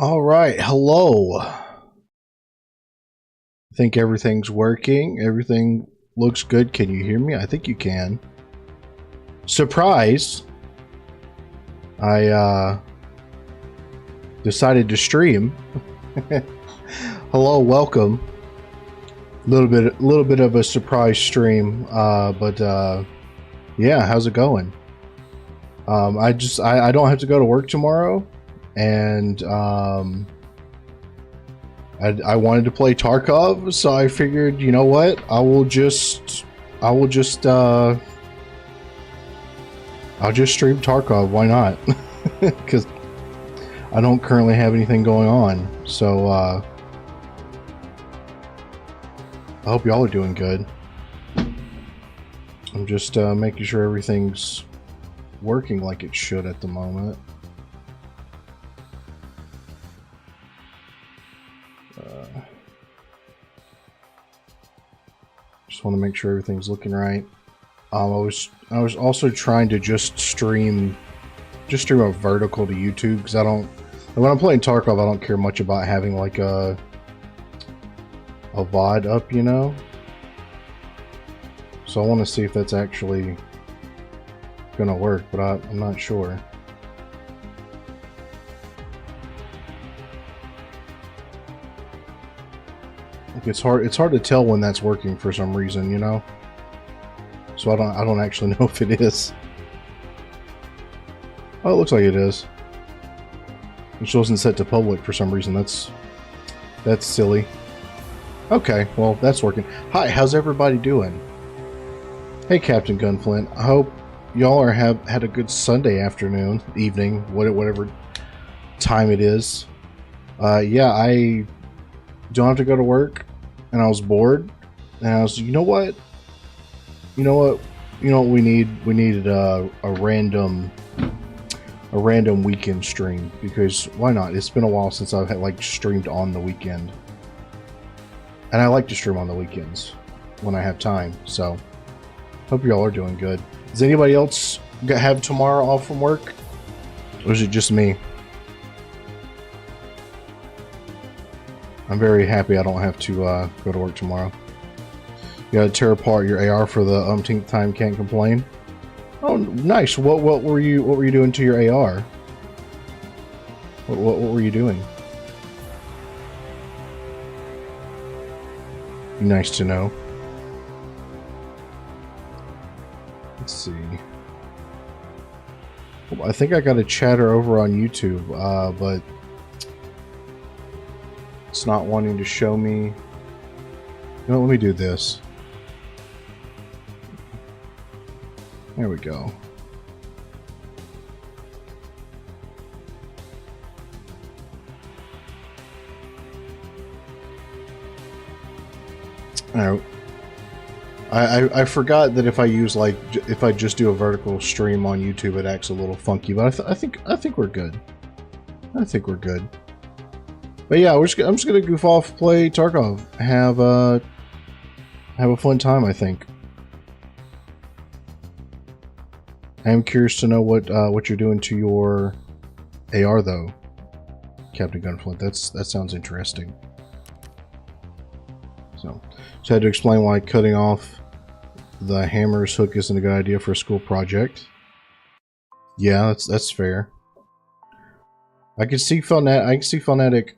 All right, hello. I think everything's working. Everything looks good. Can you hear me? I think you can. Surprise! I decided to stream. Hello, welcome. Little bit of a surprise stream, but yeah, how's it going? I don't have to go to work tomorrow, and I wanted to play Tarkov, so I figured, you know what? I'll just stream Tarkov. Why not? Because I don't currently have anything going on. So I hope y'all are doing good. I'm just making sure everything's working like it should at the moment. Just want to make sure everything's looking right. I was also trying to just stream a vertical to YouTube, because when I'm playing Tarkov, I don't care much about having like a VOD up, you know. So I want to see if that's actually gonna work, but I'm not sure. It's hard to tell when that's working for some reason, you know. So I don't actually know if it is. Oh, it looks like it is. It wasn't set to public for some reason. That's silly. Okay, well, that's working. Hi, how's everybody doing? Hey, Captain Gunflint. I hope y'all had a good Sunday afternoon, evening, whatever time it is. Yeah, I don't have to go to work, and I was bored, and I was, you know what we need? We needed a random weekend stream, because why not? It's been a while since I've had streamed on the weekend, and I like to stream on the weekends when I have time. So hope y'all are doing good. Does anybody else have tomorrow off from work, or is it just me? I'm very happy I don't have to go to work tomorrow. You gotta tear apart your AR for the umpteenth time, can't complain. Oh, nice. What were you doing to your AR? What were you doing? Nice to know. Let's see. Well, I think I got a chatter over on YouTube, but it's not wanting to show me. You know, let me do this. There we go. Alright. I forgot that if I just do a vertical stream on YouTube, it acts a little funky, but I think we're good. I think we're good. But yeah, I'm just gonna goof off, play Tarkov, have a fun time. I think. I am curious to know what you're doing to your AR though, Captain Gunflint. That sounds interesting. So I had to explain why cutting off the hammer's hook isn't a good idea for a school project. Yeah, that's fair. I can see Fanatic.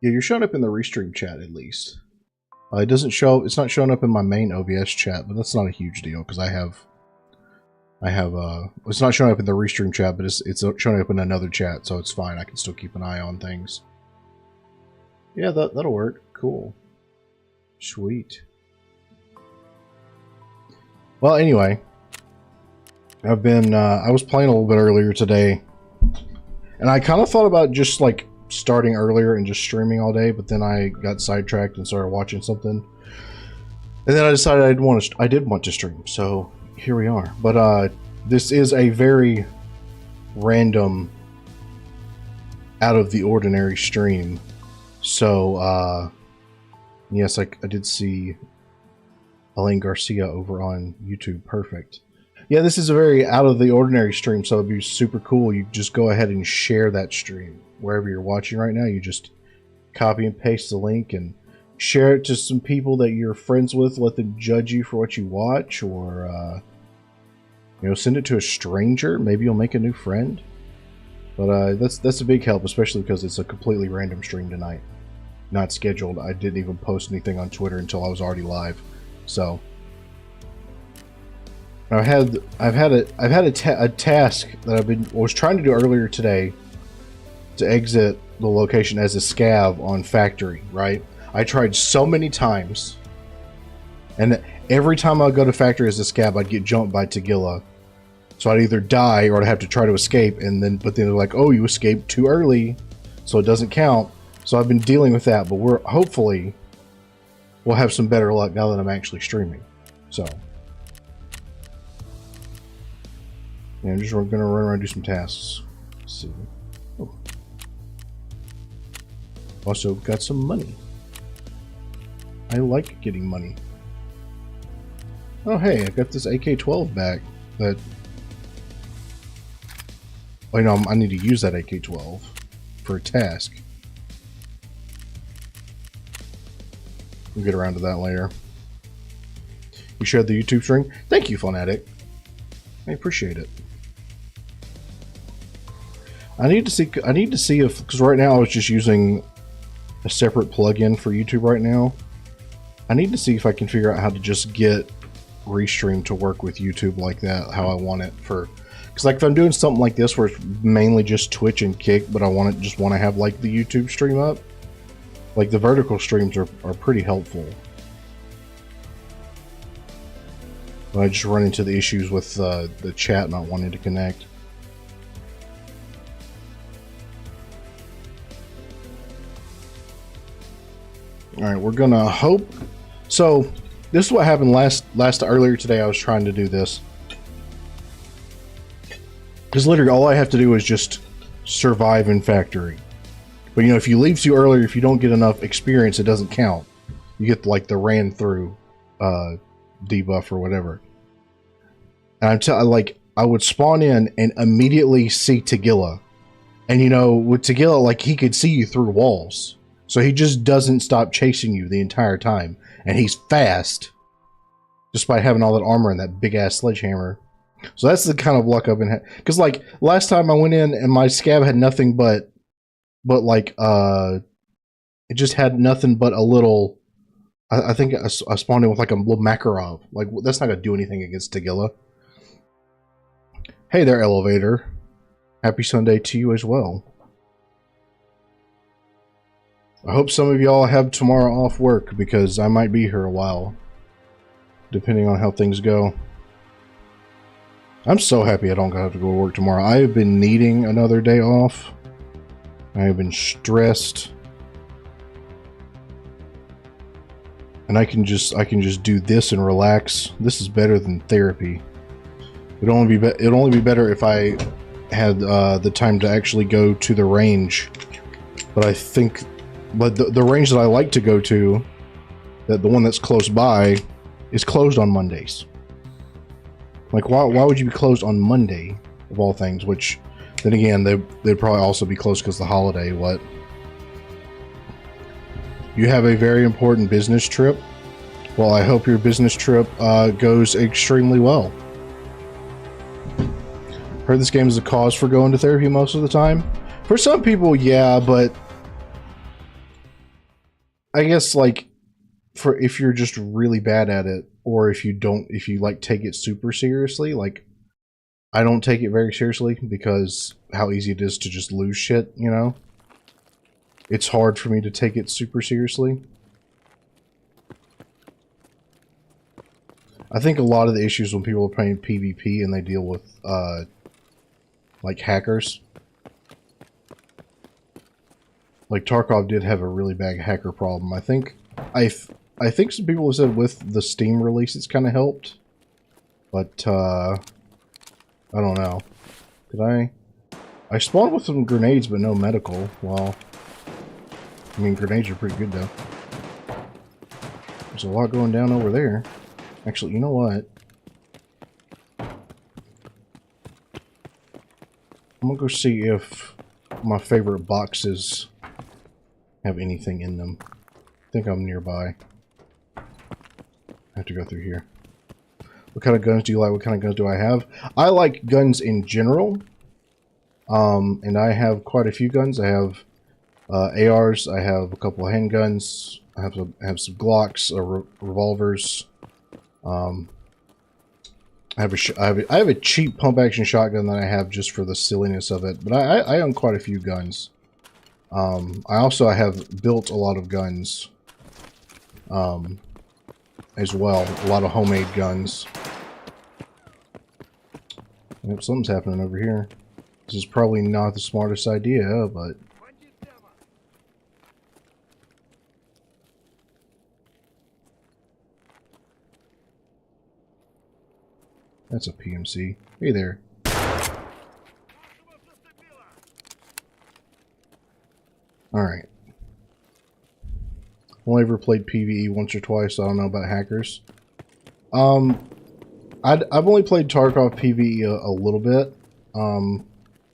Yeah, you're showing up in the restream chat at least. It doesn't show. It's not showing up in my main OBS chat, but that's not a huge deal because I have. It's not showing up in the restream chat, but it's showing up in another chat, so it's fine. I can still keep an eye on things. Yeah, that'll work. Cool. Sweet. Well, anyway, I've been. I was playing a little bit earlier today, and I kind of thought about just starting earlier and just streaming all day, but then I got sidetracked and started watching something, and then I decided I did want to stream, so here we are. But this is a very random, out of the ordinary stream. So yes, I did see Elaine Garcia over on YouTube. Perfect. Yeah, this is a very out of the ordinary stream, so it'd be super cool. You just go ahead and share that stream. wherever you're watching right now, you just copy and paste the link and share it to some people that you're friends with. Let them judge you for what you watch, or send it to a stranger. Maybe you'll make a new friend. But that's a big help, especially because it's a completely random stream tonight, not scheduled. I didn't even post anything on Twitter until I was already live. So I've had a task that I was trying to do earlier today to exit the location as a scav on Factory. Right? I tried so many times, and every time I go to Factory as a scav, I'd get jumped by Tagilla. So I'd either die or I'd have to try to escape, but then they're like, "Oh, you escaped too early, so it doesn't count." So I've been dealing with that, but hopefully we'll have some better luck now that I'm actually streaming. So yeah, I'm just gonna run around and do some tasks. Let's see. Oh. Also got some money. I like getting money. Oh hey, I got this AK-12 back. That. Oh no, I need to use that AK-12 for a task. We'll get around to that later. You shared the YouTube stream? Thank you, Phonatic. I appreciate it. I need to see if, because right now I was just using a separate plugin for YouTube right now. I need to see if I can figure out how to just get Restream to work with YouTube like that, how I want it for. Because like if I'm doing something like this where it's mainly just Twitch and Kick, but I just want to have like the YouTube stream up, like the vertical streams are pretty helpful. But I just run into the issues with the chat not wanting to connect. Alright, we're gonna hope. So, this is what happened earlier today. I was trying to do this. Because literally all I have to do is just survive in Factory. But if you leave too early, if you don't get enough experience, it doesn't count. You get like the ran through debuff or whatever. And I would spawn in and immediately see Tagilla. And with Tagilla, like he could see you through walls. So he just doesn't stop chasing you the entire time. And he's fast. Despite having all that armor and that big ass sledgehammer. So that's the kind of luck I've been having. Because like last time I went in and my scab had nothing but like it just had nothing but a little. I think I spawned in with like a little Makarov. Like that's not gonna do anything against Tagilla. Hey there, Elevator. Happy Sunday to you as well. I hope some of y'all have tomorrow off work because I might be here a while, depending on how things go. I'm so happy I don't have to go to work tomorrow. I have been needing another day off. I have been stressed. And I can just do this and relax. This is better than therapy. It'd only be better if I had the time to actually go to the range. But I think the range that I like to go to, the one that's close by, is closed on Mondays. Like, why would you be closed on Monday, of all things? Which, then again, they'd probably also be closed because of the holiday. What? You have a very important business trip? Well, I hope your business trip goes extremely well. Heard this game is a cause for going to therapy most of the time. For some people, yeah, but I guess like if you're just really bad at it, or if you like take it super seriously, like I don't take it very seriously because how easy it is to just lose shit, It's hard for me to take it super seriously. I think a lot of the issues when people are playing PvP and they deal with like hackers. Like Tarkov did have a really bad hacker problem. I think some people have said with the Steam release it's kind of helped, but I don't know. Did I spawned with some grenades but no medical. Well, I mean grenades are pretty good though. There's a lot going down over there. Actually, you know what? I'm gonna go see if my favorite boxes have anything in them. I think I'm nearby. I have to go through here. What kind of guns do you like? What kind of guns do I have? I like guns in general. And I have quite a few guns. I have ARs. I have a couple of handguns. I have some Glocks, revolvers. I have a cheap pump action shotgun that I have just for the silliness of it. But I own quite a few guns. I also have built a lot of guns as well. A lot of homemade guns. Yep, something's happening over here. This is probably not the smartest idea, but... That's a PMC. Hey there. Alright. Only ever played PvE once or twice, so I don't know about hackers. I've only played Tarkov PvE a little bit.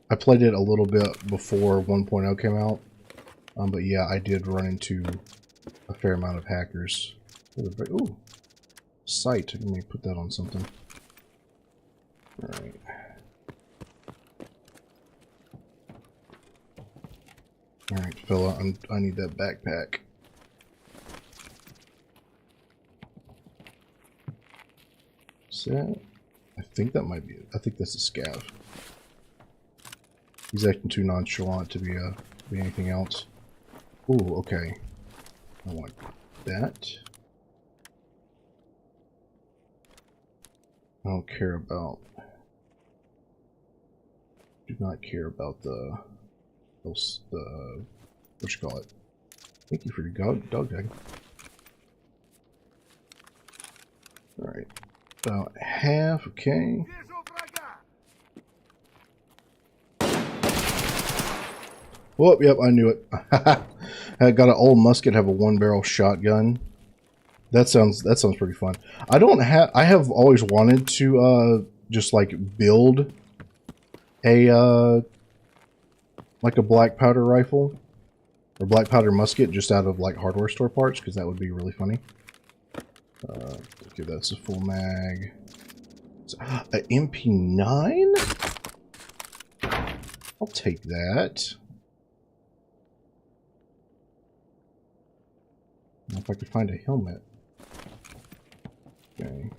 I played it a little bit before 1.0 came out. But yeah, I did run into a fair amount of hackers. Ooh, sight. Let me put that on something. Alright. Alright, fella, I need that backpack. Is that? I think that might be it. I think that's a scav. He's acting too nonchalant to be anything else. Ooh, okay. I want that. I don't care about... Do not care about the what you call it. Thank you for your dog tag. Alright. About half, okay. Whoop, yep, I knew it. I got an old musket, have a 1-barrel shotgun. That sounds pretty fun. I have always wanted to just like build a like a black powder rifle or black powder musket just out of like hardware store parts, because that would be really funny. Okay, that's a full mag. An MP9? I'll take that. If I could find a helmet. Okay.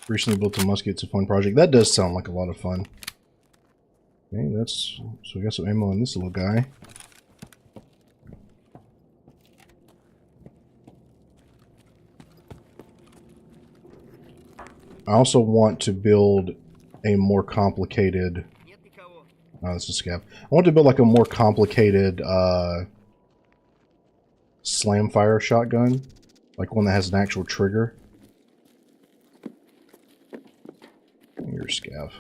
Recently built a musket. It's a fun project. That does sound like a lot of fun. Okay, so we got some ammo in this little guy. I also want to build a more complicated... Oh, this is scav. I want to build like a more complicated slam fire shotgun. Like one that has an actual trigger. You're a scav.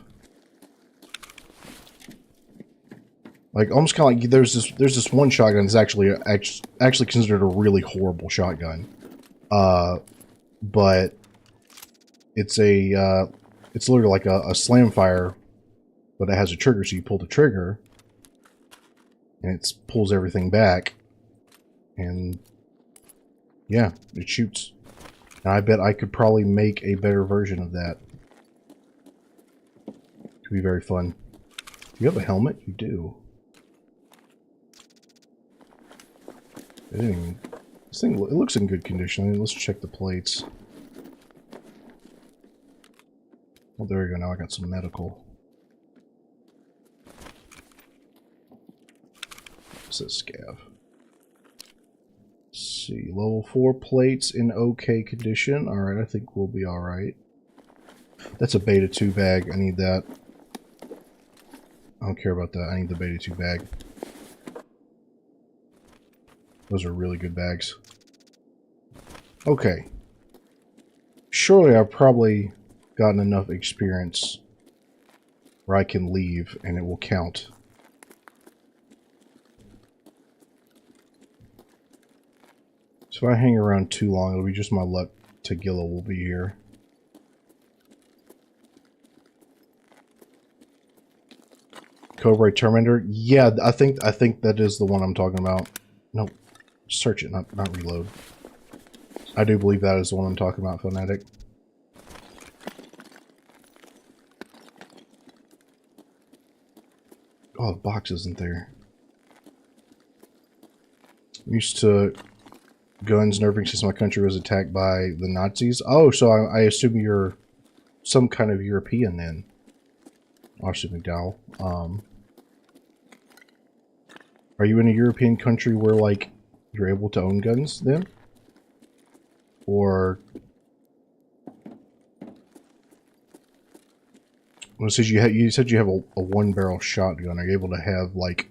Like almost kind of like there's this one shotgun that's actually considered a really horrible shotgun. But it's literally like a slam fire, but it has a trigger, so you pull the trigger and it pulls everything back, and yeah, it shoots. And I bet I could probably make a better version of that. Could be very fun. Do you have a helmet? You do. This thing, it looks in good condition. I mean, let's check the plates. Oh, there we go. Now I got some medical. What's this scav? Let's see. Level 4 plates in okay condition. Alright, I think we'll be alright. That's a beta 2 bag. I need that. I don't care about that. I need the beta 2 bag. Those are really good bags. Okay. Surely I've probably gotten enough experience where I can leave and it will count. So if I hang around too long, it'll be just my luck. Tagilla will be here. Cobra Terminator. Yeah, I think that is the one I'm talking about. No, search it, not reload. I do believe that is the one I'm talking about, Phonetic. Oh, the box isn't there. I'm used to guns and everything since my country was attacked by the Nazis. Oh, so I assume you're some kind of European then. Austin McDowell. Are you in a European country where, like, you're able to own guns then? Or... Well, you said you have a one-barrel shotgun. Are you able to have, like,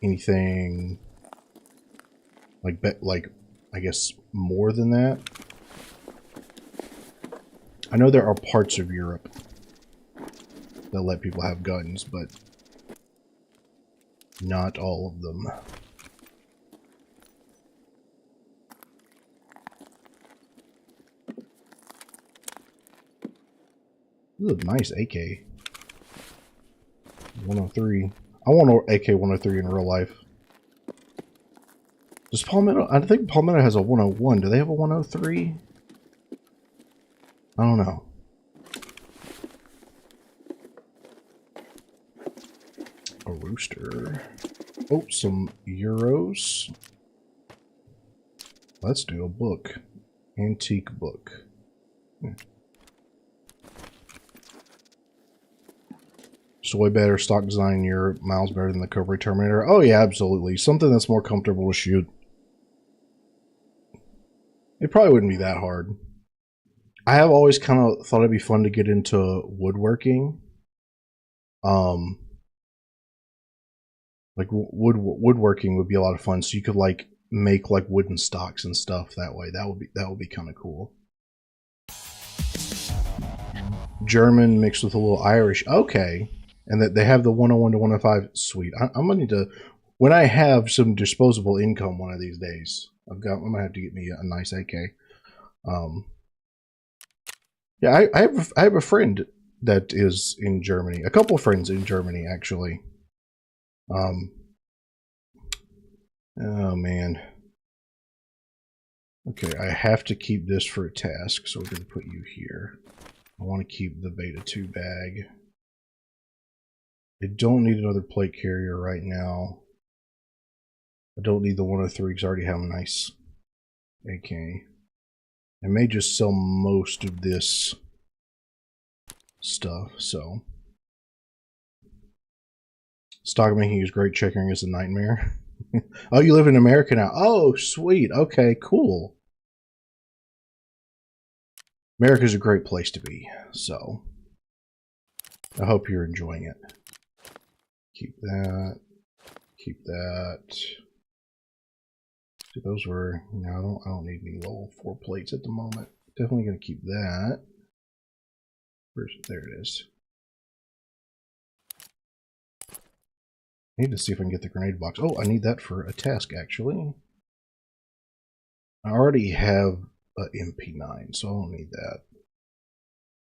anything... Like, I guess, more than that? I know there are parts of Europe that let people have guns, but not all of them. Ooh, nice AK. 103. I want an AK-103 in real life. Does Palmetto... I think Palmetto has a 101. Do they have a 103? I don't know. A rooster. Oh, some euros. Let's do a book. Antique book. Just way better stock design in Europe. Miles better than the Cobra Terminator. Oh yeah, absolutely. Something that's more comfortable to shoot. It probably wouldn't be that hard. I have always kind of thought it'd be fun to get into woodworking. Like woodworking would be a lot of fun. So you could like make like wooden stocks and stuff that way. That would be kind of cool. German mixed with a little Irish. Okay. And that they have the 101 to 105. Sweet. I'm gonna need to, when I have some disposable income one of these days, I'm gonna have to get me a nice AK. Yeah, I have a friend that is in Germany. A couple of friends in Germany actually. Oh man. Okay, I have to keep this for a task, so we're gonna put you here. I want to keep the Beta 2 bag. I don't need another plate carrier right now. I don't need the 103 because I already have a nice AK. I may just sell most of this stuff, so. Stock making is great, checkering is a nightmare. Oh, you live in America now. Oh, sweet. Okay, cool. America's a great place to be, so. I hope you're enjoying it. Keep that. Keep that. See, those were, no, I don't need any level 4 plates at the moment. Definitely going to keep that. There it is. I need to see if I can get the grenade box. Oh, I need that for a task, actually. I already have an MP9, so I don't need that.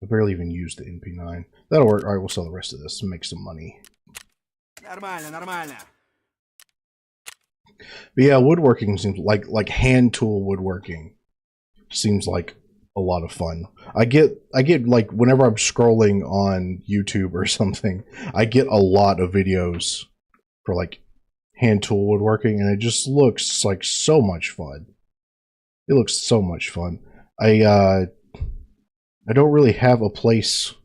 I barely even used the MP9. That'll work. All right, we'll sell the rest of this and make some money. But yeah, woodworking seems like hand tool woodworking seems like a lot of fun. I get like whenever I'm scrolling on YouTube or something, I get a lot of videos for like hand tool woodworking, and it just looks like so much fun. It looks so much fun. I don't really have a place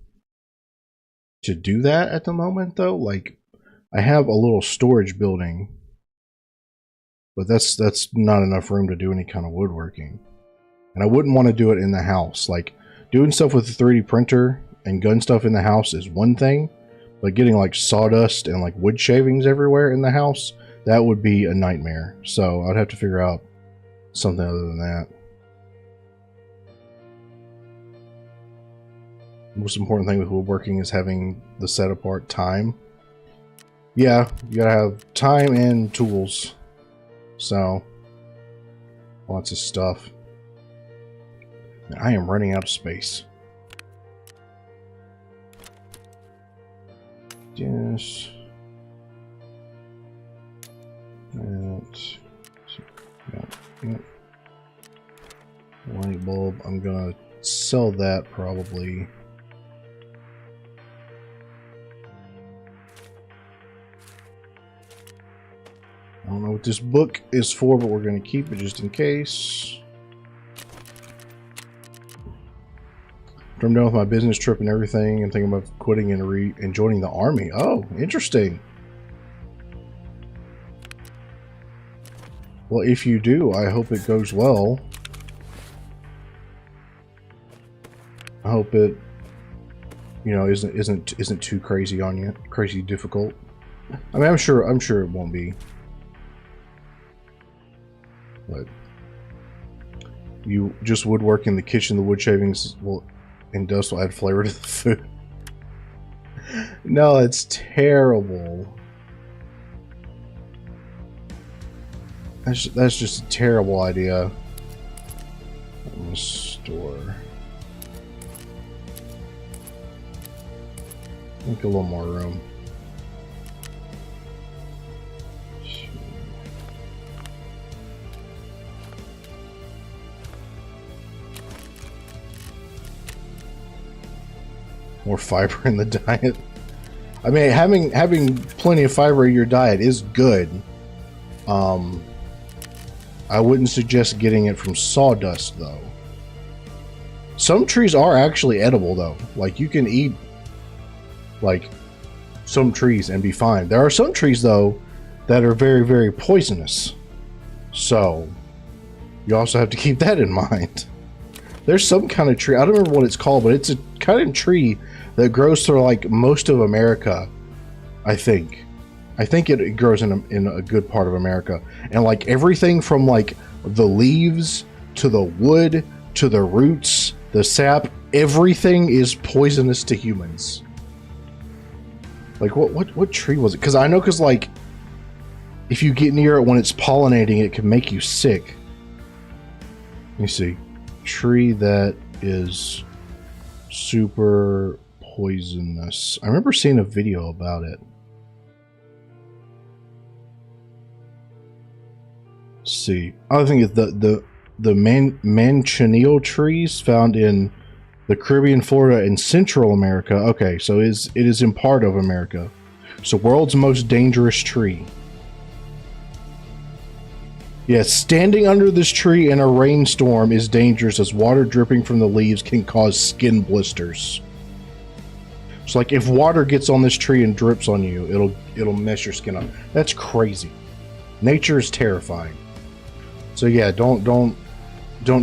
to do that at the moment though. Like I have a little storage building, but that's not enough room to do any kind of woodworking. And I wouldn't want to do it in the house. Like doing stuff with a 3D printer and gun stuff in the house is one thing, but getting like sawdust and like wood shavings everywhere in the house, that would be a nightmare. So I'd have to figure out something other than that. The most important thing with woodworking is having the set apart time. Yeah, you gotta have time and tools. So, lots of stuff. And I am running out of space. this. That. Yeah. Light bulb. I'm gonna sell that probably. I don't know what this book is for, but we're gonna keep it just in case. I'm done with my business trip and everything, and thinking about quitting and joining the army. Oh, interesting. Well, if you do, I hope it goes well. I hope it, you know, isn't too crazy on you, crazy difficult. I mean, I'm sure it won't be. But you just woodwork in the kitchen, the wood shavings will and dust will add flavor to the food. No, it's terrible. That's just a terrible idea. Store. Make a little more room. More fiber in the diet. I mean, having plenty of fiber in your diet is good. I wouldn't suggest getting it from sawdust though. Some trees are actually edible though. Like you can eat like some trees and be fine. There are some trees though that are very, very poisonous. So you also have to keep that in mind. There's some kind of tree, I don't remember what it's called, but it's a kind of tree that grows through like most of America, I think. I think it grows in a good part of America. And like everything from like the leaves to the wood to the roots, the sap, everything is poisonous to humans. Like what tree was it? Because I know, because like if you get near it when it's pollinating, it can make you sick. Let me see. Tree that is super poisonous. I remember seeing a video about it. Let's see. I think it's the manchineel trees found in the Caribbean, Florida, and Central America. Okay, so it is in part of America. So world's most dangerous tree. Yes, standing under this tree in a rainstorm is dangerous as water dripping from the leaves can cause skin blisters. So like if water gets on this tree and drips on you, it'll mess your skin up. That's crazy. Nature is terrifying. So yeah, don't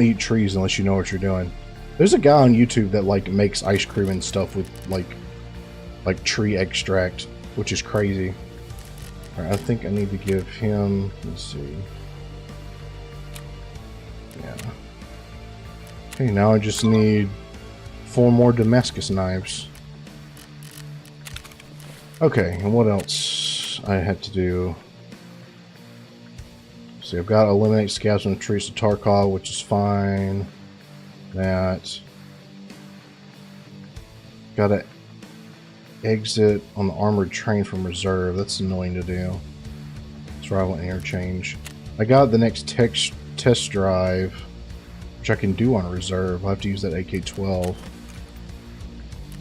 eat trees unless you know what you're doing. There's a guy on YouTube that like makes ice cream and stuff with like tree extract, which is crazy. All right, I think I need to give him, let's see. Yeah. Okay, now I just need 4 more Damascus knives. Okay, and what else I had to do? See, I've got to eliminate scabs from Teresa Tarkov, which is fine. That. Got to exit on the armored train from reserve. That's annoying to do. That's where I want interchange. I got the next test drive, which I can do on reserve. I'll have to use that AK-12.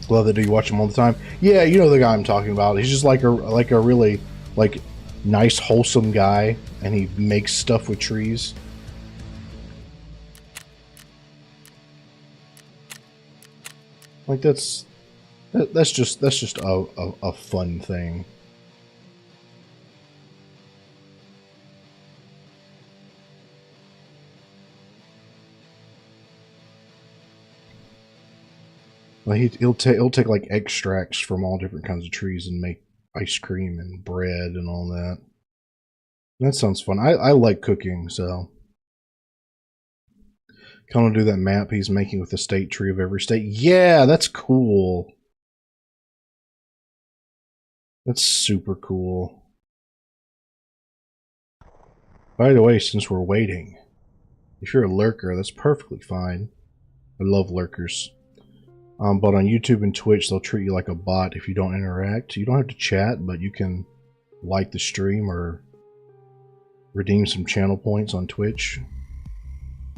Love that. Do you watch him all the time? Yeah, you know the guy I'm talking about. He's just like a really like nice, wholesome guy, and he makes stuff with trees. Like that's just a fun thing. Like he'll take like extracts from all different kinds of trees and make ice cream and bread and all that. That sounds fun. I like cooking, so kind of do that map he's making with the state tree of every state. Yeah, that's cool. That's super cool. By the way, since we're waiting, if you're a lurker, that's perfectly fine. I love lurkers. But on YouTube and Twitch, they'll treat you like a bot if you don't interact. You don't have to chat, but you can like the stream or redeem some channel points on Twitch.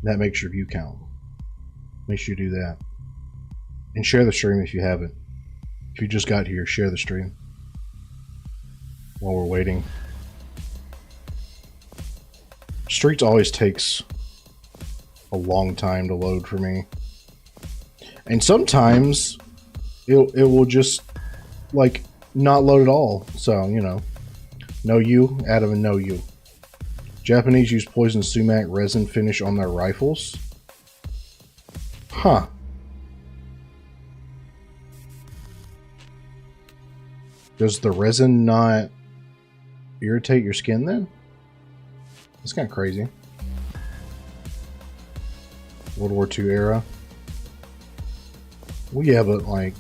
That makes your view count. Make sure you do that. And share the stream if you haven't. If you just got here, share the stream while we're waiting. Streets always takes a long time to load for me. And sometimes it will just like not load at all. So, you know. No you, Adam, and no you. Japanese use poison sumac resin finish on their rifles. Huh. Does the resin not irritate your skin then? That's kind of crazy. World War II era. Well, yeah, but like,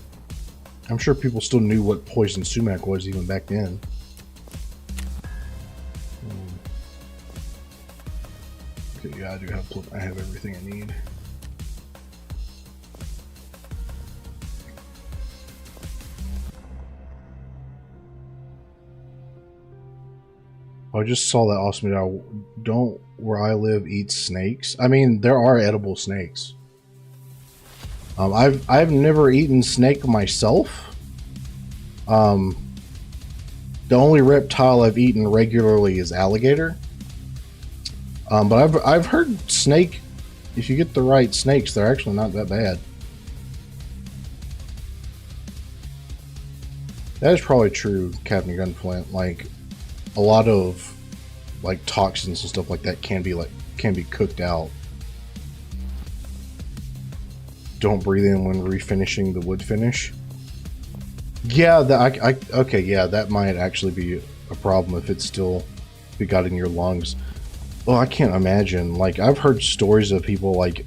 I'm sure people still knew what poison sumac was even back then. Okay, yeah, I have everything I need. I just saw that awesome video. Don't where I live eat snakes. I mean, there are edible snakes. I've never eaten snake myself. The only reptile I've eaten regularly is alligator. But I've heard snake. If you get the right snakes, they're actually not that bad. That is probably true, Captain Gunflint. Like, a lot of like toxins and stuff like that can be cooked out. Don't breathe in when refinishing the wood finish. Yeah, okay, yeah, that might actually be a problem if it got in your lungs. Well, I can't imagine. Like, I've heard stories of people like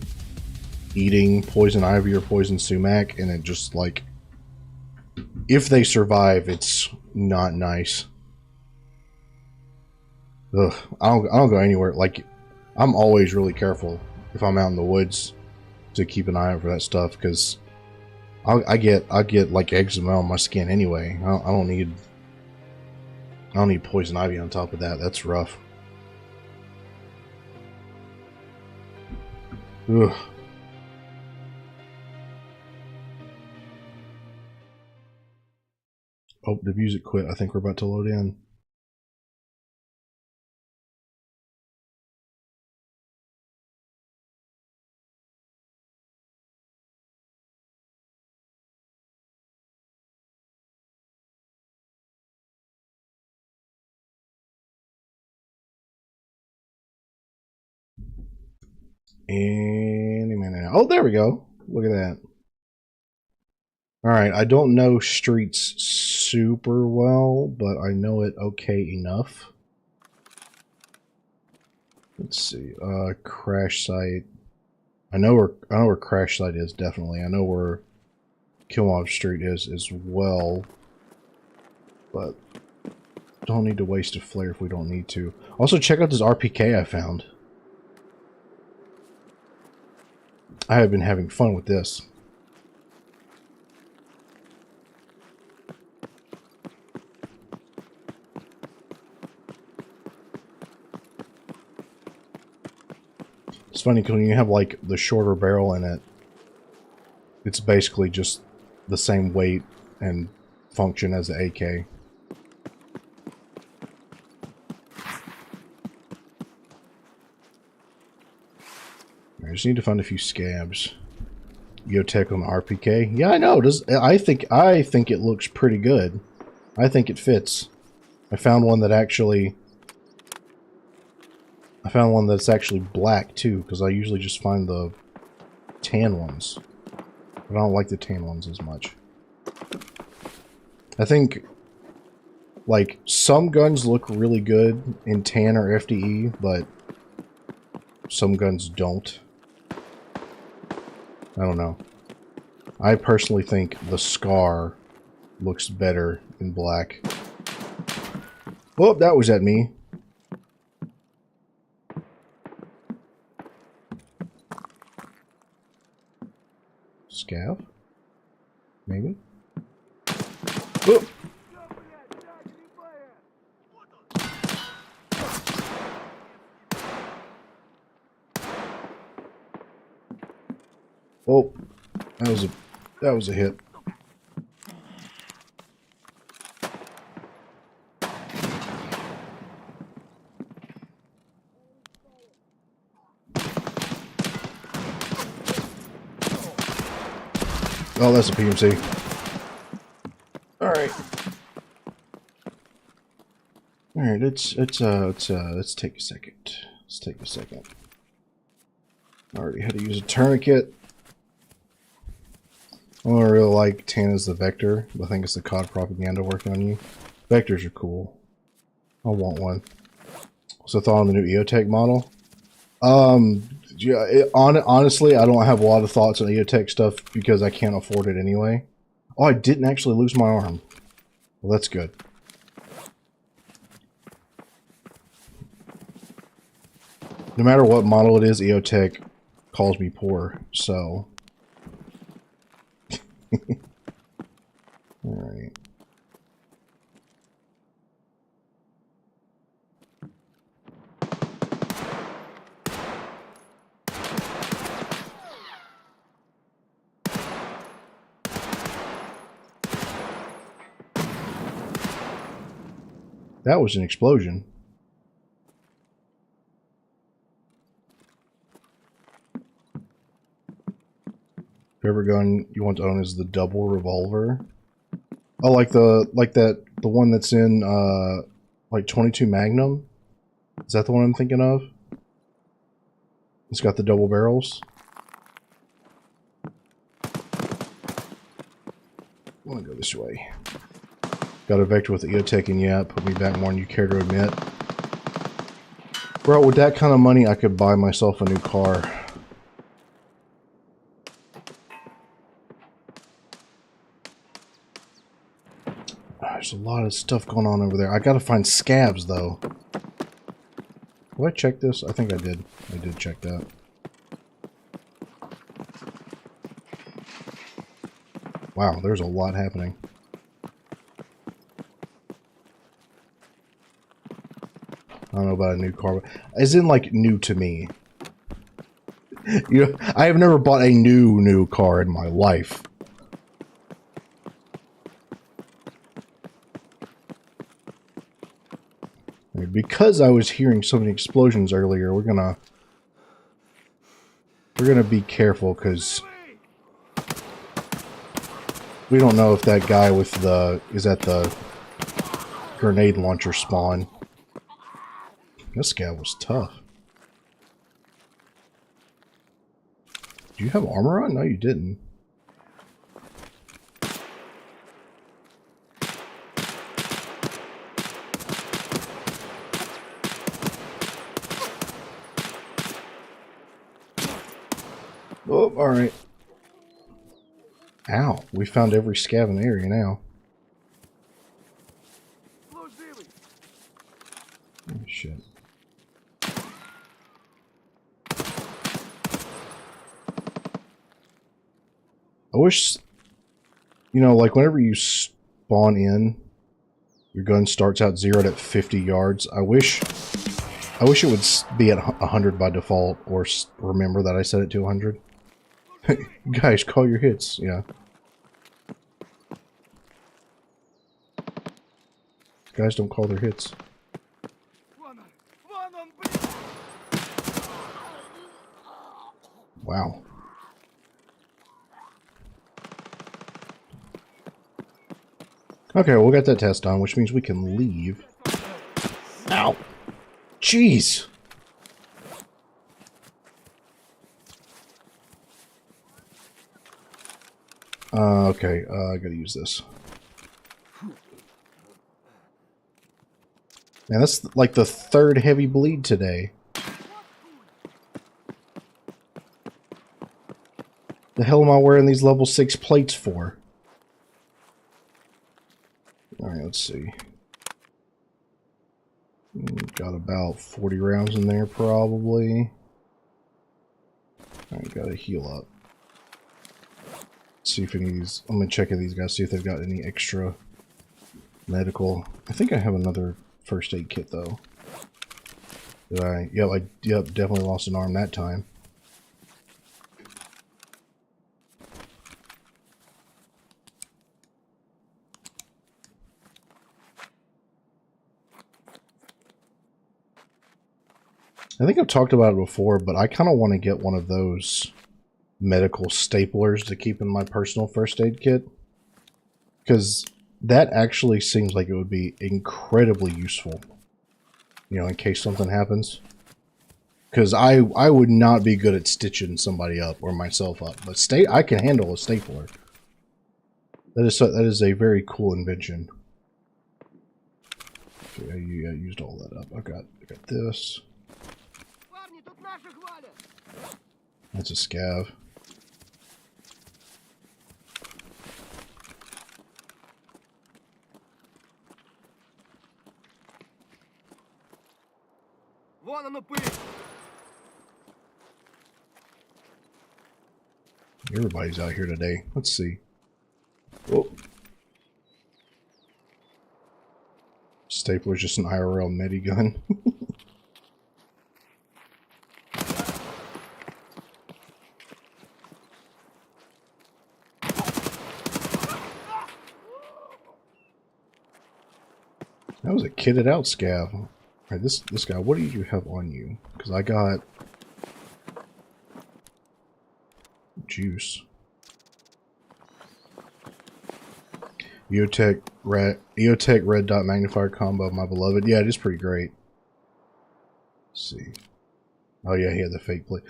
eating poison ivy or poison sumac, and it just like, if they survive, it's not nice. Ugh, I don't go anywhere. Like, I'm always really careful if I'm out in the woods to keep an eye out for that stuff, because I get like eczema on my skin anyway. I don't need poison ivy on top of that. That's rough. Ugh. Oh, the music quit. I think we're about to load in. Any minute. Oh, there we go. Look at that. Alright, I don't know Streets super well, but I know it okay enough. Let's see. Crash site. I know where Crash site is, definitely. I know where Kilmob Street is as well. But don't need to waste a flare if we don't need to. Also, check out this RPK I found. I have been having fun with this. It's funny because when you have like the shorter barrel in it, it's basically just the same weight and function as the AK. I just need to find a few scabs. Yotech on the RPK. Yeah, I know. I think it looks pretty good. I think it fits. I found one that's actually black too, because I usually just find the tan ones. But I don't like the tan ones as much. I think like some guns look really good in tan or FDE, but some guns don't. I don't know. I personally think the Scar looks better in black. Whoop, that was at me. Scav? Maybe? Oh! Oh, that was a hit. Oh, that's a PMC. All right. All right. Let's take a second. Let's take a second. I already had to use a tourniquet. I don't really like Tana's the Vector, but I think it's the COD propaganda working on you. Vectors are cool. I want one. So thought on the new EOTech model. Yeah, honestly, I don't have a lot of thoughts on EOTech stuff because I can't afford it anyway. Oh, I didn't actually lose my arm. Well, that's good. No matter what model it is, EOTech calls me poor, so... Alright. That was an explosion. Favorite gun you want to own is the double revolver. Oh, like the one that's in like 22 Magnum. Is that the one I'm thinking of? It's got the double barrels. I want to go this way. Got a Vector with the EOTech, and yeah, put me back more than you care to admit. Bro, with that kind of money, I could buy myself a new car. There's a lot of stuff going on over there. I gotta find scabs, though. Did I check this? I think I did. I did check that. Wow, there's a lot happening. I don't know about a new car, but as in like new to me. You know, I have never bought a new car in my life. Because I was hearing so many explosions earlier, we're gonna be careful because we don't know if that guy with the is at the grenade launcher spawn. This guy was tough. Do you have armor on? No, you didn't. Oh, alright. Ow, we found every scav in the area now. Oh, shit. I wish, you know, like whenever you spawn in, your gun starts out zeroed at 50 yards. I wish it would be at 100 by default, or remember that I set it to 100. Guys, call your hits, yeah. Guys don't call their hits. Wow. Okay, well, we got that test done, which means we can leave. Ow! Jeez! Okay, I gotta use this. Man, that's like the third heavy bleed today. The hell am I wearing these level 6 plates for? Alright, let's see. Got about 40 rounds in there, probably. Alright, gotta heal up. See if any of these. I'm gonna check in these guys, see if they've got any extra medical. I think I have another first aid kit though. Did I? Yep, definitely lost an arm that time. I think I've talked about it before, but I kind of want to get one of those medical staplers to keep in my personal first aid kit. Because that actually seems like it would be incredibly useful. You know, in case something happens. Because I would not be good at stitching somebody up or myself up. But I can handle a stapler. That is a very cool invention. Okay, I used all that up. I got this. That's a scav. Everybody's out here today. Let's see. Oh. Stapler's just an IRL medi gun. That was a kitted out scav. Alright, this guy, what do you have on you? Because I got juice. EOTech red dot magnifier combo, my beloved. Yeah, it is pretty great. Let's see. Oh yeah, he had the fake plate.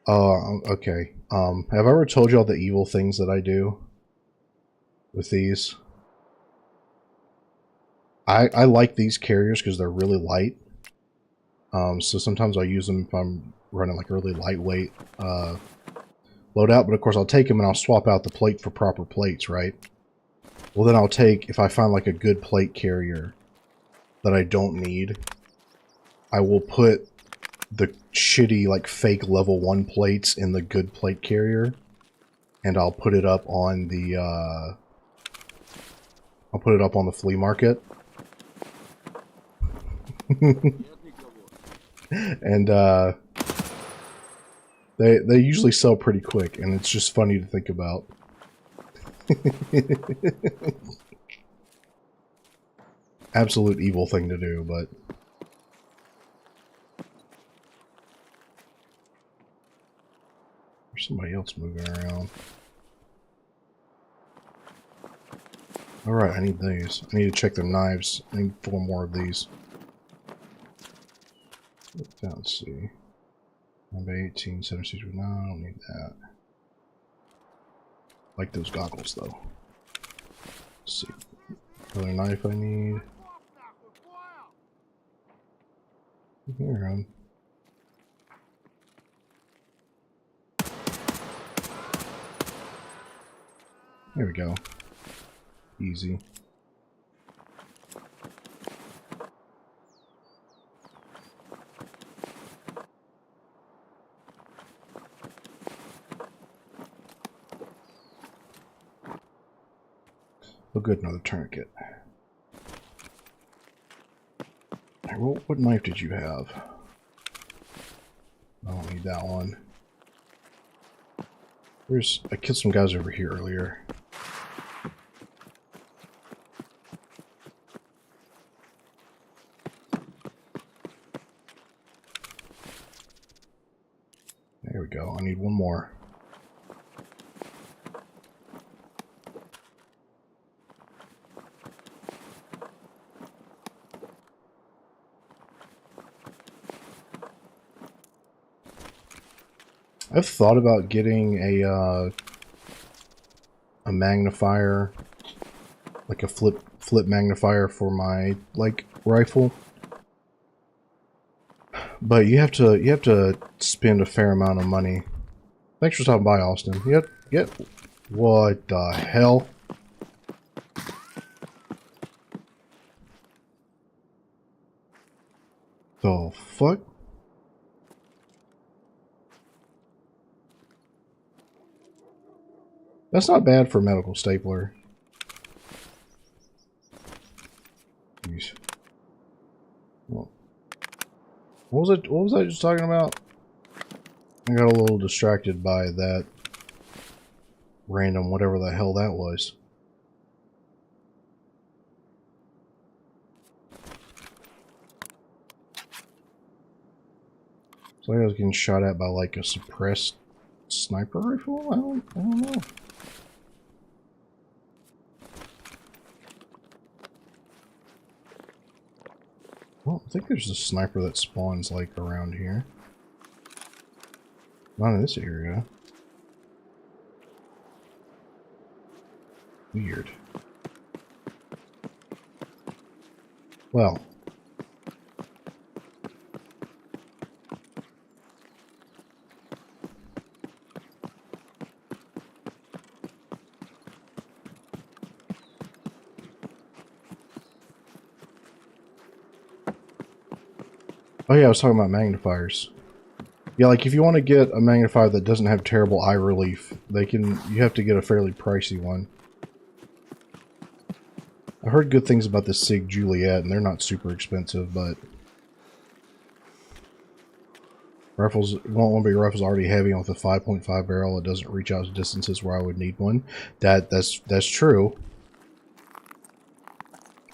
Okay. Have I ever told you all the evil things that I do with these? I like these carriers because they're really light. So sometimes I'll use them if I'm running like a really lightweight loadout, but of course I'll take them and I'll swap out the plate for proper plates, right? Well, then I'll take, if I find like a good plate carrier that I don't need, I will put the shitty like fake level 1 plates in the good plate carrier, and I'll put it up on the flea market. And they usually sell pretty quick, and it's just funny to think about. Absolute evil thing to do, but there's somebody else moving around. Alright, I need these. I need to check their knives. I need 4 more of these. Let's see. Number 18, 76, no, I don't need that. I like those goggles though. Let's see. Another knife I need. Here, there we go. Easy. Oh good, another tourniquet. What knife did you have? I don't need that one. I killed some guys over here earlier. There we go. I need one more. I've thought about getting a magnifier, like a flip magnifier for my like rifle, but you have to spend a fair amount of money. Thanks for stopping by, Austin. Yep. What the hell? The fuck? That's not bad for a medical stapler. Jeez. Well, what was I just talking about? I got a little distracted by that random whatever the hell that was. So I was getting shot at by like a suppressed sniper rifle? I don't know. Well, I think there's a sniper that spawns like around here. Not in this area. Weird. Well. Oh yeah, I was talking about magnifiers. Yeah, like if you want to get a magnifier that doesn't have terrible eye relief, you have to get a fairly pricey one. I heard good things about the SIG Juliet, and they're not super expensive, but rifles, you want one, but your rifle's already heavy, and with a 5.5 barrel, it doesn't reach out to distances where I would need one. That's true.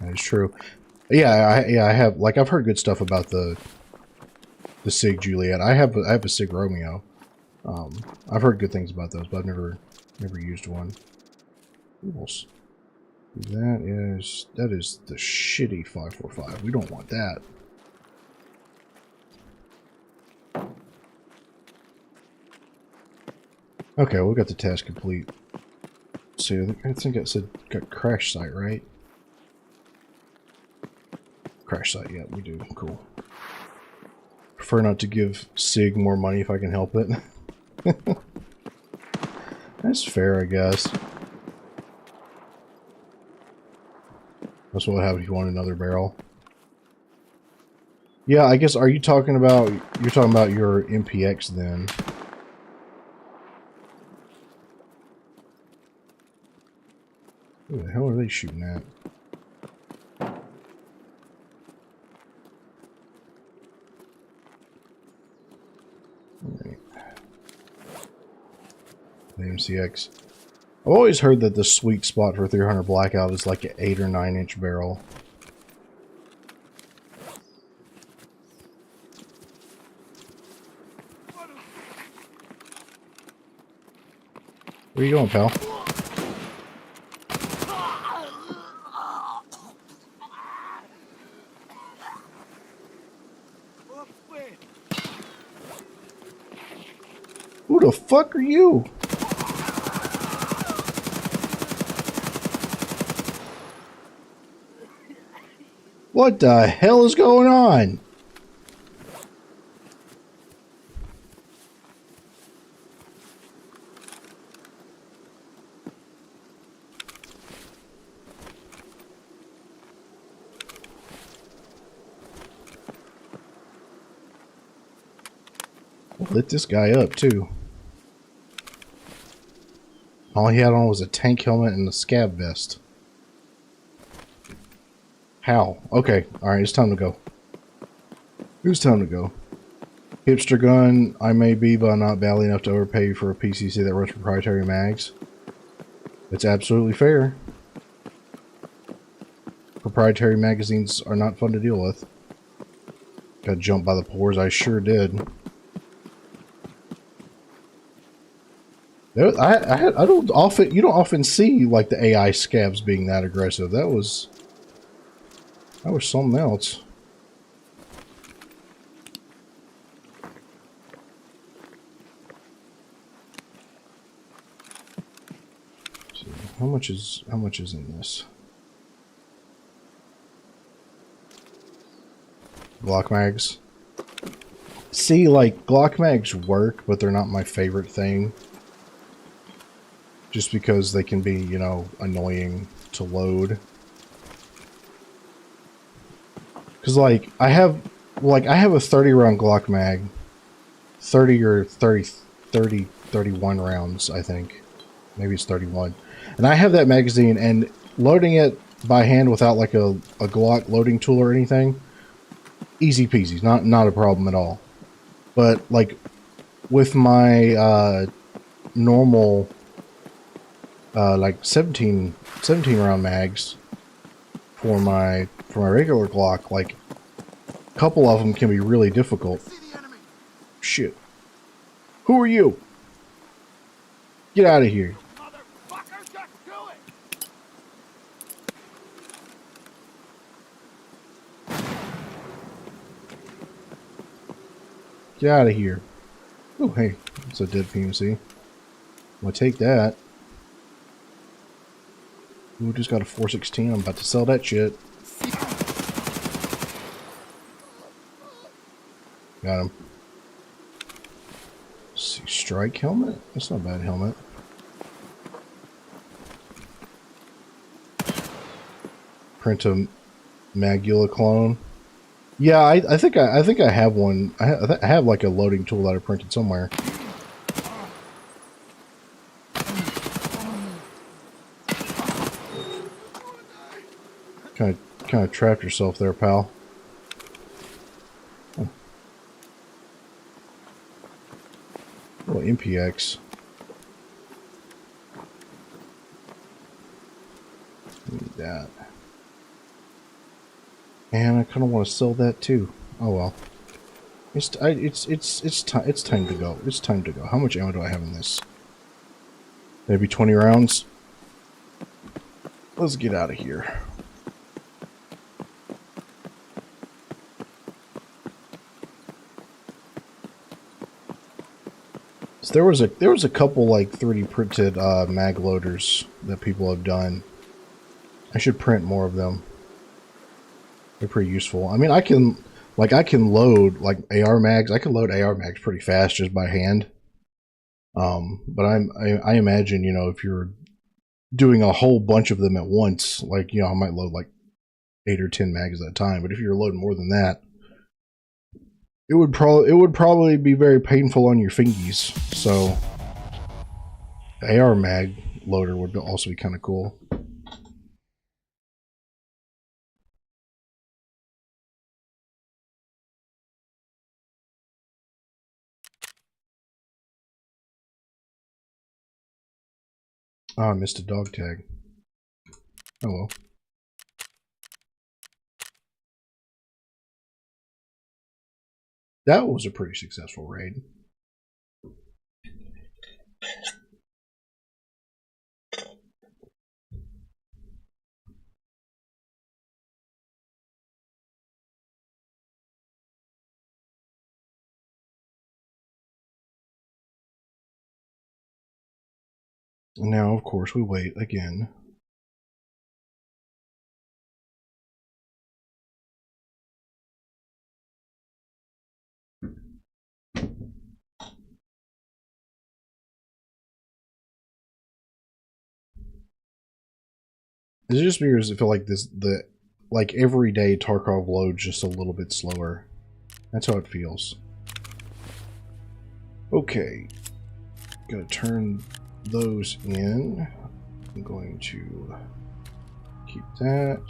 That is true. Yeah, I have, like, I've heard good stuff about the SIG Juliet. I have a SIG Romeo. I've heard good things about those, but I've never used one. Oops. That is the shitty 545. We don't want that. Okay, we got the task complete. So I think it said got crash site, right? Crash site, yeah, we do. Cool. Prefer not to give SIG more money if I can help it. That's fair, I guess. That's what would happen if you want another barrel. Yeah, I guess, you're talking about your MPX then. Who the hell are they shooting at? Alright. The MCX. I've always heard that the sweet spot for 300 Blackout is like an 8 or 9-inch barrel. Where you going, pal? Who the fuck are you? What the hell is going on? Lit this guy up too. All he had on was a tank helmet and a scab vest. How? Okay, alright, it's time to go. It's time to go. Hipster gun, I may be, but I'm not badly enough to overpay you for a PCC that runs proprietary mags. It's absolutely fair. Proprietary magazines are not fun to deal with. Got jumped by the pores, I sure did. I don't often, you don't often see like the AI scabs being that aggressive. That was something else. So how much is in this? Glock mags. See, like Glock mags work, but they're not my favorite thing. Just because they can be, you know, annoying to load. Because, like, I have a 30-round Glock mag. 30 or 30, 31 rounds, I think. Maybe it's 31. And I have that magazine, and loading it by hand without like a Glock loading tool or anything, easy peasy, not a problem at all. But like with my normal like 17 round mags for my regular Glock, like a couple of them can be really difficult. Shit. Who are you? Get out of here. Get out of here. Oh, hey. It's a dead PMC. I'm gonna take that. Ooh, just got a 416. I'm about to sell that shit. Got him. Let's see, strike helmet? That's not a bad helmet. Print a Magula clone. Yeah, I think I have one. I have like a loading tool that I printed somewhere. Kind of trapped yourself there, pal. Oh, MPX. Need that. And I kind of want to sell that too. Oh well. It's time to go. It's time to go. How much ammo do I have in this? Maybe 20 rounds. Let's get out of here. So there was a couple like 3D printed mag loaders that people have done. I should print more of them. They're pretty useful. I mean, I can load like AR mags. I can load AR mags pretty fast just by hand. But I imagine, you know, if you're doing a whole bunch of them at once, like, you know, I might load like 8 or 10 mags at a time. But if you're loading more than that, it would probably be very painful on your fingies. So, AR mag loader would also be kind of cool. Oh, I missed a dog tag. Oh well. That was a pretty successful raid. And now, of course, we wait again. Is it just me, or does it feel like like every day Tarkov loads just a little bit slower? That's how it feels. Okay. Gotta turn those in. I'm going to keep that.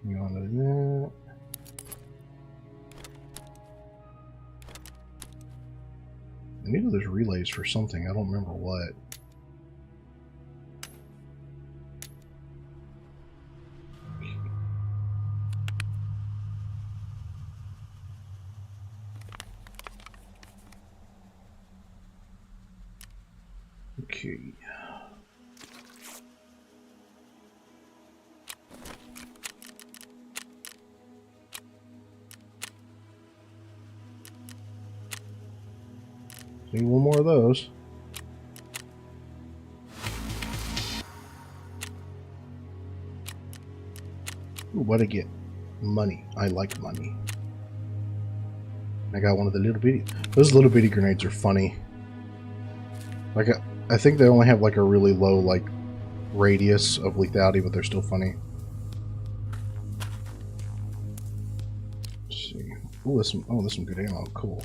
Hang on to that. I need those relays for something. I don't remember what. Okay. Need one more of those. Ooh, what'd I get? Money. I like money. I got one of the little bitty. Those little bitty grenades are funny. Like, I think they only have like a really low like radius of lethality, but they're still funny. Let's see. Oh, this some good ammo. Cool.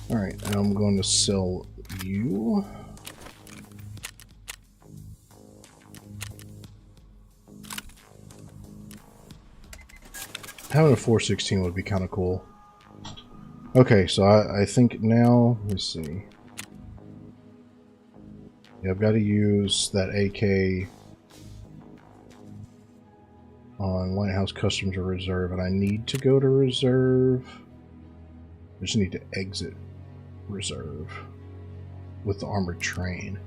All right, and I'm going to sell you. Having a 416 would be kind of cool. Okay, so I think now, let's see. Yeah, I've got to use that AK on Lighthouse Customs or Reserve, and I need to go to Reserve. I just need to exit Reserve with the armored train.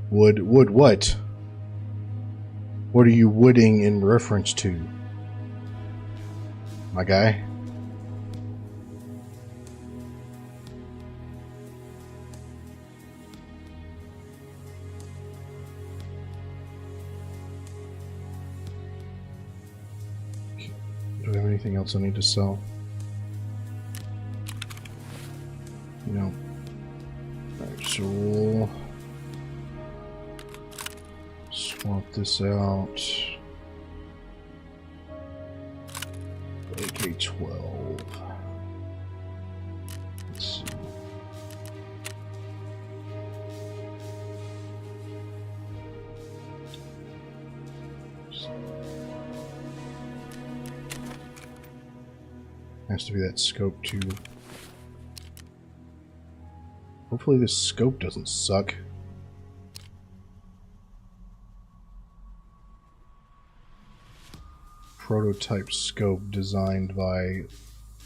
Wood what? What are you wooding in reference to, my guy? Do I have anything else I need to sell? No. Alright, so we'll swap this out. AK-12. Let's see. Has to be that scope too. Hopefully this scope doesn't suck. Prototype scope designed by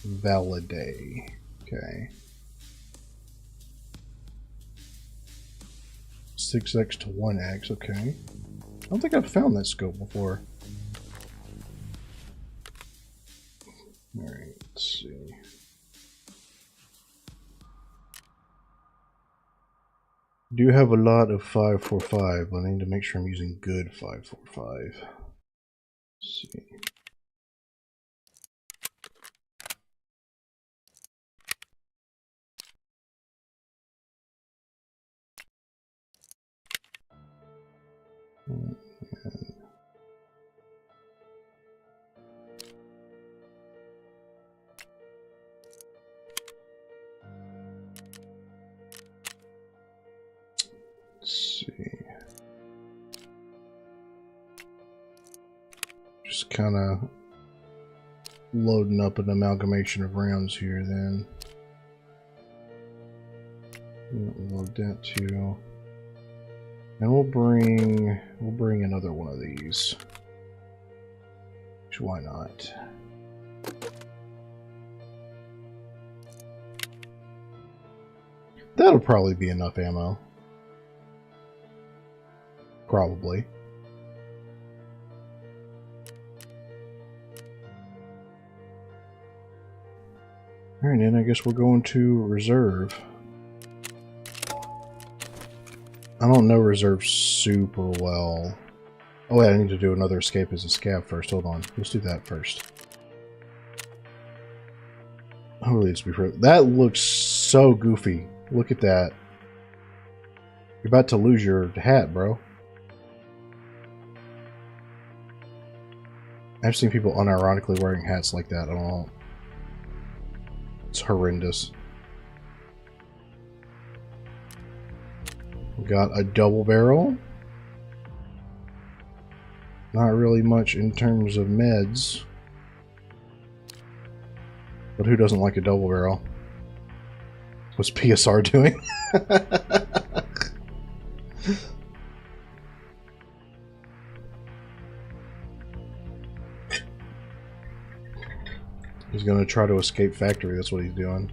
Validay. Okay. 6x to 1x, okay. I don't think I've found that scope before. Alright, let's see. Do have a lot of 545, but I need to make sure I'm using good 545. Let's see. Let's see. Just kind of loading up an amalgamation of rounds here then. Load that too. And we'll bring another one of these. Which, why not? That'll probably be enough ammo. Probably. Alright, then I guess we're going to Reserve. I don't know Reserve super well. Oh wait, I need to do another escape as a scav first. Hold on. Let's do that first. Holy, it's before. That looks so goofy. Look at that. You're about to lose your hat, bro. I've seen people unironically wearing hats like that. I don't know. It's horrendous. We got a double barrel. Not really much in terms of meds. But who doesn't like a double barrel? What's PSR doing? He's gonna try to escape factory, that's what he's doing.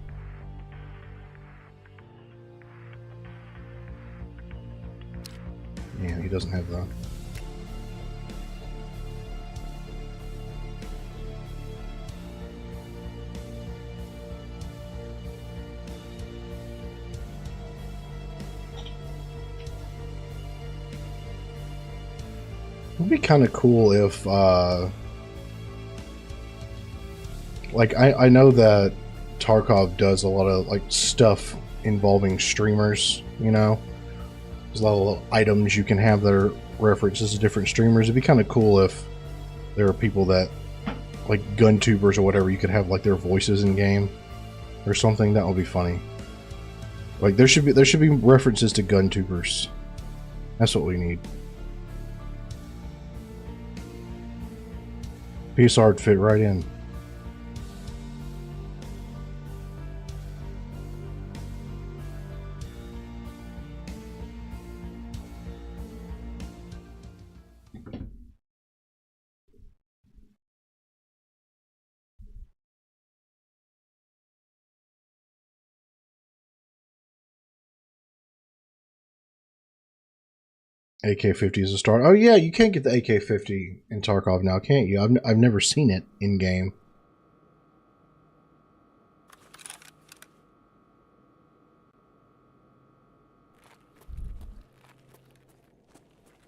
Yeah, he doesn't have that. It would be kind of cool if, like, I know that Tarkov does a lot of, like, stuff involving streamers, you know? There's a lot of items you can have that are references to different streamers. It'd be kind of cool if there were people that like gun tubers or whatever, you could have like their voices in game or something. That would be funny. Like there should be references to gun tubers. That's what we need. PSR would fit right in. AK-50 is a start. Oh yeah, you can't get the AK-50 in Tarkov now, can't you? I've never seen it in game.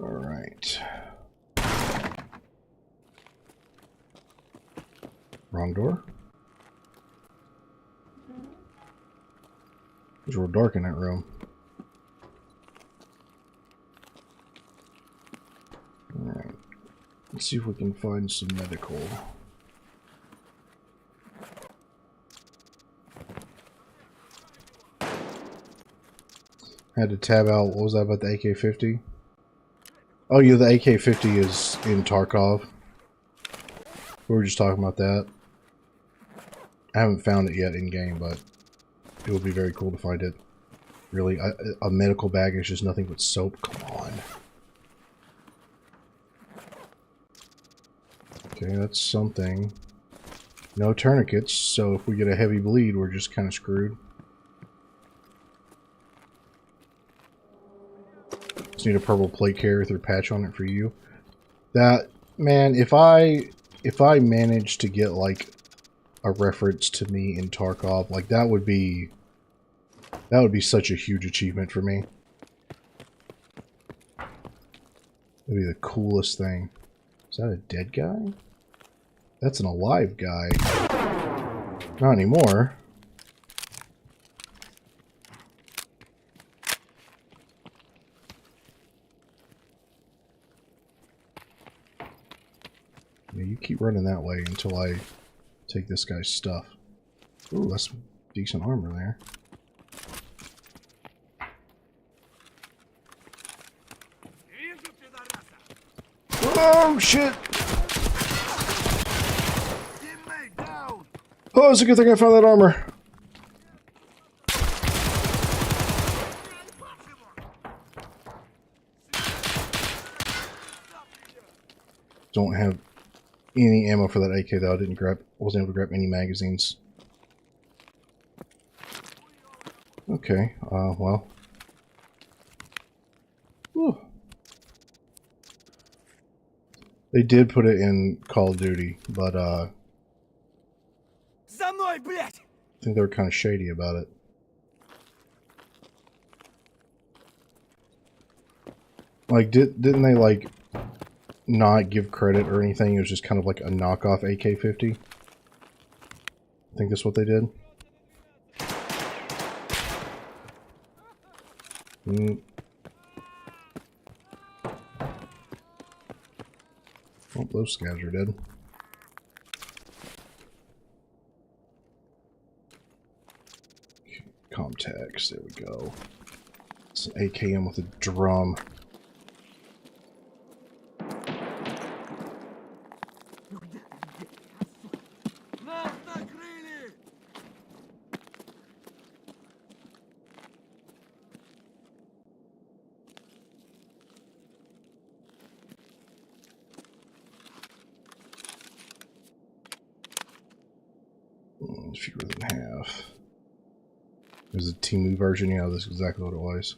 All right. Wrong door. It's real dark in that room. Alright. Let's see if we can find some medical. Had to tab out. What was that about the AK-50? Oh yeah, the AK-50 is in Tarkov. We were just talking about that. I haven't found it yet in game, but it would be very cool to find it. Really, a medical bag is just nothing but soap. Come on. Okay, that's something. No tourniquets, so if we get a heavy bleed, we're just kind of screwed. Just need a purple plate carrier with your patch on it for you. That, man, if I managed to get like a reference to me in Tarkov, like that would be such a huge achievement for me. That'd be the coolest thing. Is that a dead guy? That's an alive guy. Not anymore. Yeah, you keep running that way until I take this guy's stuff. Ooh, that's some decent armor there. Oh, shit! Oh, it's a good thing I found that armor. Don't have any ammo for that AK though. Wasn't able to grab any magazines. Okay, well. Whew. They did put it in Call of Duty, but I think they were kind of shady about it. Like, didn't they, like, not give credit or anything? It was just kind of like a knockoff AK-50. I think that's what they did. Oh, those guys are dead. Comtags, there we go. It's an AKM with a drum. Fewer than half. There's a Temu version. Yeah, this is exactly what it was.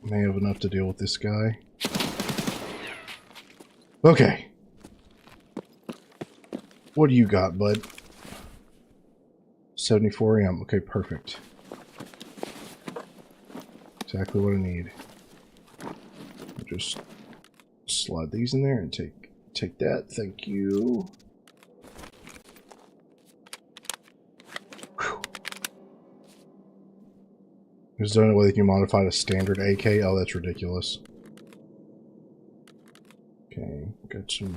May have enough to deal with this guy. Okay. What do you got, bud? 74 AM. Okay, perfect. Exactly what I need. Just slide these in there and take that. Thank you. Whew. Is there any way they can modify a standard AK? Oh, that's ridiculous. Okay, got some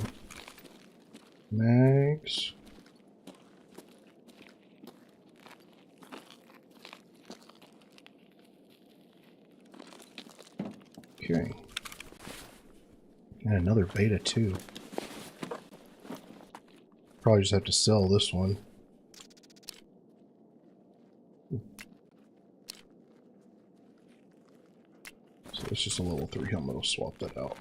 mags. Okay. And another beta too. Probably just have to sell this one. So it's just a level 3 helmet. I'll swap that out.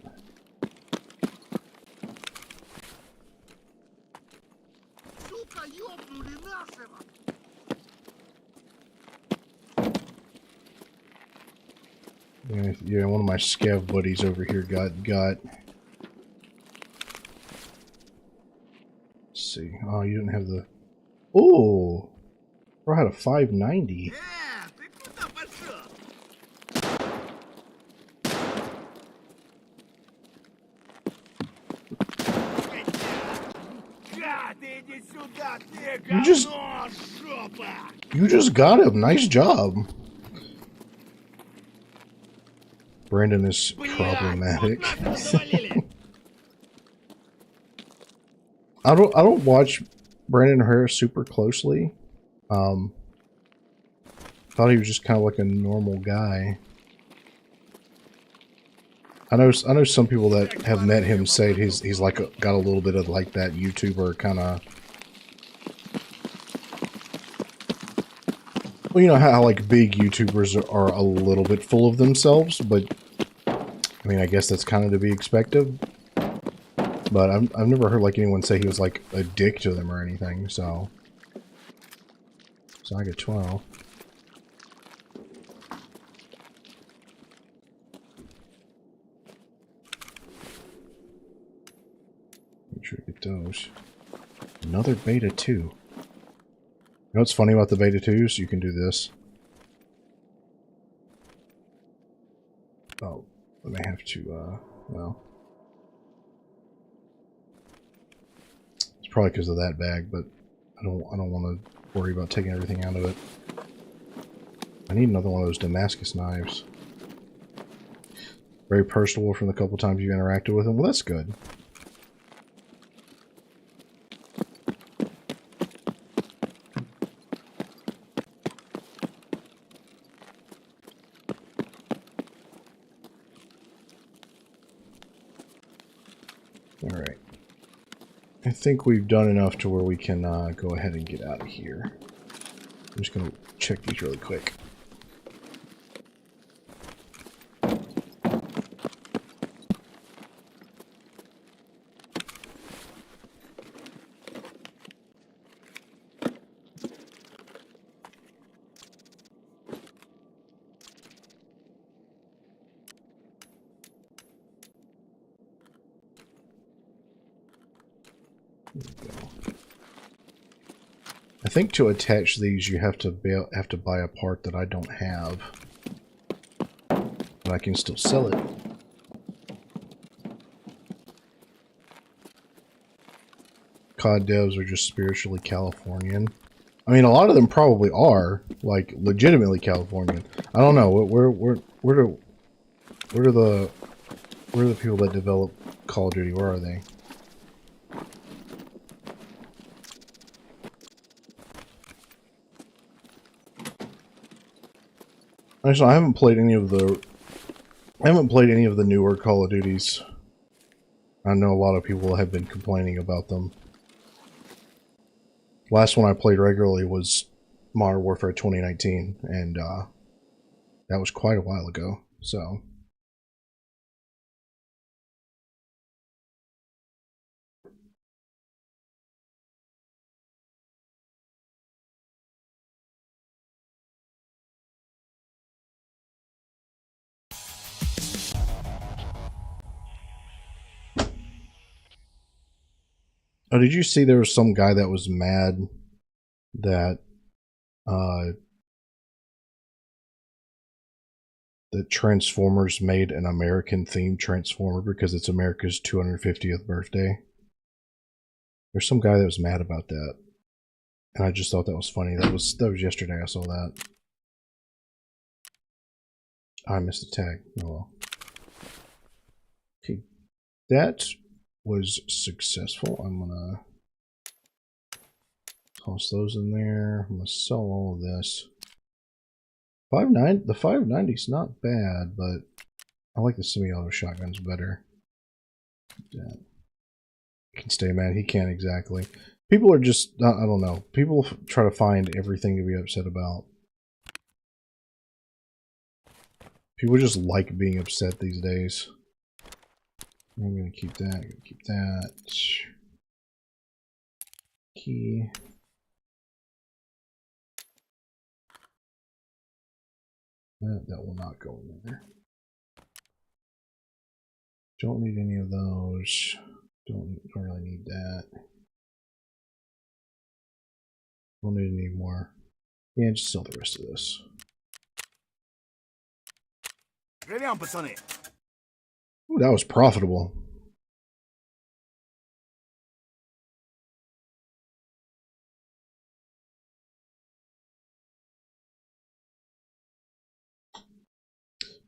Yeah, one of my scav buddies over here got. Let's see. Oh, you didn't have the. Oh, bro had a 590. You just got him. Nice job. Brandon is problematic. I don't watch Brandon Harris super closely. Thought he was just kind of like a normal guy. I know some people that have met him say he's like got a little bit of like that YouTuber kind of. Well, you know how like big YouTubers are a little bit full of themselves, but I mean, I guess that's kind of to be expected. But I've never heard like anyone say he was like a dick to them or anything. So I get 12. Make sure to get those. Another beta 2. You know what's funny about the beta 2s? You can do this. Oh, I may have to, well. It's probably because of that bag, but I don't want to worry about taking everything out of it. I need another one of those Damascus knives. Very personable from the couple times you interacted with him. Well, that's good. Alright. I think we've done enough to where we can go ahead and get out of here. I'm just going to check these really quick. I think to attach these, you have to buy a part that I don't have, but I can still sell it. COD devs are just spiritually Californian. I mean, a lot of them probably are, like, legitimately Californian. I don't know. Where are the people that develop Call of Duty? Where are they? Actually, I haven't played any of the newer Call of Duties. I know a lot of people have been complaining about them. Last one I played regularly was Modern Warfare 2019, and that was quite a while ago. So. Oh, did you see there was some guy that was mad that that Transformers made an American-themed Transformer because it's America's 250th birthday? There's some guy that was mad about that, and I just thought that was funny. That was yesterday I saw that. I missed the tag. Oh well. Okay, that was successful. I'm gonna toss those in there. I'm gonna sell all of this. The 590's not bad, but I like the semi-auto shotguns better. Yeah. Can stay mad. He can't exactly. People are just, I don't know. People try to find everything to be upset about. People just like being upset these days. I'm gonna keep that. I'm gonna keep that. Key. That will not go in there. Don't need any of those. Don't really need that. Don't need any more. Yeah, just sell the rest of this. Ooh, that was profitable.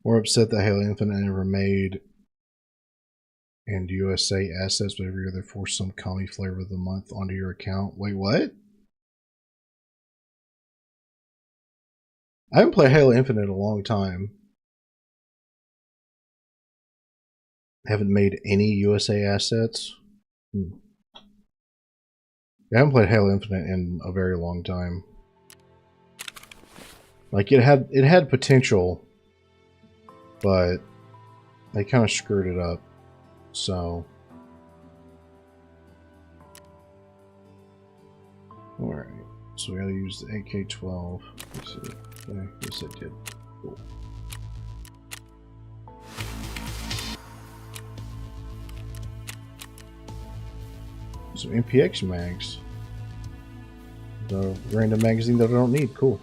More upset that Halo Infinite never made and USA assets, but every year they force some commie flavor of the month onto your account. Wait, what? I haven't played Halo Infinite in a long time. Haven't made any USA assets. I haven't played Halo Infinite in a very long time. Like it had potential, but they kind of screwed it up. So, all right. So we got to use the AK-12. Let's see. Okay, yes, I did. Cool. Some MPX mags. The random magazine that I don't need. Cool.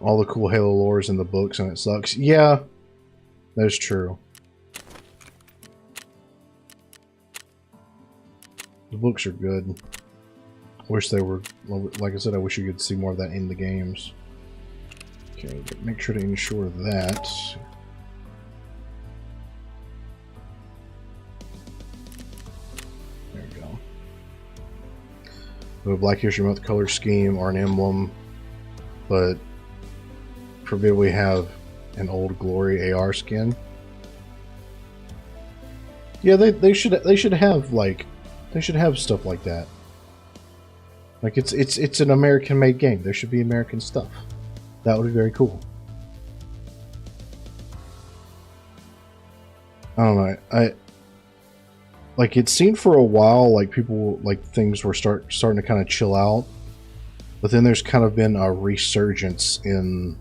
All the cool Halo lore is in the books and it sucks. Yeah, that's true. The books are good. I wish they were, like I said, I wish you could see more of that in the games. Okay, but make sure to ensure that. There we go. We have a Black History Month color scheme or an emblem, but forbid we have an Old Glory AR skin. Yeah, they should have like they should have stuff like that. Like it's an American made game. There should be American stuff. That would be very cool. I don't know. Like it seemed for a while like people like things were starting to kind of chill out, but then there's kind of been a resurgence in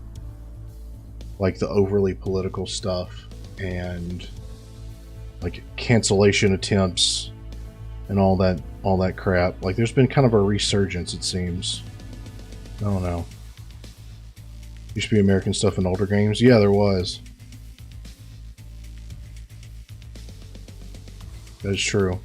like the overly political stuff and like cancellation attempts and all that crap. Like there's been kind of a resurgence, it seems. I don't know. Used to be American stuff in older games. Yeah, there was. That's true.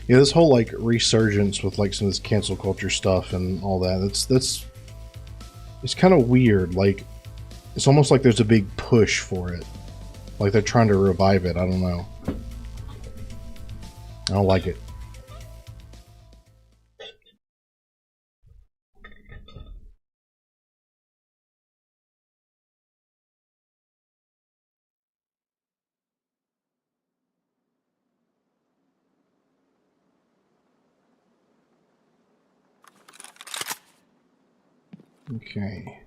Yeah, this whole like resurgence with like some of this cancel culture stuff and all that. That's it's kind of weird. Like it's almost like there's a big push for it. Like they're trying to revive it. I don't know. I don't like it. Okay.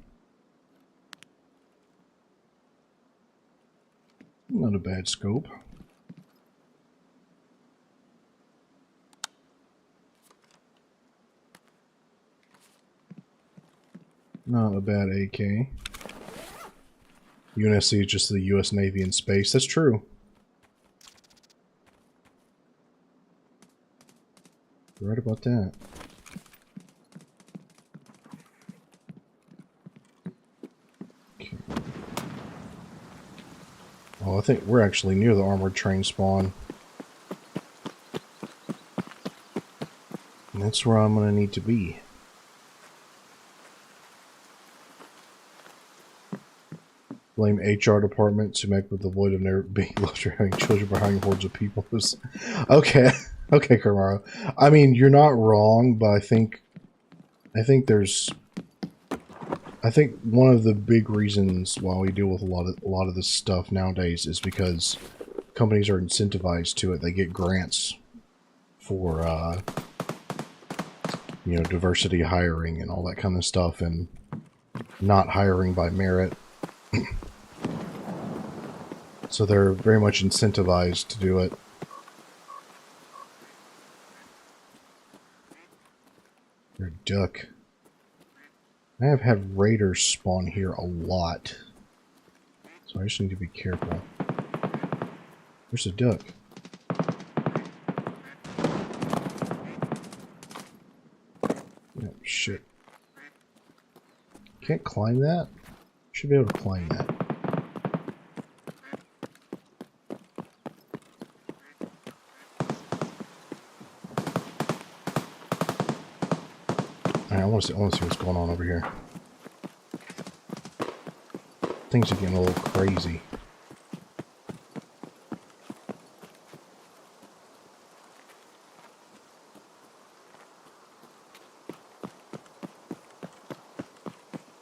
Not a bad scope. Not a bad AK. UNSC is just the US Navy in space. That's true. You're right about that. Okay. Oh, I think we're actually near the armored train spawn. And that's where I'm going to need to be. Blame HR department to make with the void of never being left or having children behind hordes of people. Okay, okay, Karmaro. I mean, you're not wrong, but I think one of the big reasons why we deal with a lot of this stuff nowadays is because companies are incentivized to it. They get grants for you know, diversity hiring and all that kind of stuff, and not hiring by merit. So they're very much incentivized to do it. You're a duck. I have had raiders spawn here a lot. So I just need to be careful. There's a duck. Oh, shit. Can't climb that? Should be able to climb that. Alright, I want to see what's going on over here. Things are getting a little crazy.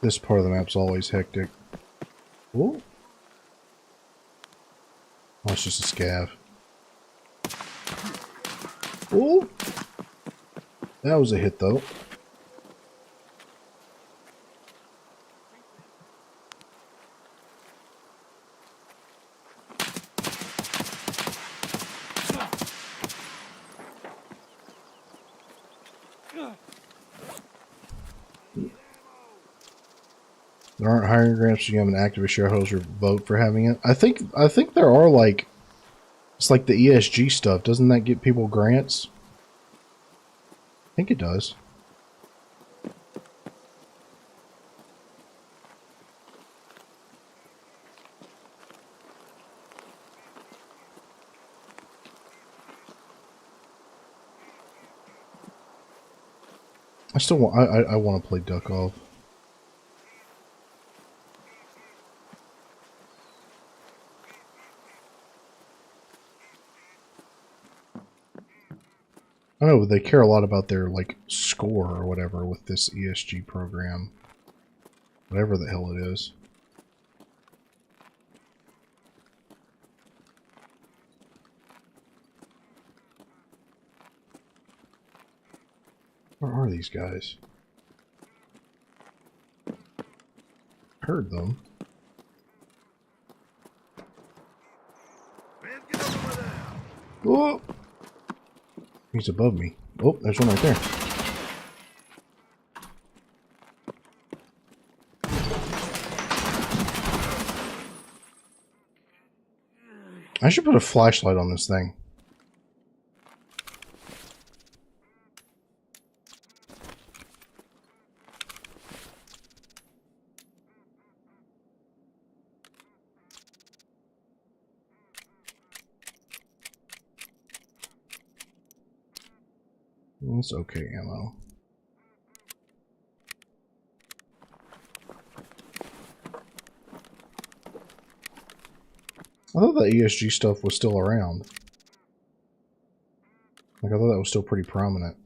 This part of the map's always hectic. Ooh. Oh, it's just a scav. Ooh. That was a hit, though. There aren't hiring grants, so you have an activist shareholder vote for having it. I think there are, like, it's like the ESG stuff. Doesn't that get people grants? I think it does. I still want. I want to play Duck Off. I know, but they care a lot about their, like, score or whatever with this ESG program. Whatever the hell it is. Where are these guys? Heard them. Oh! He's above me. Oh, there's one right there. I should put a flashlight on this thing. It's okay ammo. I thought that ESG stuff was still around. Like, I thought that was still pretty prominent.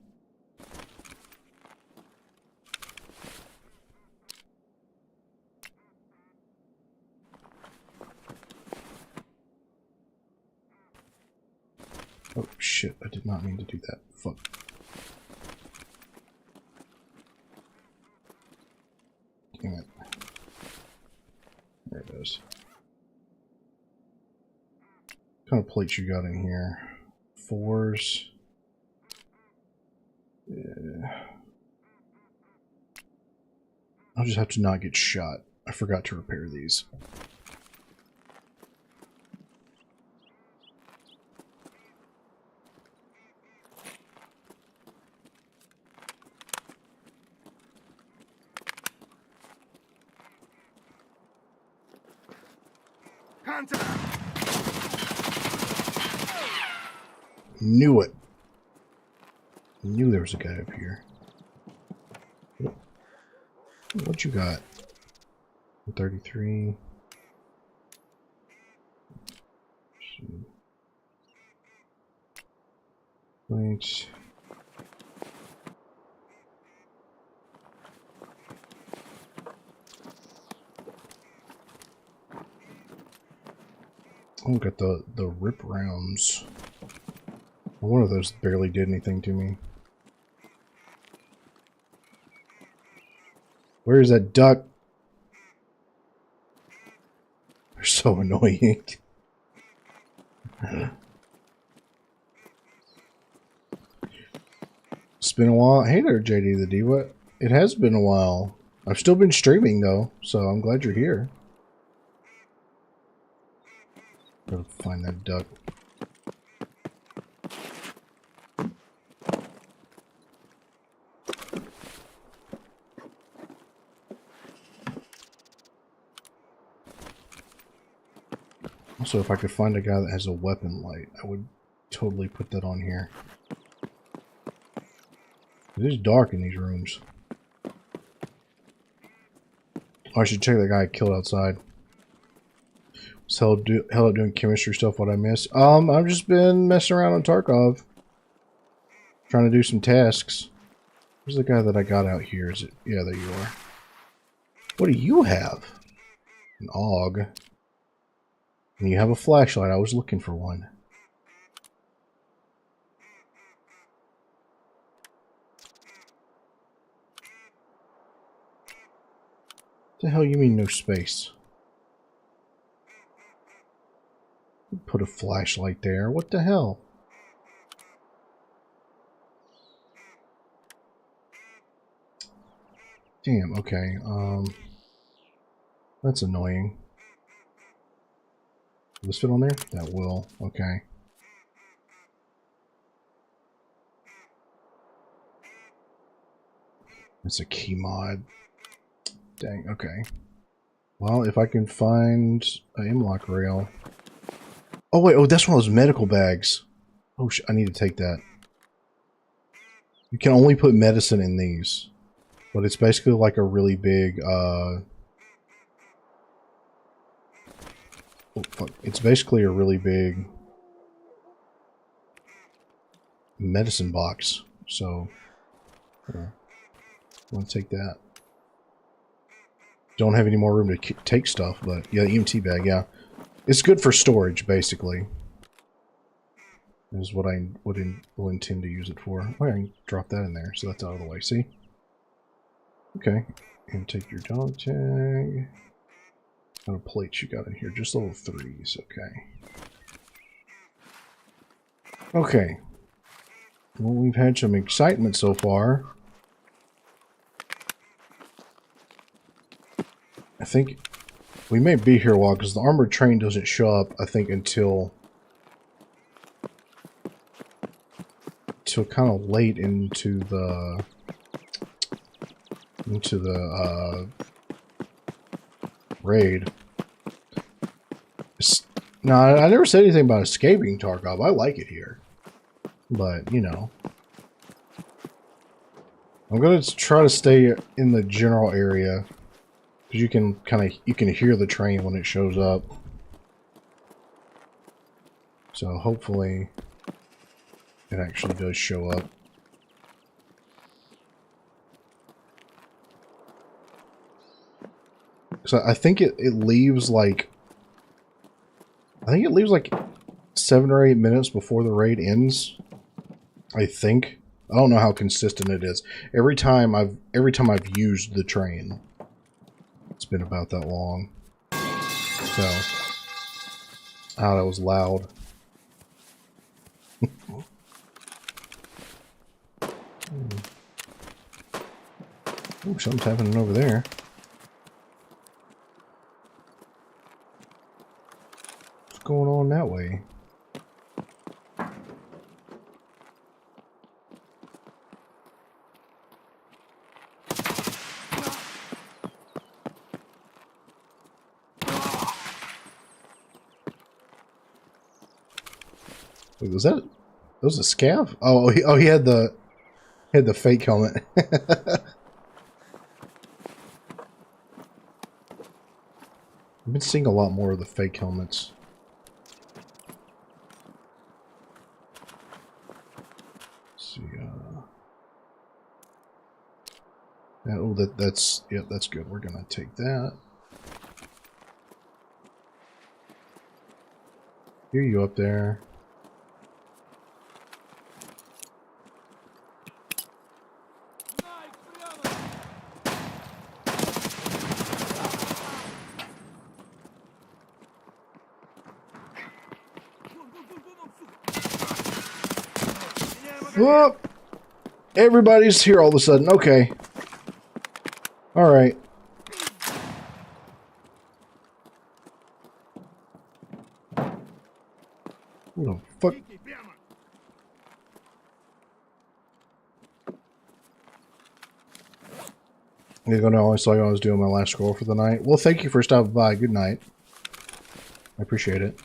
Oh, shit. I did not mean to do that. Fuck. Damn it. There it is. What kind of plates you got in here? 4s. Yeah. I'll just have to not get shot. I forgot to repair these. Contact! Knew it. Knew there was a guy up here. What you got? 33. Wait. Oh, got the rip rounds. One of those barely did anything to me. Where is that duck? They're so annoying. It's been a while. Hey there, JD the Diva. It has been a while. I've still been streaming though, so I'm glad you're here. Gotta find that duck. Also, if I could find a guy that has a weapon light, I would totally put that on here. It is dark in these rooms. Oh, I should check that guy I killed outside. So hell up doing chemistry stuff. What I miss? I've just been messing around on Tarkov, trying to do some tasks. Where's the guy that I got out here? Is it? Yeah, there you are. What do you have? An AUG. And you have a flashlight. I was looking for one. What the hell you mean no space? Put a flashlight there. What the hell? Damn, okay. That's annoying. Will this fit on there? That will. Okay. It's a key mod. Dang, okay. Well, if I can find an M-lock rail. Oh, wait. Oh, that's one of those medical bags. Oh, I need to take that. You can only put medicine in these. But it's basically like a really big, oh, fuck. It's basically a really big medicine box. So, I'm going to take that. Don't have any more room to take stuff, but yeah, EMT bag, yeah. It's good for storage, basically. Is what I will intend to use it for. Oh, I can drop that in there, so that's out of the way, see? Okay, and take your dog tag. What kind of plates you got in here? Just level 3s, okay. Okay. Well, we've had some excitement so far. I think we may be here a while because the armored train doesn't show up, I think, until kind of late into the raid. No, I never said anything about escaping Tarkov. I like it here, but you know, I'm gonna try to stay in the general area because you can hear the train when it shows up. So hopefully it actually does show up. So I think it leaves like, I think it leaves like 7 or 8 minutes before the raid ends. I think. I don't know how consistent it is. Every time I've used the train, it's been about that long. So, oh, that was loud. Oh, something's happening over there. What's going on that way? Wait, was that was a scav? Oh, he had the fake helmet. I've been seeing a lot more of the fake helmets. Let's see, oh, that's yeah, that's good. We're gonna take that. Hear you up there. Whoop! Everybody's here all of a sudden. Okay. Alright. What the fuck? You're gonna always like I was doing my last scroll for the night. Well, thank you for stopping by. Good night. I appreciate it.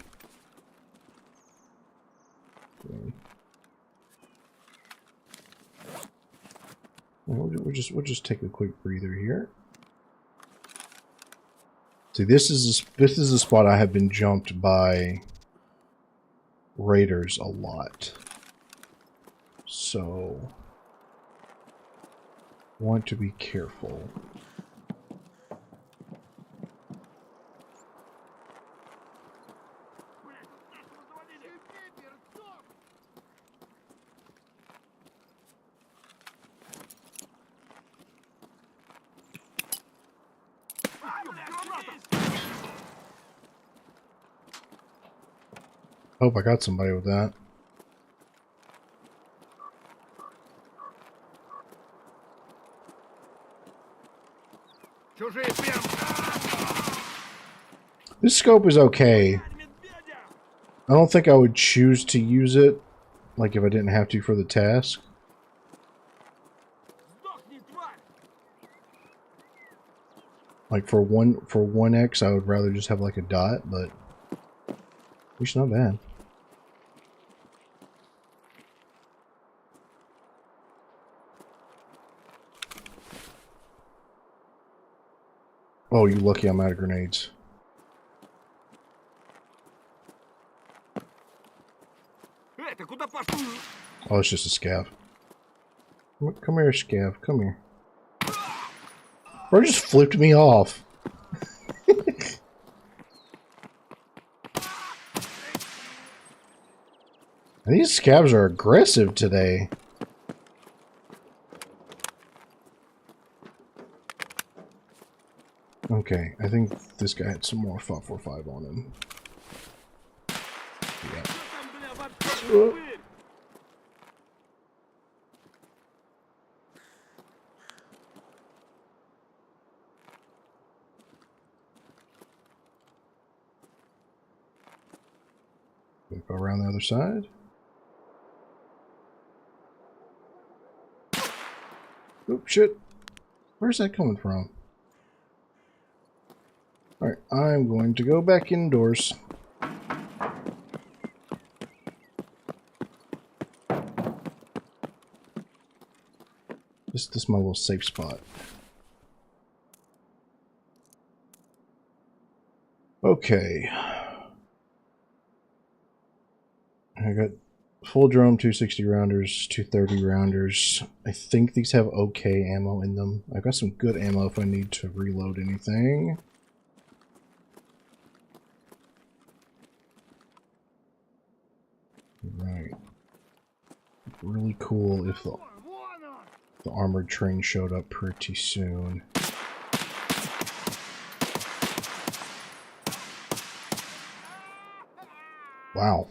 We'll just take a quick breather here. See, this is a spot I have been jumped by raiders a lot. So want to be careful. Hope I got somebody with that. This scope is okay. I don't think I would choose to use it, like if I didn't have to for the task. Like for 1x, I would rather just have like a dot, but it's not bad. Oh, you lucky I'm out of grenades. Oh, it's just a scav. Come here, scav. Come here. Bro just flipped me off. These scavs are aggressive today. Okay, I think this guy had some more 545 on him. Yeah. Go around the other side. Oop, shit. Where's that coming from? Alright, I'm going to go back indoors. This is my little safe spot. Okay. I got full drum, 260 rounders, 230 rounders. I think these have okay ammo in them. I've got some good ammo if I need to reload anything. Right. Really cool if the armored train showed up pretty soon. Wow.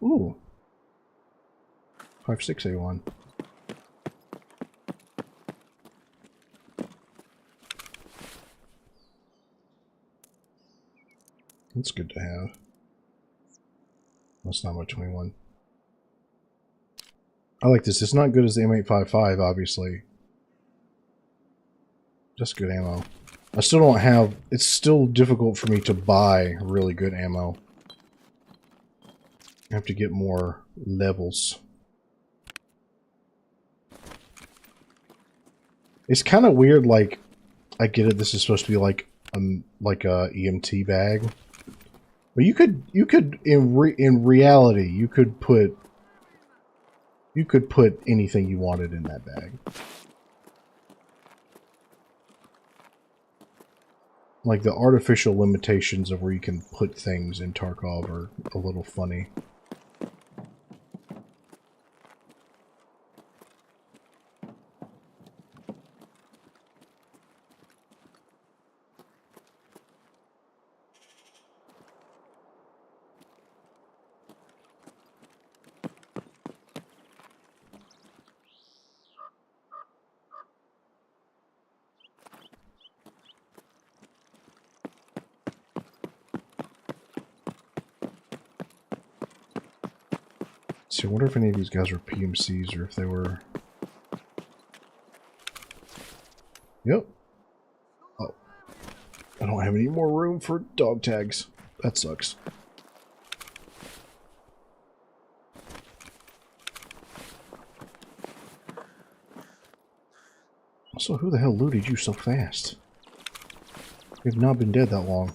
Ooh. 56A1. That's good to have. That's not my 21. I like this. It's not good as the M855, obviously. Just good ammo. I still don't have... It's still difficult for me to buy really good ammo. I have to get more levels. It's kind of weird, like... I get it, this is supposed to be like a EMT bag. But you could in reality, you could put anything you wanted in that bag. Like, the artificial limitations of where you can put things in Tarkov are a little funny. See, I wonder if any of these guys were PMCs or if they were... Yep. Oh. I don't have any more room for dog tags. That sucks. Also, who the hell looted you so fast? You've not been dead that long.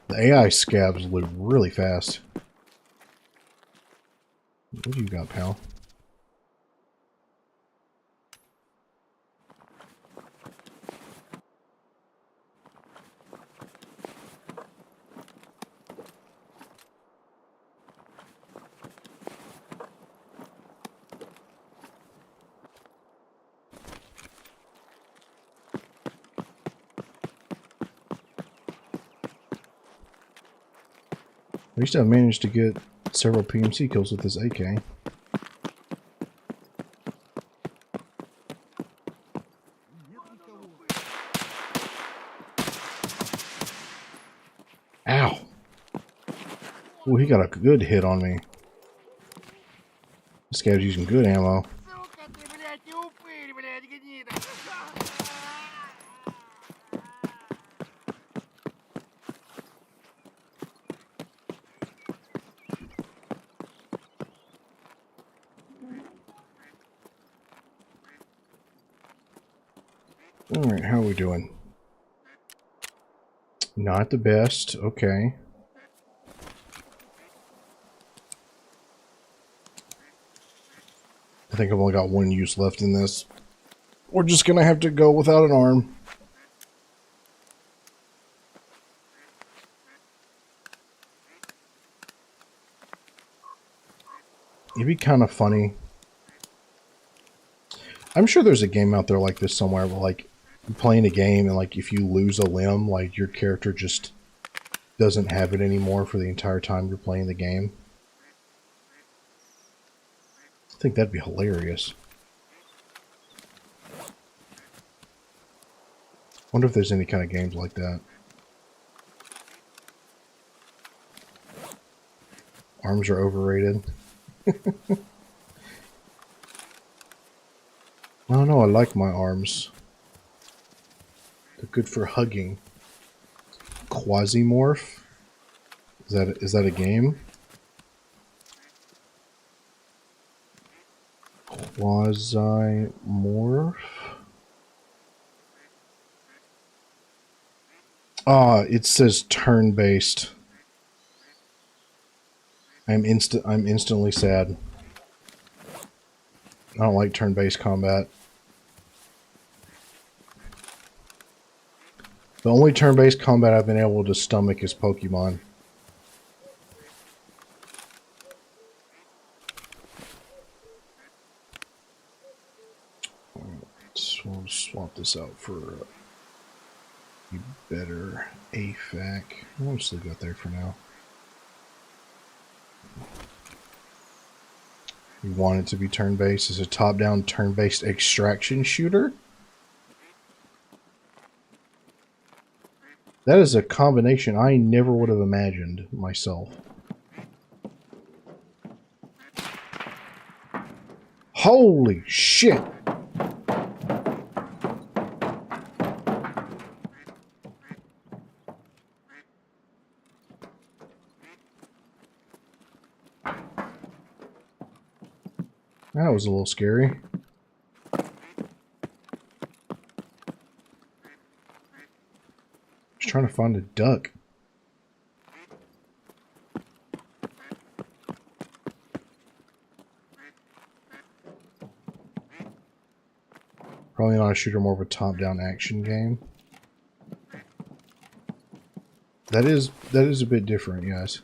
The AI scabs loot really fast. What do you got, pal? At least I've managed to get several PMC kills with this AK. Ow! Oh, he got a good hit on me. This guy's using good ammo. Alright, how are we doing? Not the best, okay. I think I've only got one use left in this. We're just gonna have to go without an arm. It'd be kind of funny. I'm sure there's a game out there like this somewhere where, like, you're playing a game and, like, if you lose a limb, like, your character just doesn't have it anymore for the entire time you're playing the game. I think that'd be hilarious. Wonder if there's any kind of games like that. Arms are overrated. I don't know, I like my arms. They're good for hugging. Quasimorph? Is that a game? Quasimorph? Ah, it says turn-based. I'm instantly sad. I don't like turn-based combat. The only turn-based combat I've been able to stomach is Pokemon. So we'll swap this out for a better AFAC. I'll just leave that there for now. We want it to be turn-based. It's a top-down turn-based extraction shooter. That is a combination I never would have imagined myself. Holy shit! That was a little scary. Just trying to find a duck. Probably not a shooter, more of a top-down action game. That is a bit different, yes.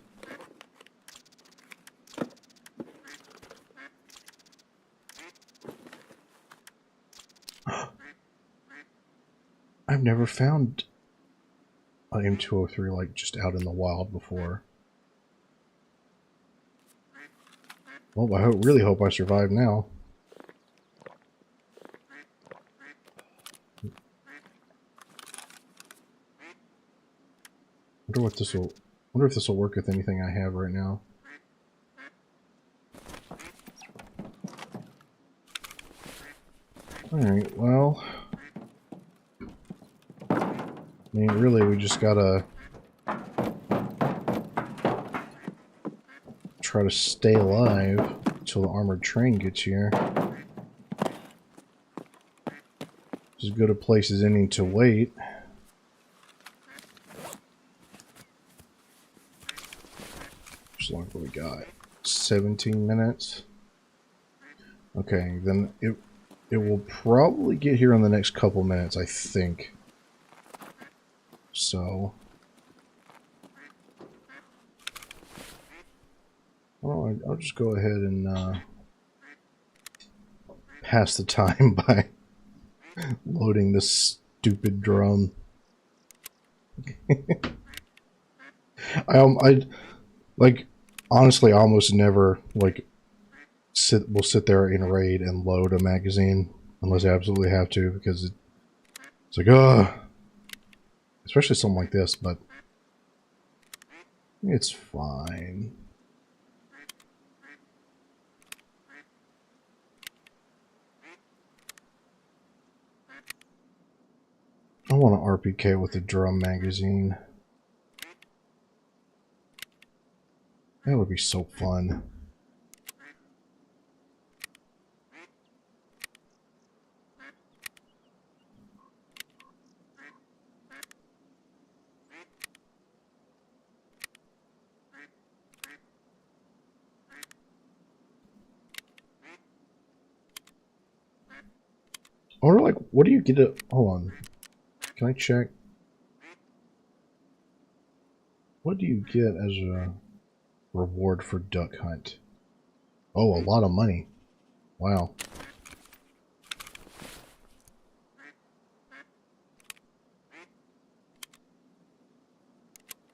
I've never found an M203 like just out in the wild before. Well, I really hope I survive now. Wonder if this will work with anything I have right now. Alright, well, I mean, really, we just gotta try to stay alive until the armored train gets here. As good a place as any to wait. Just like what we got. 17 minutes. Okay, then it will probably get here in the next couple minutes, I think. So, well, I'll just go ahead and pass the time by loading this stupid drum. I like, honestly, almost never like will sit there in raid and load a magazine unless I absolutely have to, because it's like, ugh. Especially something like this, but it's fine. I want an RPK with a drum magazine. That would be so fun. Or like, what do you get to, hold on. Can I check? What do you get as a reward for duck hunt? Oh, a lot of money. Wow.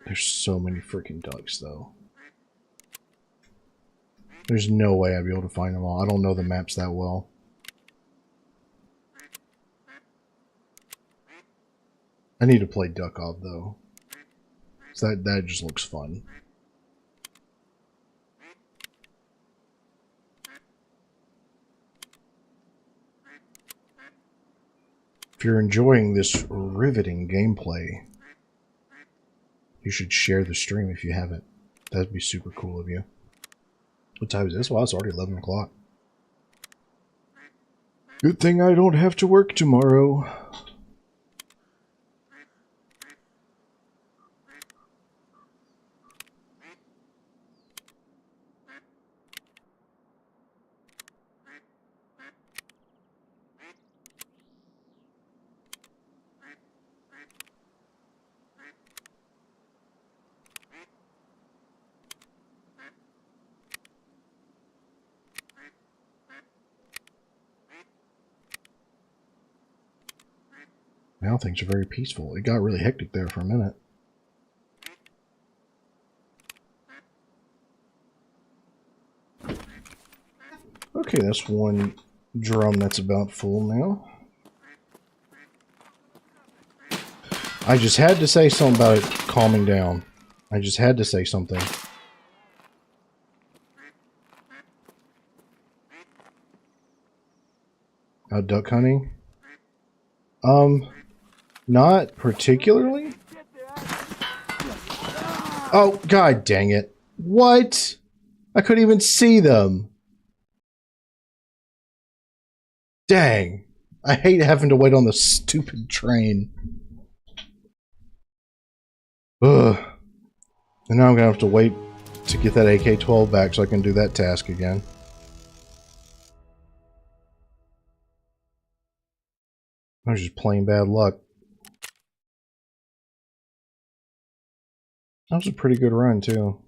There's so many freaking ducks, though. There's no way I'd be able to find them all. I don't know the maps that well. I need to play Duck Off, though. So that just looks fun. If you're enjoying this riveting gameplay, you should share the stream if you haven't. That'd be super cool of you. What time is this? Well, it's already 11 o'clock. Good thing I don't have to work tomorrow. Now things are very peaceful. It got really hectic there for a minute. Okay, that's one drum that's about full now. I just had to say something about it calming down. I just had to say something. Duck hunting? Not particularly. Oh, god dang it. What? I couldn't even see them. Dang. I hate having to wait on the stupid train. Ugh. And now I'm gonna have to wait to get that AK-12 back so I can do that task again. That was just plain bad luck. That was a pretty good run, too.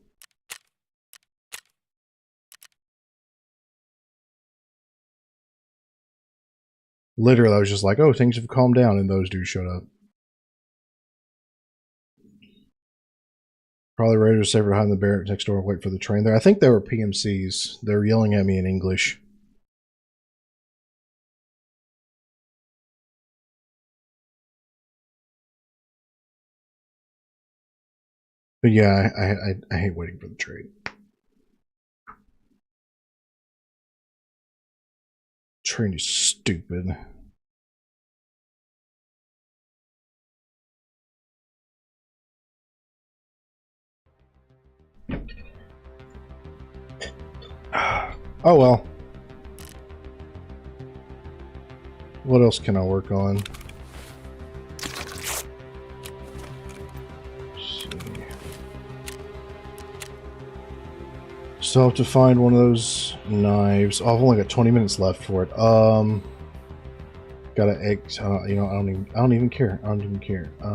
Literally, I was just like, oh, things have calmed down, and those dudes showed up. Probably ready to stay behind the barracks next door and wait for the train there. I think they were PMCs. They were yelling at me in English. But yeah, I hate waiting for the train. Train is stupid. Oh well. What else can I work on? Still have to find one of those knives. Oh, I've only got 20 minutes left for it. Gotta egg. You know, I don't even care. I don't even care. I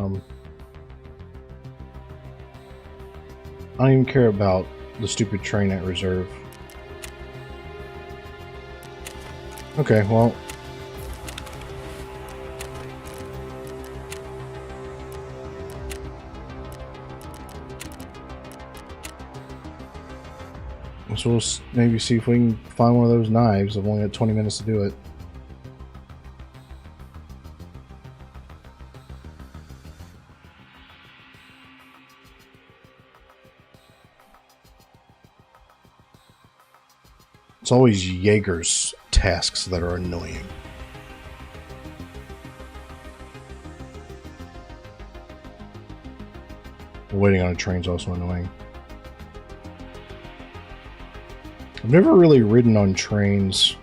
don't even care about the stupid train at reserve. Okay, well. So we'll maybe see if we can find one of those knives. I've only got 20 minutes to do it. It's always Jaeger's tasks that are annoying. Waiting on a train's also annoying. I've never really ridden on trains.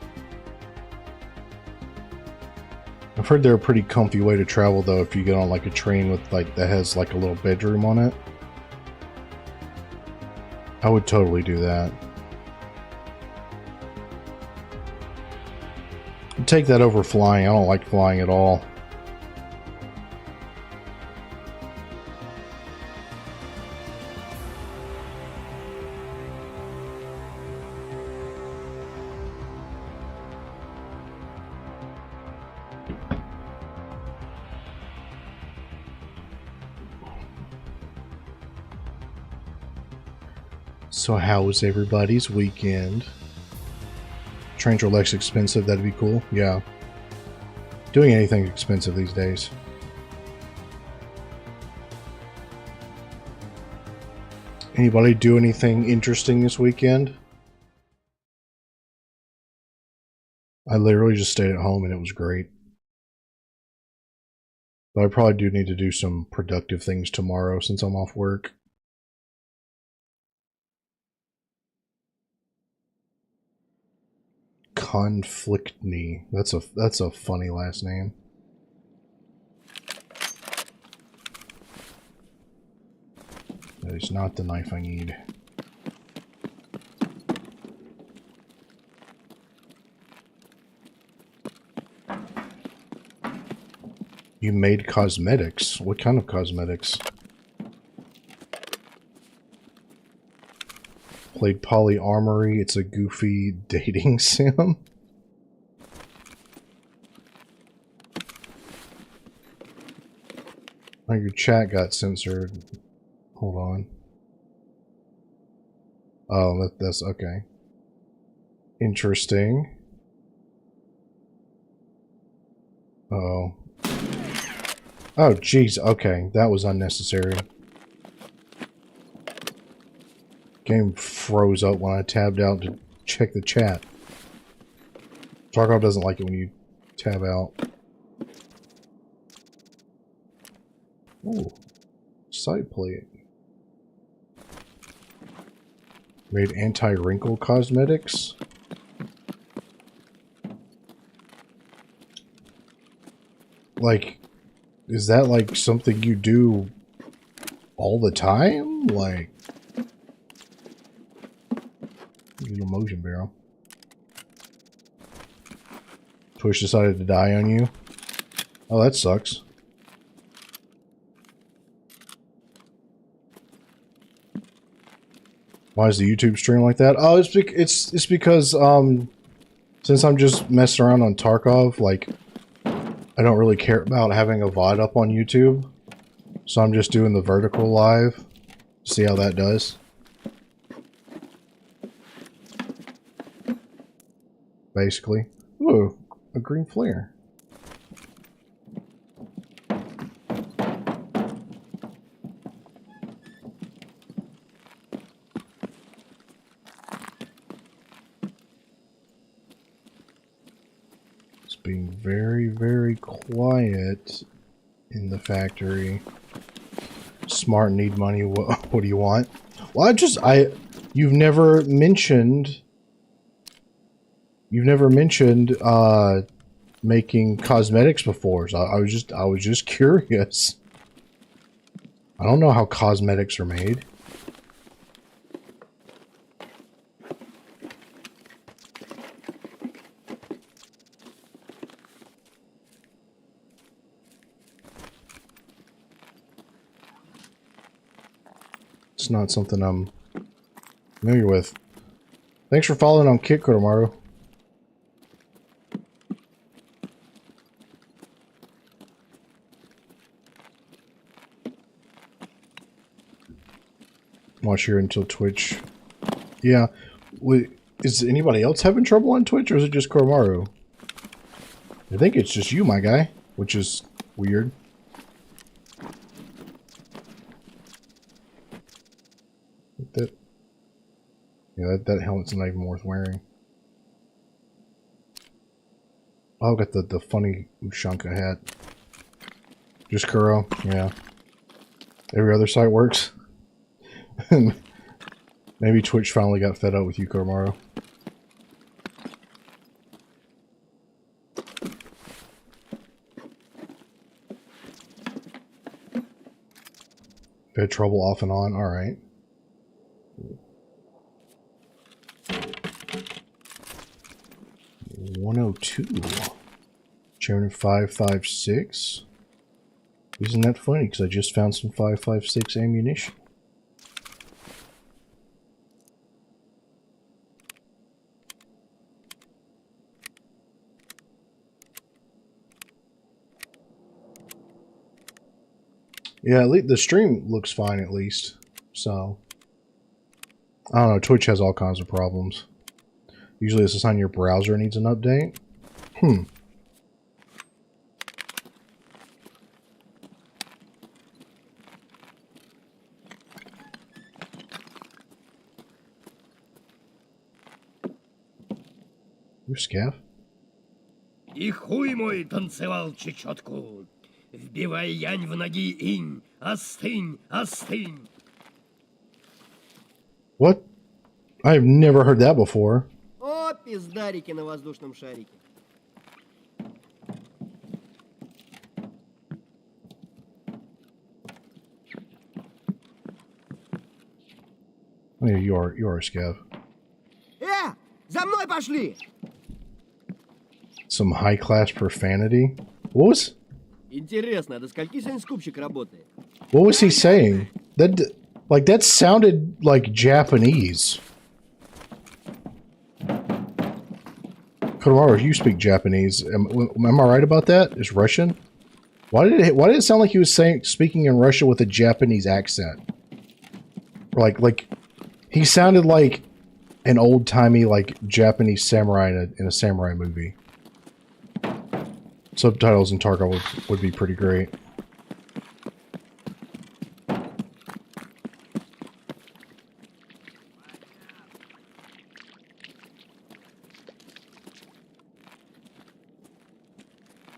I've heard they're a pretty comfy way to travel though if you get on like a train with like that has like a little bedroom on it. I would totally do that. I'd take that over flying. I don't like flying at all. So how was everybody's weekend? Trains are less expensive, that'd be cool. Yeah. Doing anything expensive these days. Anybody do anything interesting this weekend? I literally just stayed at home and it was great. But I probably do need to do some productive things tomorrow since I'm off work. Conflictney. That's a funny last name. That is not the knife I need. You made cosmetics? What kind of cosmetics? Played Polyamory. It's a goofy dating sim. Oh, your chat got censored. Hold on. Oh, that's okay. Interesting. Uh oh. Oh, jeez. Okay, that was unnecessary. Game froze up when I tabbed out to check the chat. Tarkov doesn't like it when you tab out. Ooh. Side plate. Made anti-wrinkle cosmetics. Like, is that like something you do all the time? Like, use a motion barrel. Twitch decided to die on you. Oh, that sucks. Why is the YouTube stream like that? Oh, it's because since I'm just messing around on Tarkov, like I don't really care about having a VOD up on YouTube, so I'm just doing the vertical live. See how that does. Basically. Ooh, a green flare. It's being very, very quiet in the factory. Smart, need money. What do you want? Well, you've never mentioned making cosmetics before, so I was just curious. I don't know how cosmetics are made. It's not something I'm familiar with. Thanks for following on Kick, Kodomaru. Watch here until Twitch. Yeah. Is anybody else having trouble on Twitch, or is it just Kodomaru? I think it's just you, my guy, which is weird. That helmet's not even worth wearing. Oh, I've got the funny Ushanka hat. Just Kuro? Yeah. Every other site works. Maybe Twitch finally got fed up with you, Kodomaru. Had trouble off and on? Alright. .102. Chairman 5.56. Isn't that funny? Because I just found some 5.56 ammunition. Yeah, the stream looks fine at least. So, I don't know. Twitch has all kinds of problems. Usually it's a sign your browser needs an update. You're Scav? И хуй мой танцевал чечетку, вбивая янь в ноги инь, остынь, остынь. What? I've never heard that before. О, пиздарики на воздушном шарике. Oh, yeah, you are a Scav. За мной пошли! Some high-class profanity? What was... Интересно, до скольки сегодня скупщик работает? What was he saying? That sounded like Japanese. Kodomaru, you speak Japanese. Am I right about that? It's Russian? Why did it sound like he was speaking in Russian with a Japanese accent? Like he sounded like an old-timey like Japanese samurai in a samurai movie. Subtitles in Tarkov would be pretty great.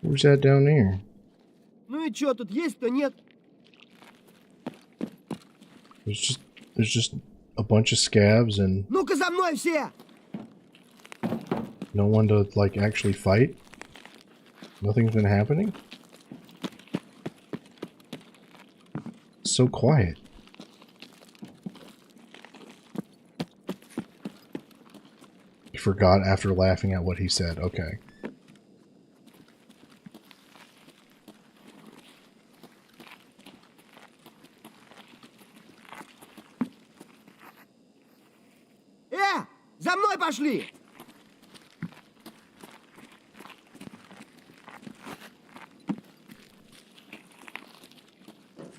Where's that down there? Ну и чё, тут есть, то нет? There's just a bunch of scavs and Ну-ка за мной все! no one to like actually fight. Nothing's been happening. It's so quiet. He forgot after laughing at what he said. Okay. За мной пошли!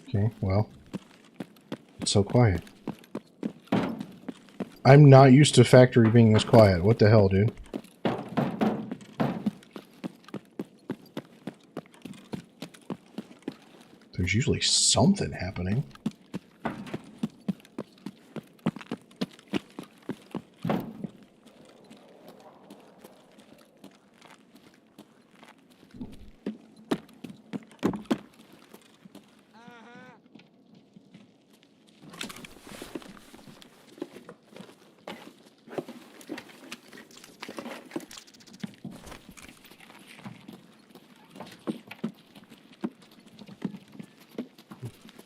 Okay, well, it's so quiet. I'm not used to factory being this quiet. What the hell, dude? There's usually something happening.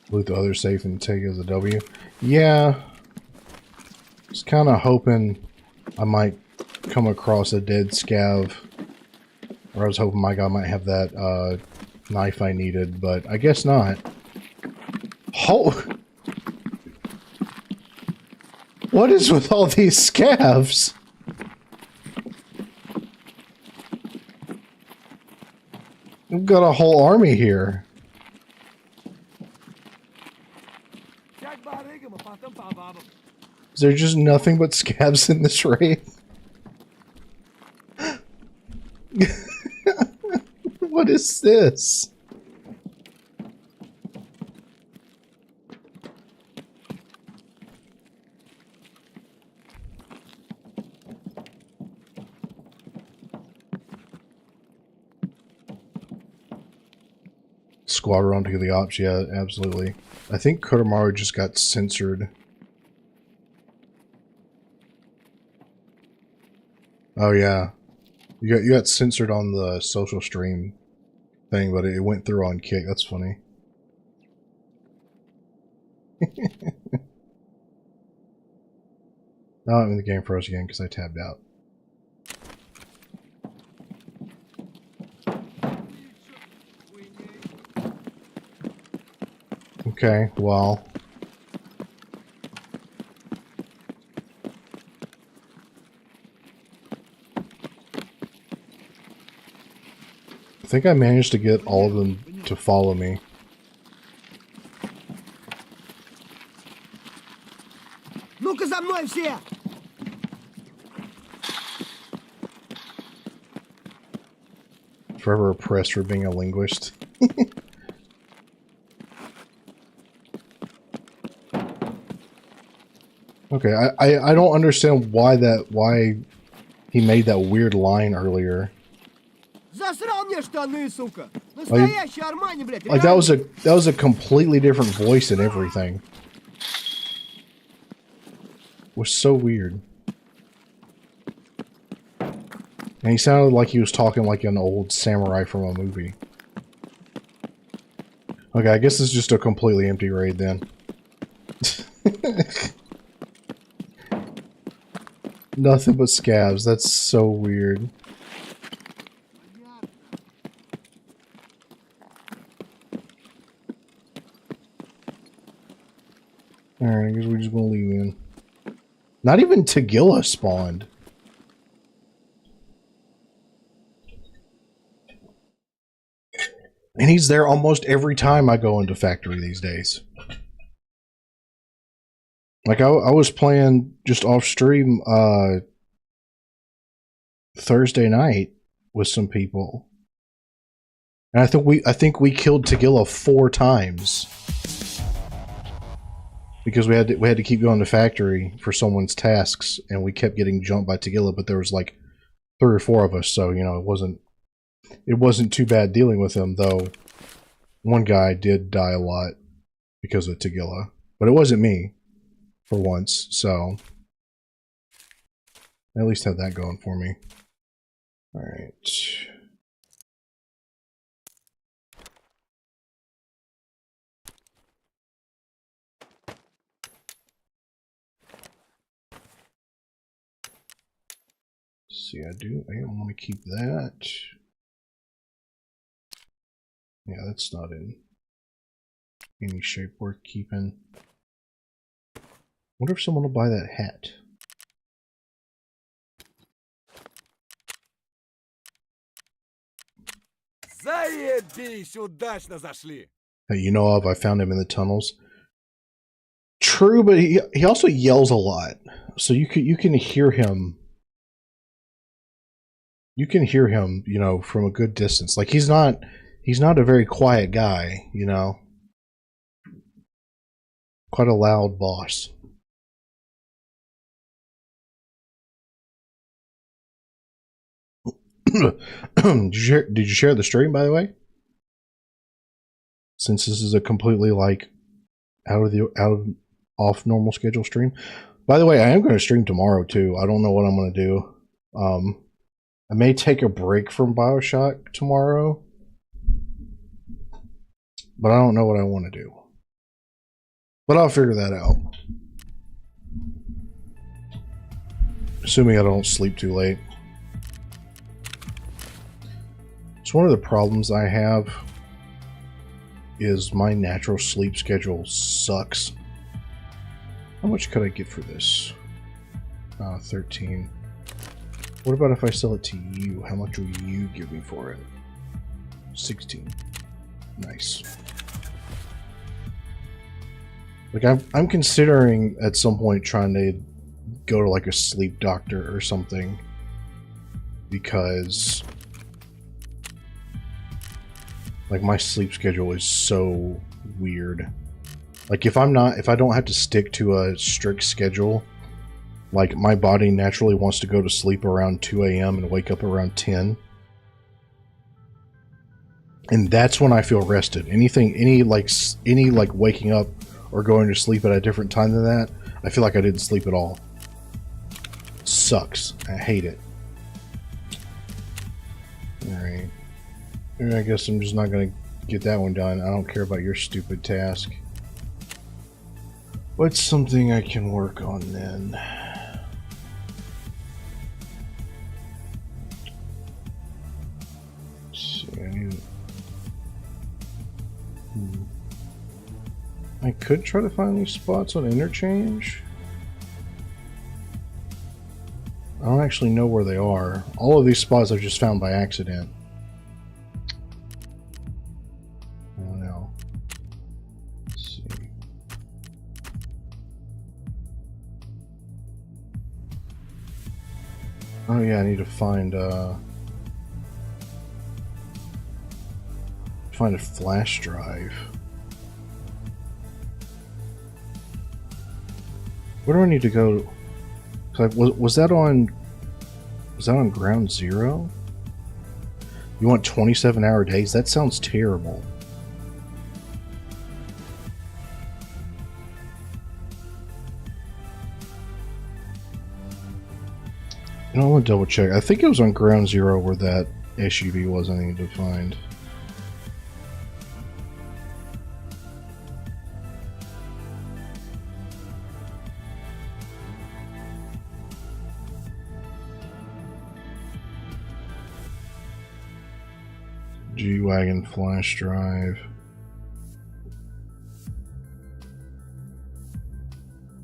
Loot the other safe and take it as a W. Yeah. Just kind of hoping I might come across a dead scav. Or I was hoping my guy might have that knife I needed, but I guess not. Oh! What is with all these scavs? We've got a whole army here. Is there just nothing but scavs in this raid? What is this? Squad around to the ops, yeah, absolutely. I think Kodomaru just got censored. Oh yeah, you got censored on the social stream thing, but it went through on Kick. That's funny. Now I'm in the game for us again because I tabbed out. Okay, well. I think I managed to get all of them to follow me. Ну-ка за мной все! Forever oppressed for being a linguist. Okay, I don't understand why he made that weird line earlier. Засрал мне штаны, сука! Настоящий Армани, блядь! Like that was a completely different voice and everything. It was so weird. And he sounded like he was talking like an old samurai from a movie. Okay, I guess it's just a completely empty raid then. Nothing but scavs. That's so weird. Alright, I guess we're just gonna leave in. Not even Tagilla spawned. And he's there almost every time I go into factory these days. Like I was playing just off stream Thursday night with some people. And I think we killed Tagilla 4 times. Because we had to keep going to factory for someone's tasks, and we kept getting jumped by Tagilla, but there was like 3 or 4 of us, so you know it wasn't it wasn't too bad dealing with him, though one guy did die a lot because of Tagilla. But it wasn't me, for once, so I at least had that going for me. Alright. See, I don't want to keep that. Yeah, that's not in any shape worth keeping. Wonder if someone will buy that hat. Заебись, удачно зашли. That you know of, I found him in the tunnels. True, but he also yells a lot, so you can hear him. You can hear him, you know, from a good distance. Like he's not a very quiet guy, you know. Quite a loud boss. Did you share the stream, by the way? Since this is a completely like off normal schedule stream. By the way, I am going to stream tomorrow too. I don't know what I'm going to do. I may take a break from BioShock tomorrow, but I don't know what I want to do. But I'll figure that out. Assuming I don't sleep too late. So one of the problems I have is my natural sleep schedule sucks. How much could I get for this? 13. What about if I sell it to you? How much will you give me for it? 16. Nice. Like I'm considering at some point trying to go to like a sleep doctor or something, because like my sleep schedule is so weird. Like if I don't have to stick to a strict schedule, like my body naturally wants to go to sleep around 2 a.m. and wake up around 10. And that's when I feel rested. Any waking up or going to sleep at a different time than that, I feel like I didn't sleep at all. It sucks. I hate it. Alright. I guess I'm just not going to get that one done. I don't care about your stupid task. What's something I can work on then? Let's see, I need... I could try to find these spots on interchange. I don't actually know where they are. All of these spots I've just found by accident. I don't know. Let's see. Oh yeah, I need to find a flash drive. Where do I need to go? Was that on Ground Zero? You want 27-hour days? That sounds terrible. I want to double check. I think it was on Ground Zero where that SUV was I needed to find. G-Wagon flash drive.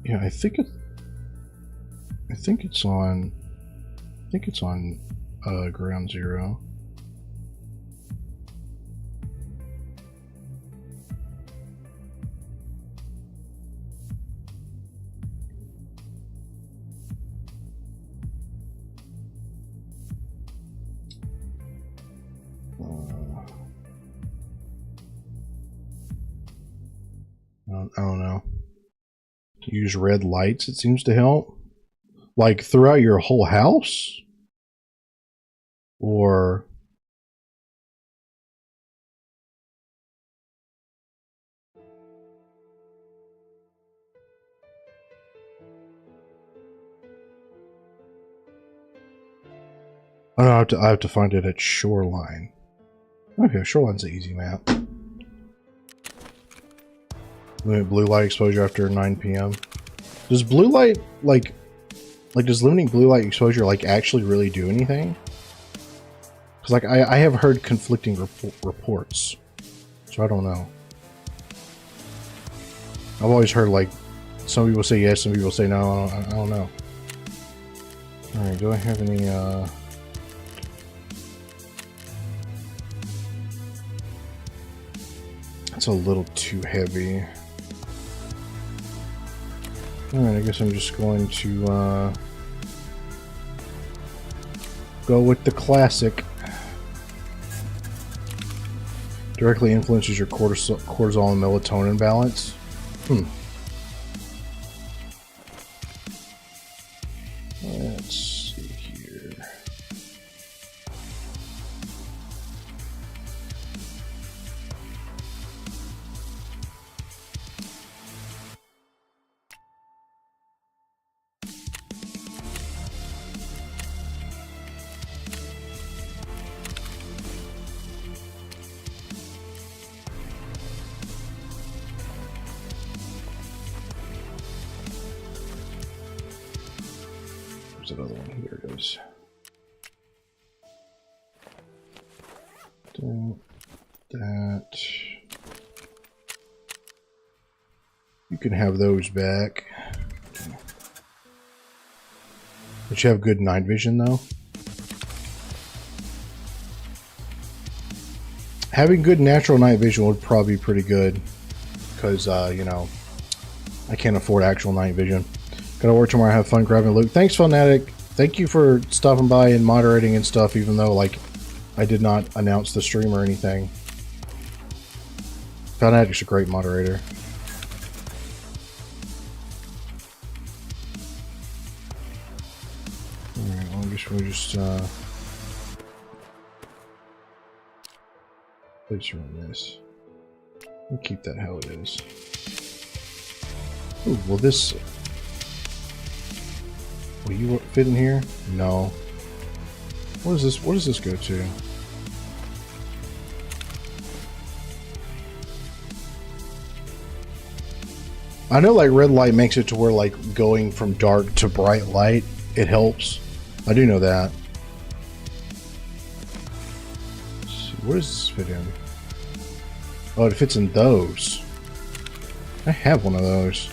Yeah, I think it's on Ground Zero. I don't know. Use red lights, it seems to help. Like throughout your whole house? Or Oh, no, I have to find it at Shoreline. Okay, Shoreline's an easy map. Limit blue light exposure after 9 p.m. Does blue light, like does limiting blue light exposure, like, actually really do anything? Because, like, I have heard conflicting reports. So I don't know. I've always heard, like, some people say yes, some people say no. I don't know. Alright, do I have any, That's a little too heavy. Alright, I guess I'm just going to, go with the classic. Directly influences your cortisol and melatonin balance. Let's see here. There's another one. There it is. That. You can have those back. But you have good night vision, though. Having good natural night vision would probably be pretty good. Because, you know, I can't afford actual night vision. Gotta work tomorrow, have fun grabbing loot. Thanks, Fanatic. Thank you for stopping by and moderating and stuff, even though, like, I did not announce the stream or anything. Fanatic's a great moderator. Alright, well, I guess we'll just, place run this. We'll keep that how it is. Ooh, well, this... Will you fit in here? No. What is this? What does this go to? I know, like, red light makes it to where, like, going from dark to bright light, it helps. I do know that. Let's see, where does this fit in? Oh, it fits in those. I have one of those.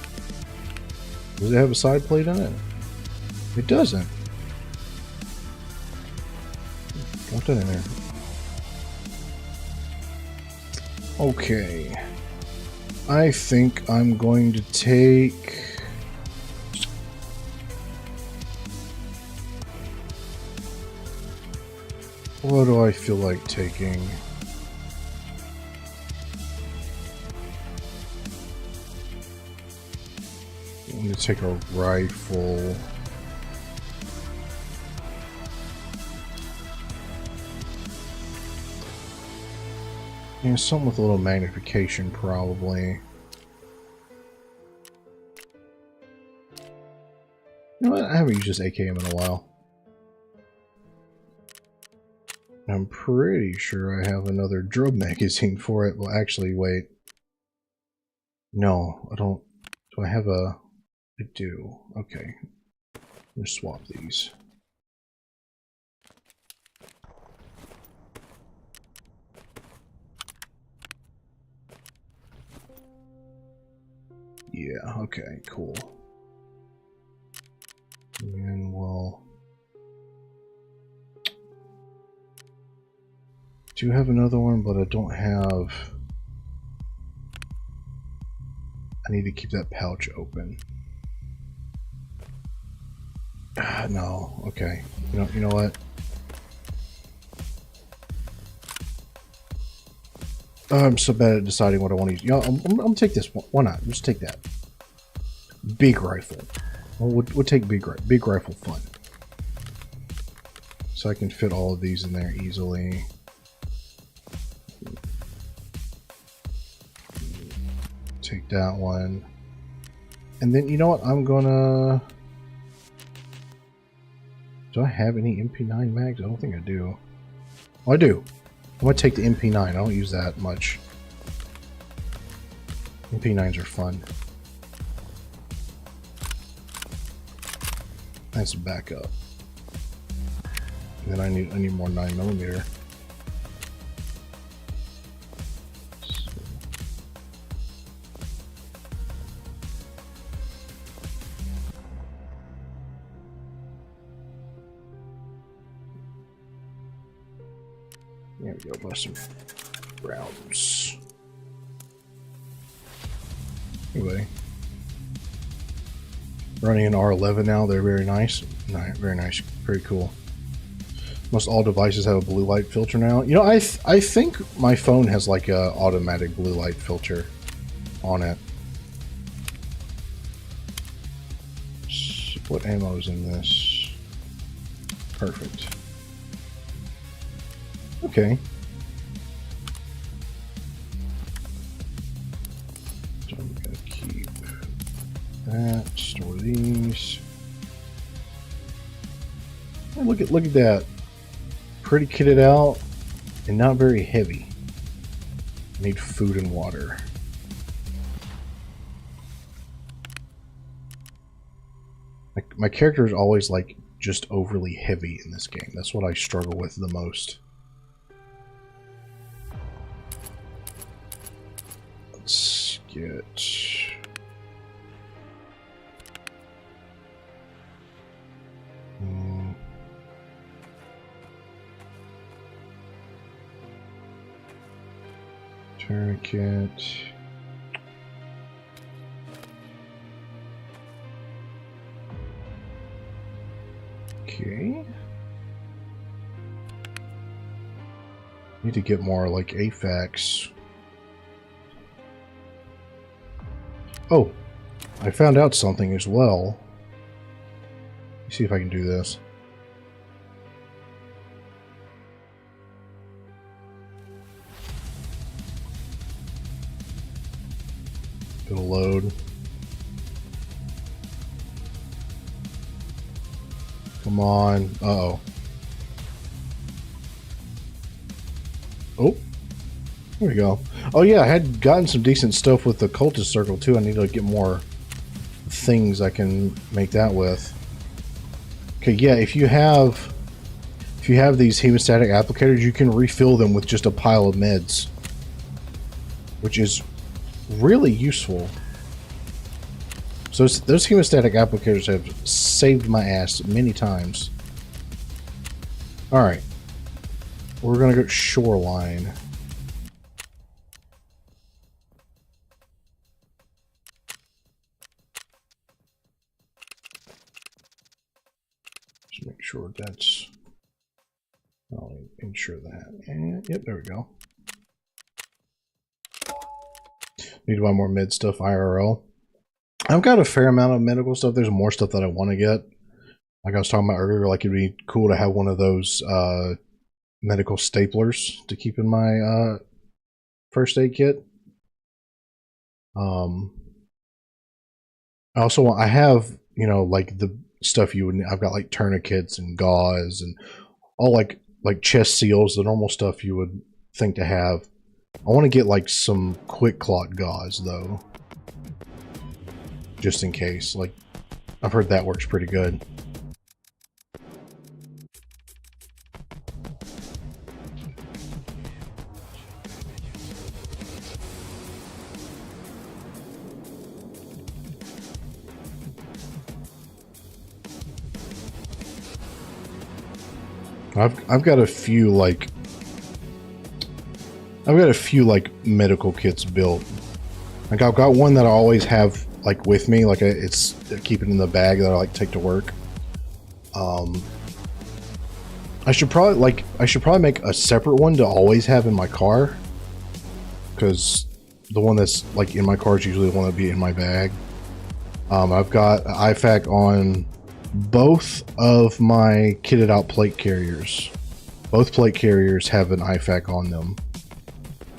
Does it have a side plate on it? It doesn't. Drop that in there. Okay. I think I'm going to take... What do I feel like taking? I'm going to take a rifle. Yeah, something with a little magnification, probably. You know what? I haven't used this AKM in a while. I'm pretty sure I have another drum magazine for it. Well, actually, wait. No, I don't. Do I have a... I do. Okay. Let's swap these. Yeah, okay, cool. And we'll... do have another one, but I don't have... I need to keep that pouch open. No, okay. You know what? I'm so bad at deciding what I want to use. You know, I'm gonna take this one. Why not? Just take that. Big rifle. We'll take big rifle fun. So I can fit all of these in there easily. Take that one. And then, you know what? I'm gonna... Do I have any MP9 mags? I don't think I do. Oh, I do. I'm gonna take the MP9. I don't use that much. MP9s are fun. Nice backup. And then I need more 9mm. There we go, bust some rounds. Anyway, running an R11 now. They're very nice. Very nice. Very cool. Most all devices have a blue light filter now. You know, I think my phone has like a automatic blue light filter on it. What ammo is in this? Perfect. Okay. So I'm gonna keep that. Store these. Oh, look at that. Pretty kitted out and not very heavy. I need food and water. My character is always like just overly heavy in this game. That's what I struggle with the most. Let's get... Tourniquet. Okay. Need to get more like AFAX. Oh, I found out something as well. Let's see if I can do this. It'll load. Come on. Uh-oh. Oh. There we go. Oh yeah, I had gotten some decent stuff with the cultist circle too. I need to get more things I can make that with. Okay, yeah, if you have these hemostatic applicators, you can refill them with just a pile of meds, which is really useful. So those hemostatic applicators have saved my ass many times. Alright. We're gonna go shoreline. Just make sure that's... I'll ensure that. And yep, there we go. Need to buy more mid stuff IRL. I've got a fair amount of medical stuff. There's more stuff that I want to get. Like I was talking about earlier, like it'd be cool to have one of those medical staplers to keep in my first aid kit. I also want, I have, you know, like the stuff you would, I've got like tourniquets and gauze and all like chest seals, the normal stuff you would think to have. I want to get like some quick clot gauze though, just in case. Like I've heard that works pretty good. I've got a few like medical kits built. Like I've got one that I always have like with me, like it's keep it in the bag that I like take to work. I should probably make a separate one to always have in my car, because the one that's like in my car is usually the one that be in my bag. I've got IFAK on both of my kitted out plate carriers. Both plate carriers have an IFAK on them.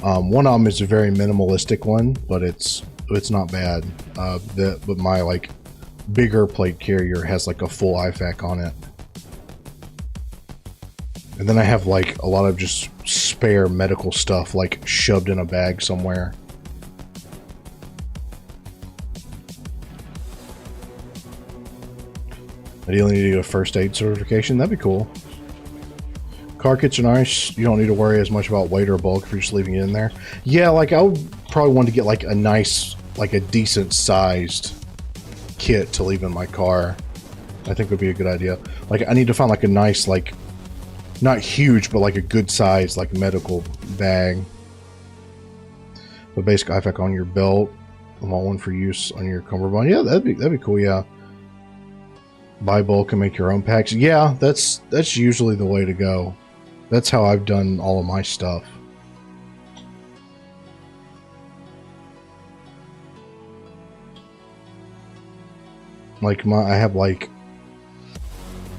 One of them is a very minimalistic one, but it's not bad. But my like bigger plate carrier has like a full IFAK on it. And then I have like a lot of just spare medical stuff like shoved in a bag somewhere. Ideally need to get a first aid certification. That'd be cool. Car kits are nice. You don't need to worry as much about weight or bulk if you're just leaving it in there. Yeah, like I would probably want to get like a nice, like a decent sized kit to leave in my car. I think would be a good idea. Like I need to find like a nice, like not huge, but like a good size, like medical bag. The basic IFAK on your belt. I want one for use on your cummerbund. Yeah, that'd be cool. Yeah. Buy bulk and make your own packs. Yeah, that's usually the way to go. That's how I've done all of my stuff. Like I have like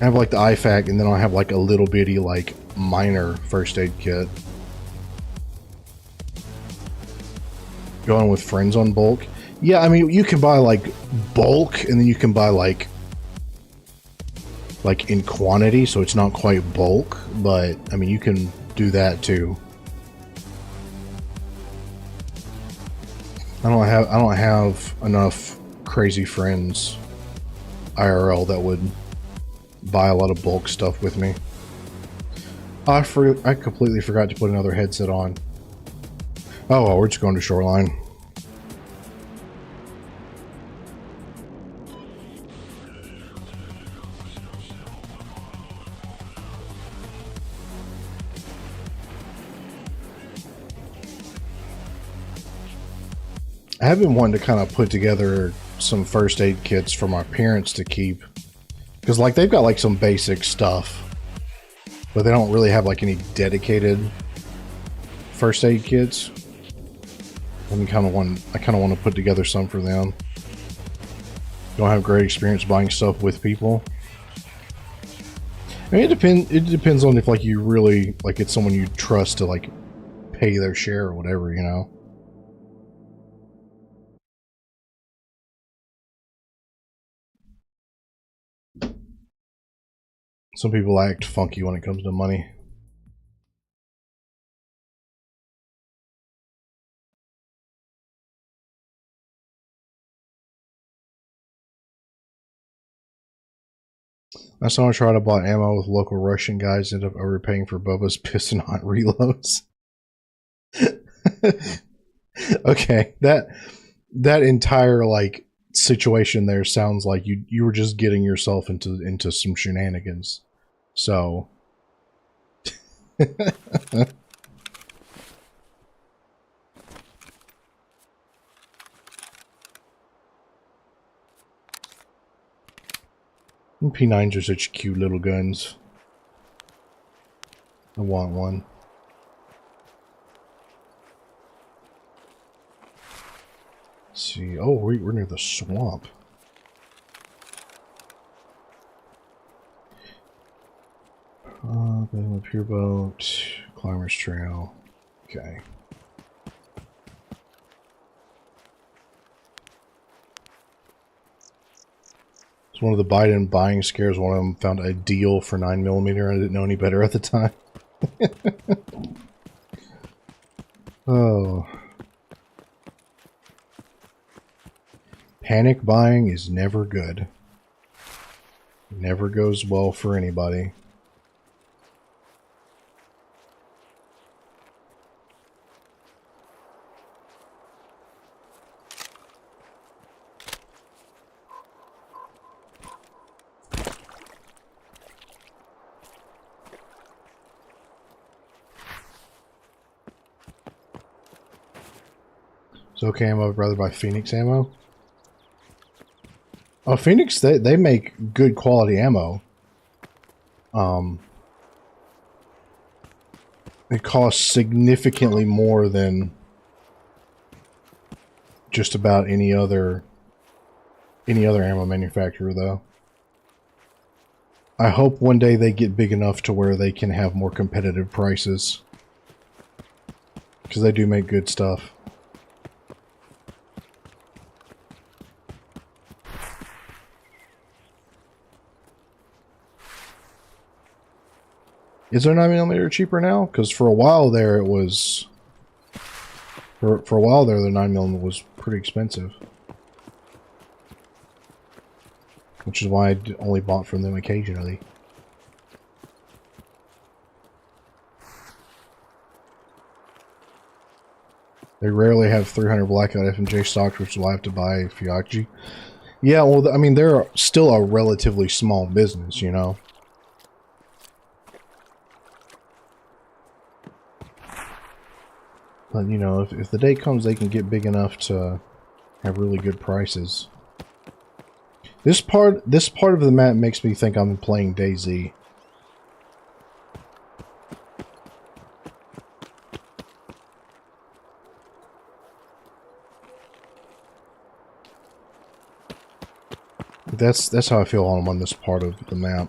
the IFAK, and then I have like a little bitty like minor first aid kit. Going with friends on bulk. Yeah, I mean you can buy like bulk, and then you can buy like in quantity, so it's not quite bulk, but I mean you can do that too. I don't have enough crazy friends IRL that would buy a lot of bulk stuff with me. I completely forgot to put another headset on. Oh well, we're just going to Shoreline. I have been wanting to kind of put together some first aid kits for my parents to keep, because like they've got like some basic stuff, but they don't really have like any dedicated first aid kits. I kind of want to put together some for them. Don't have great experience buying stuff with people. I mean, it depends on if like you really like it's someone you trust to like pay their share or whatever, you know. Some people act funky when it comes to money. Last time I tried to buy ammo with local Russian guys, ended up overpaying for Bubba's piston hot reloads. Okay, that entire like situation there sounds like you were just getting yourself into some shenanigans. So P9s are such cute little guns. I want one. Let's see. Oh, we're near the swamp. Pier boat, Climbers Trail. Okay. It's one of the Biden buying scares. One of them found a deal for 9mm. I didn't know any better at the time. Oh. Panic buying is never good. Never goes well for anybody. So okay, ammo, I'd rather buy Phoenix ammo. Oh, Phoenix, they make good quality ammo. It costs significantly more than just about any other ammo manufacturer, though. I hope one day they get big enough to where they can have more competitive prices, because they do make good stuff. Is their 9mm cheaper now? Because for a while there it was... For a while there, the 9mm was pretty expensive. Which is why I only bought from them occasionally. They rarely have 300 Blackout FMJ stocks, which is why I have to buy Fyachi. Yeah, well, I mean, they're still a relatively small business, you know? But, you know, if the day comes they can get big enough to have really good prices. This part of the map makes me think I'm playing DayZ. That's how I feel when I'm on this part of the map.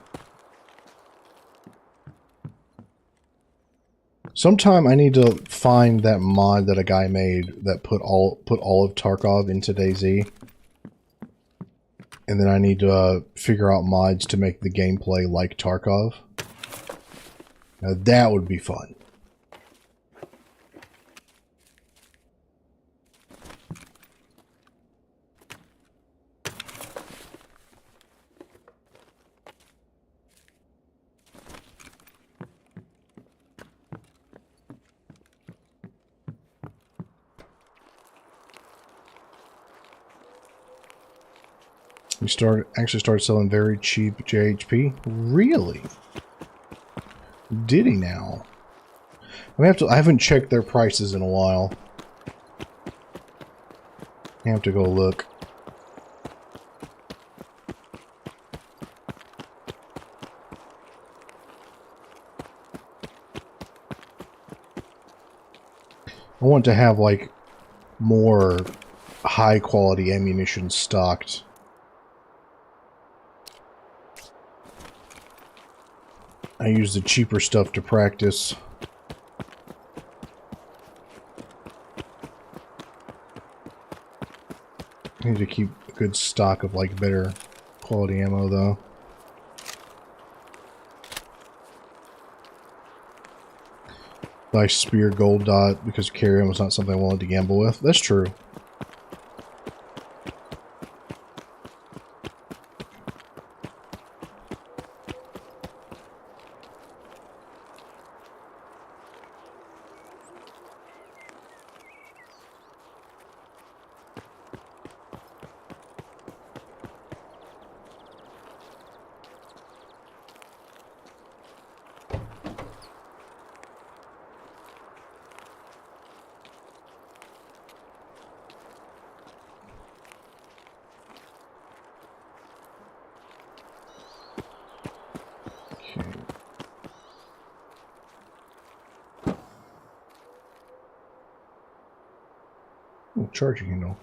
Sometime I need to find that mod that a guy made that put all of Tarkov into DayZ. And then I need to figure out mods to make the gameplay like Tarkov. Now that would be fun. We actually started selling very cheap JHP. Really? Did he now? I haven't checked their prices in a while. I have to go look. I want to have like more high quality ammunition stocked. I use the cheaper stuff to practice. I need to keep a good stock of like better quality ammo though. Buy Spear Gold Dot because carry ammo is not something I wanted to gamble with. That's true. Charging handle.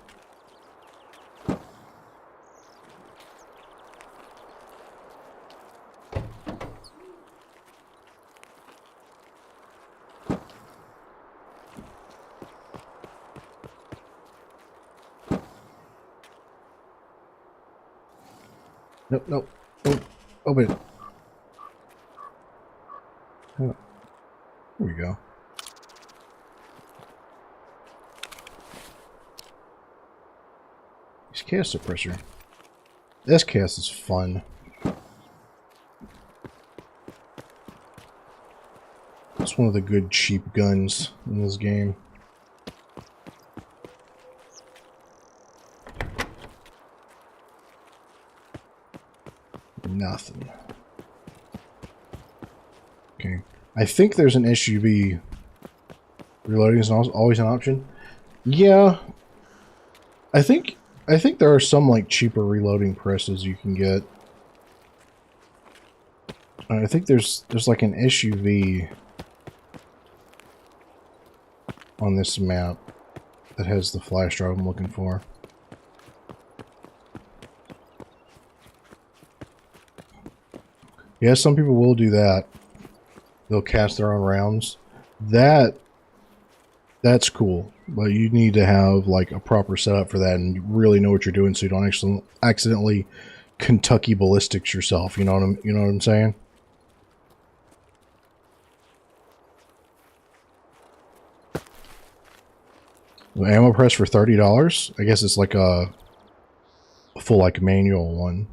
Nope, nope. Oh, open it. Oh. There we go. Chaos Suppressor. This chaos is fun. It's one of the good cheap guns in this game. Nothing. Okay. I think there's an SUV. Reloading is always an option. Yeah. I think there are some like cheaper reloading presses you can get. I think there's like an SUV on this map that has the flash drive I'm looking for. Yeah, some people will do that. They'll cast their own rounds. That's cool. But you need to have like a proper setup for that and really know what you're doing so you don't accidentally Kentucky ballistics yourself. You know what I'm saying? The ammo press for $30? I guess it's like a full like manual one.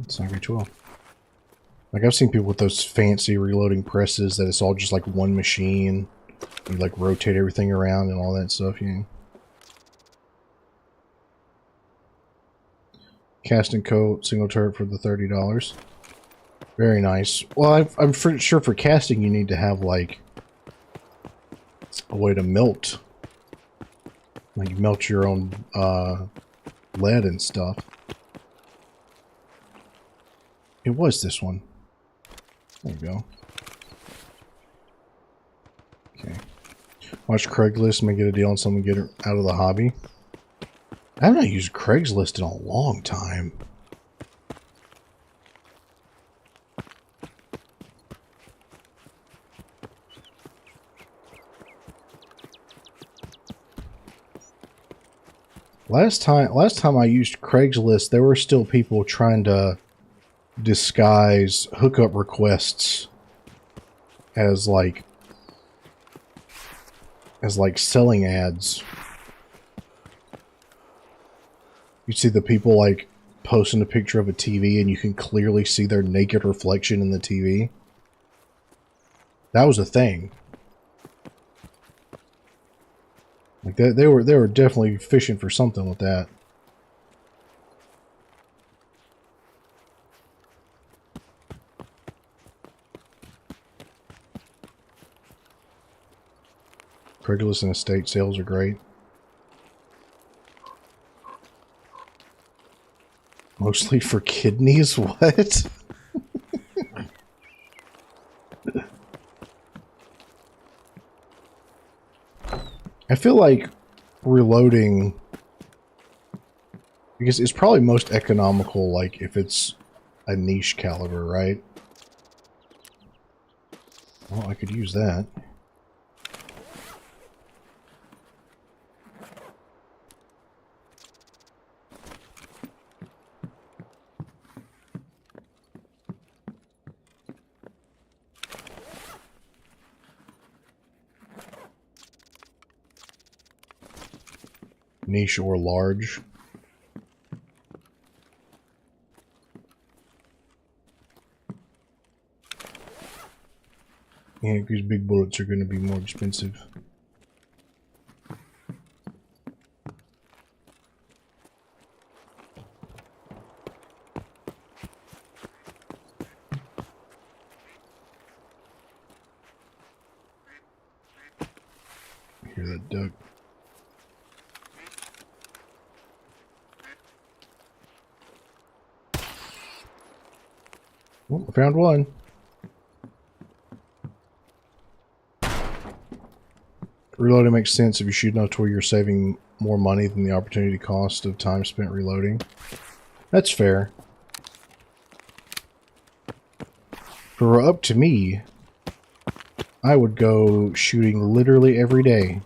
It's not very 12. Like, I've seen people with those fancy reloading presses that it's all just like one machine. You like rotate everything around and all that stuff. You casting coat, single turret for the $30. Very nice. Well, I'm sure for casting you need to have like a way to melt. Like you melt your own lead and stuff. It was this one. There we go. Okay. Watch Craigslist and get a deal on someone get it out of the hobby. I haven't used Craigslist in a long time. Last time I used Craigslist, there were still people trying to disguise hookup requests as like selling ads. You see the people like posting a picture of a TV and you can clearly see their naked reflection in the TV. That was a thing. Like they were definitely fishing for something with that. Craigslist and estate sales are great. Mostly for kidneys? What? I feel like reloading, because it's probably most economical, like if it's a niche caliber, right? Well, I could use that. Niche or large. Yeah, because big bullets are going to be more expensive. Hear that duck? Oh, I found one. Reloading makes sense if you shoot enough to where you're saving more money than the opportunity cost of time spent reloading. That's fair. If it were up to me, I would go shooting literally every day.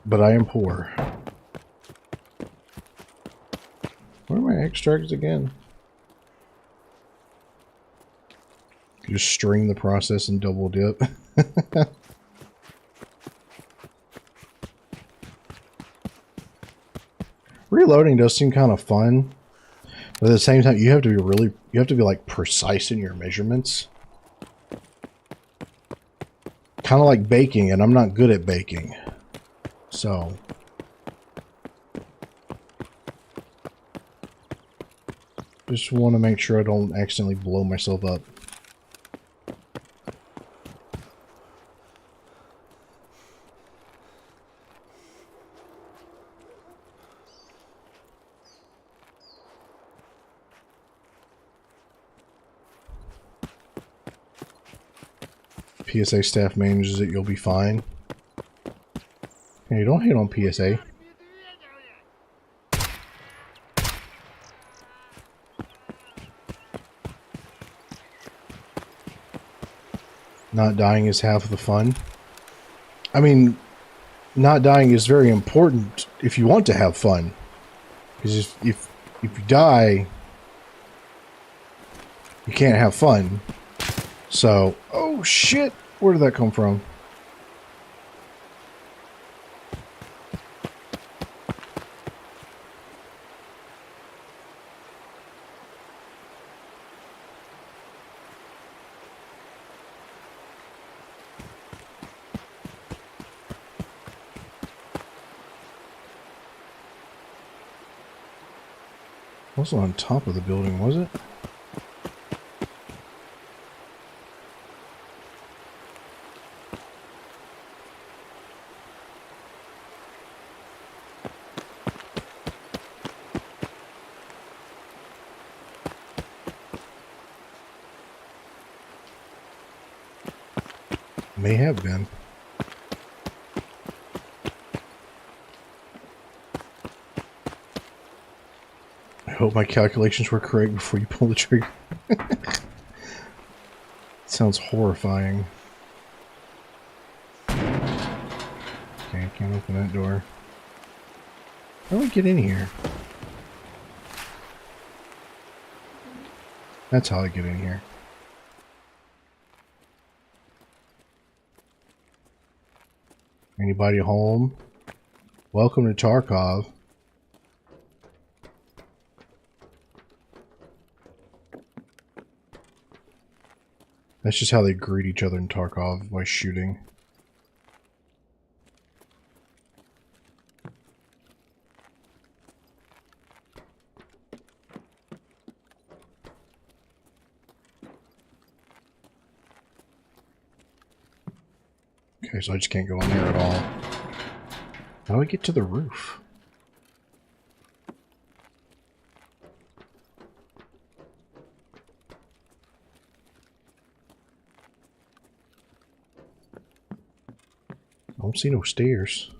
But I am poor. Where are my extracts again? Just string the process and double dip. Reloading does seem kind of fun, but at the same time, you have to be like precise in your measurements. Kind of like baking, and I'm not good at baking, so. Just want to make sure I don't accidentally blow myself up. PSA staff manages it, you'll be fine. Hey, don't hate on PSA. Not dying is half of the fun. I mean, not dying is very important if you want to have fun. Because if you die, you can't have fun. So, oh shit! Where did that come from? Wasn't on top of the building, was it? May have been. I hope my calculations were correct before you pull the trigger. Sounds horrifying. Okay, I can't open that door. How do I get in here? That's how I get in here. Anybody home? Welcome to Tarkov. That's just how they greet each other in Tarkov, by shooting. Okay, so I just can't go in there at all. How do I get to the roof? I don't see no stairs.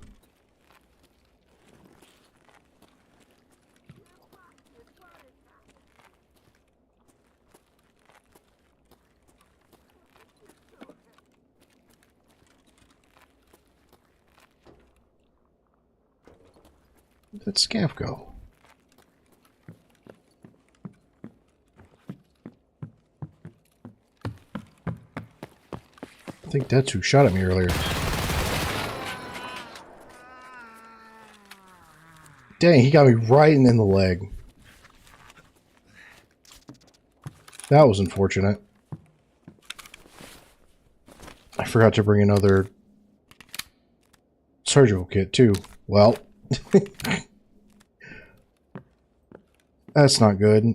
Where'd that scav go? I think that's who shot at me earlier. Dang, he got me right in the leg. That was unfortunate. I forgot to bring another surgical kit too. Well, that's not good.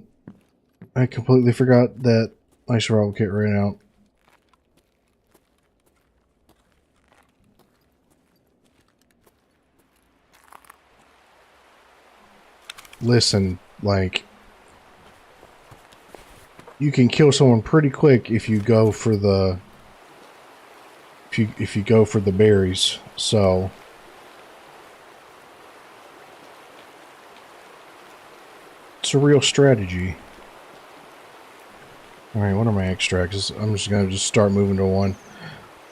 I completely forgot that my survival kit ran out. Listen, like, you can kill someone pretty quick if you go for the if you go for the berries. So it's a real strategy. All right, what are my extracts? I'm just gonna start moving to one.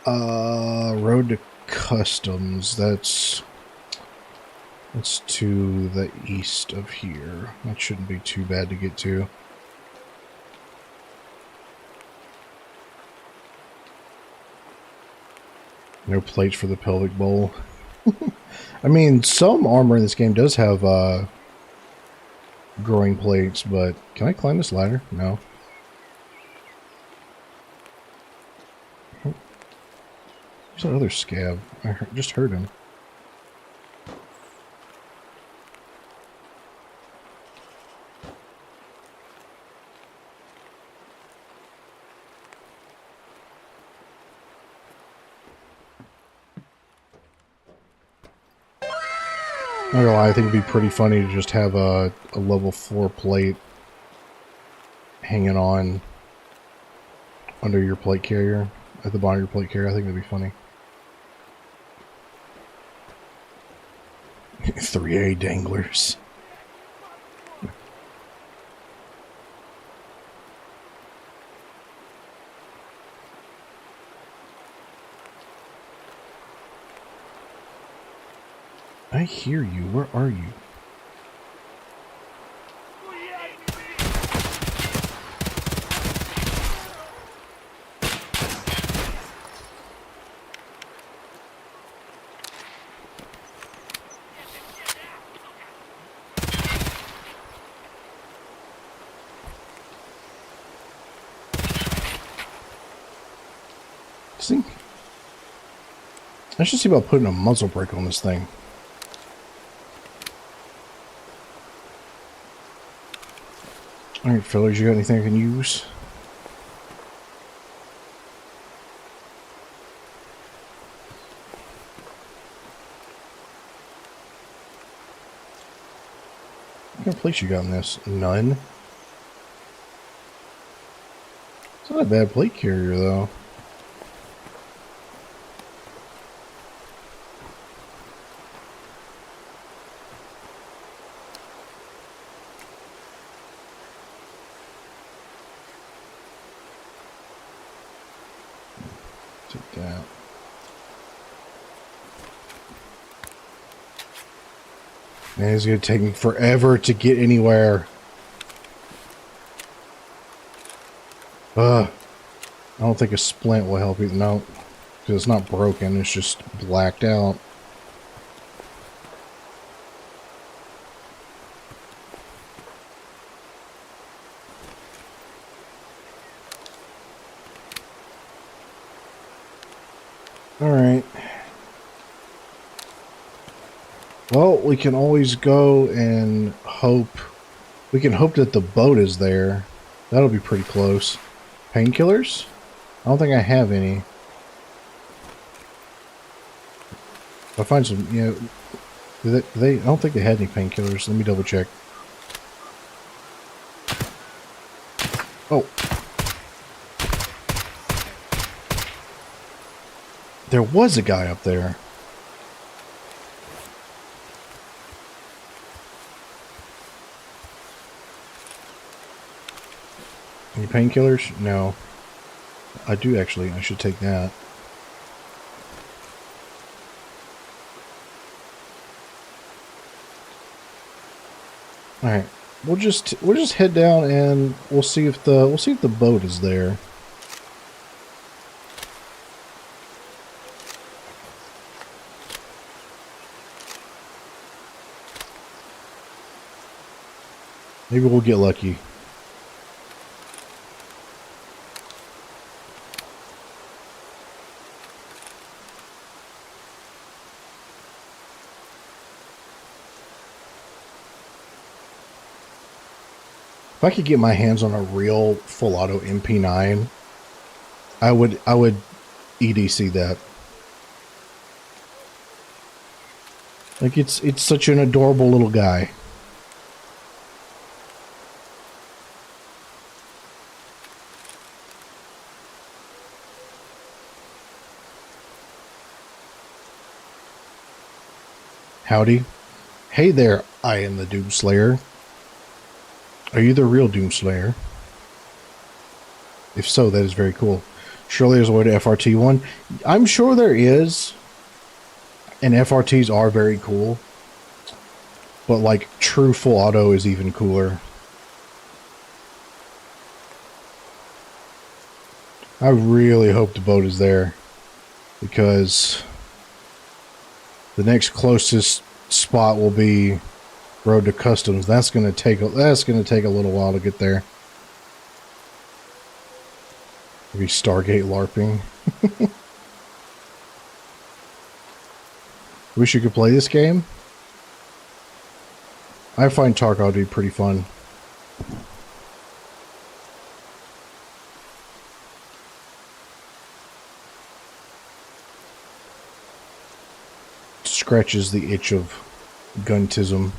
Road to Customs. That's to the east of here. That shouldn't be too bad to get to. No plates for the pelvic bowl. I mean, some armor in this game does have growing plates, but can I climb this ladder? No. There's that other scav. I just heard him. Not gonna lie, I think it'd be pretty funny to just have a level 4 plate hanging on under your plate carrier, at the bottom of your plate carrier. I think that'd be funny. 3A danglers. I hear you. Where are you? See? I should see about putting a muzzle brake on this thing. Alright, fellas, you got anything I can use? What kind of place you got in this? None? It's not a bad plate carrier, though. Take that. Man, it's gonna take me forever to get anywhere. I don't think a splint will help you. No, because it's not broken. It's just blacked out. Alright. Well, we can always go and hope. We can hope that the boat is there. That'll be pretty close. Painkillers? I don't think I have any. I'll find some, you know. I don't think they had any painkillers. Let me double check. Oh. There was a guy up there. Any painkillers? No. I do actually. I should take that. All right. We'll just head down and we'll see if the boat is there. Maybe we'll get lucky. If I could get my hands on a real full auto MP9, I would EDC that. Like it's such an adorable little guy. Howdy. Hey there, I am the Doomslayer. Are you the real Doomslayer? If so, that is very cool. Surely there's a way to FRT one. I'm sure there is. And FRTs are very cool. But like true full auto is even cooler. I really hope the boat is there. Because the next closest spot will be Road to Customs. That's gonna take a little while to get there. Maybe Stargate LARPing. Wish you could play this game. I find Tarkov to be pretty fun. Scratches the itch of guntism.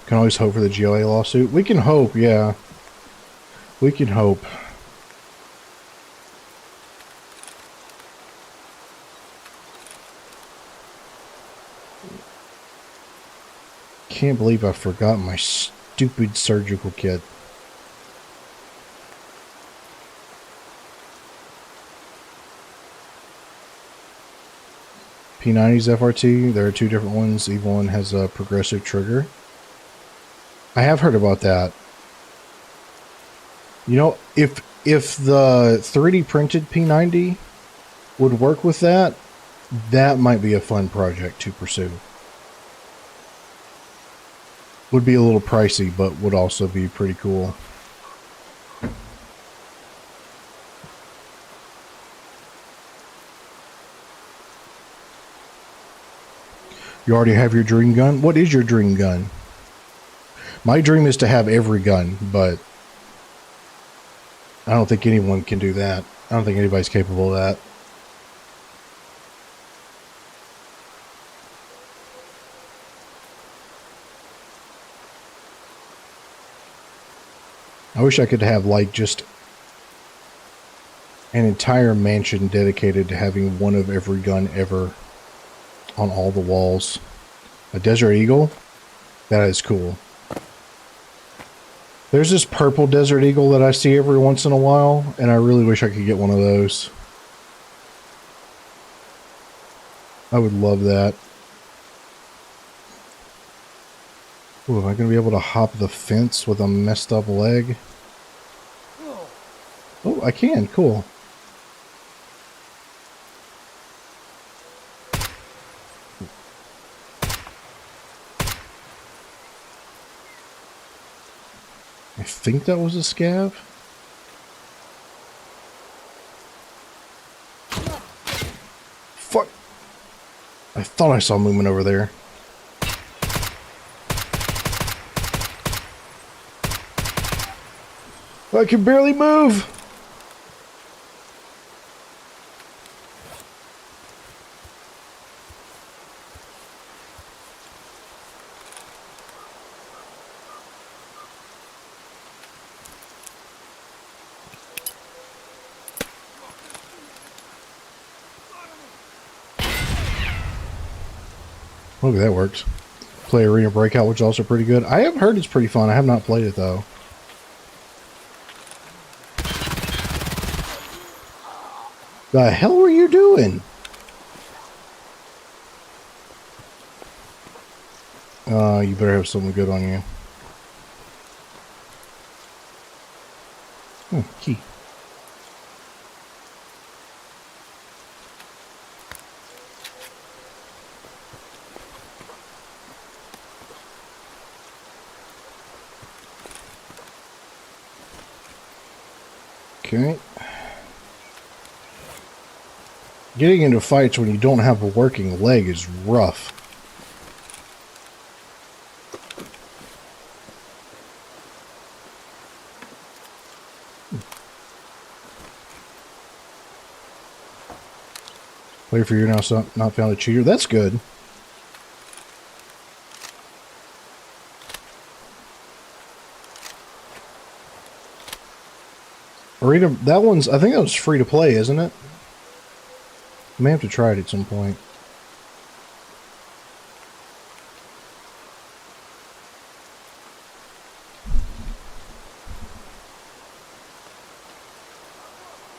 Can always hope for the GLA lawsuit. We can hope, yeah. We can hope. Can't believe I forgot my stupid surgical kit. P90's FRT. There are two different ones. Each one has a progressive trigger. I have heard about that. You know, if the 3D printed P90 would work with that, that might be a fun project to pursue. Would be a little pricey, but would also be pretty cool. You already have your dream gun? What is your dream gun? My dream is to have every gun, but I don't think anyone can do that. I don't think anybody's capable of that. I wish I could have, like, just an entire mansion dedicated to having one of every gun ever on all the walls. A Desert Eagle? That is cool. There's this purple Desert Eagle that I see every once in a while, and I really wish I could get one of those. I would love that. Ooh, am I going to be able to hop the fence with a messed up leg? Oh, I can. Cool. I think that was a scav. Fuck. I thought I saw movement over there. I can barely move. Look, that works. Play Arena Breakout, which is also pretty good. I have heard it's pretty fun. I have not played it, though. The hell were you doing? You better have something good on you. Oh, key. Okay. Getting into fights when you don't have a working leg is rough. Player for you now, not found a cheater. That's good. Arena, that one's, I think that was free to play, isn't it? I may have to try it at some point.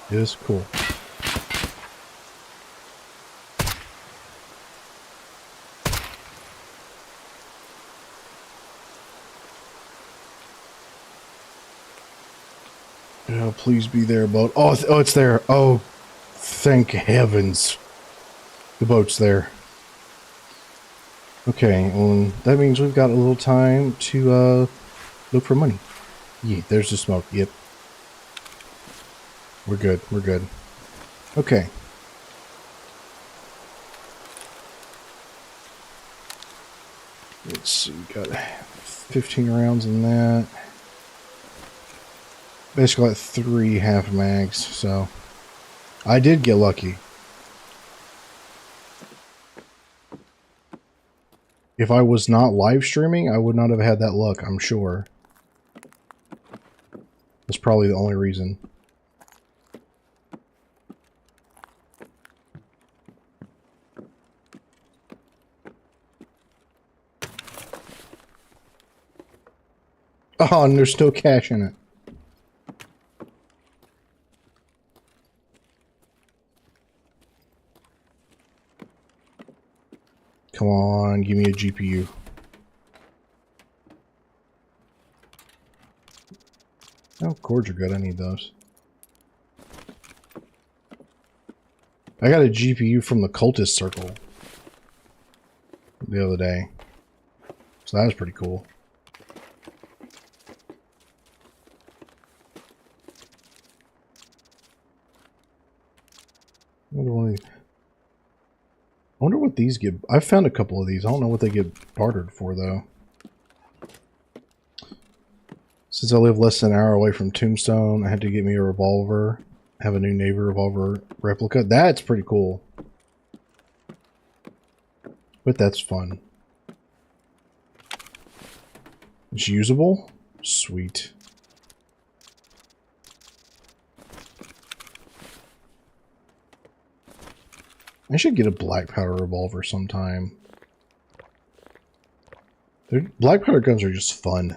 It is cool. Oh, please be there, boat. Oh, oh, it's there. Oh, thank heavens. The boat's there. Okay, well, that means we've got a little time to look for money. Yeah, there's the smoke. Yep. We're good. We're good. Okay. Let's see. We got 15 rounds in that. Basically like 3 half mags, so I did get lucky. If I was not live streaming, I would not have had that luck, I'm sure. That's probably the only reason. Oh, and there's still cash in it. Come on, give me a GPU. Oh, cords are good. I need those. I got a GPU from the Cultist Circle the other day. So that was pretty cool. I wonder what these get. I found a couple of these. I don't know what they get bartered for, though. Since I live less than an hour away from Tombstone, I had to get me a revolver. Have a new neighbor revolver replica. That's pretty cool. But that's fun. It's usable? Sweet. I should get a black powder revolver sometime. Black powder guns are just fun.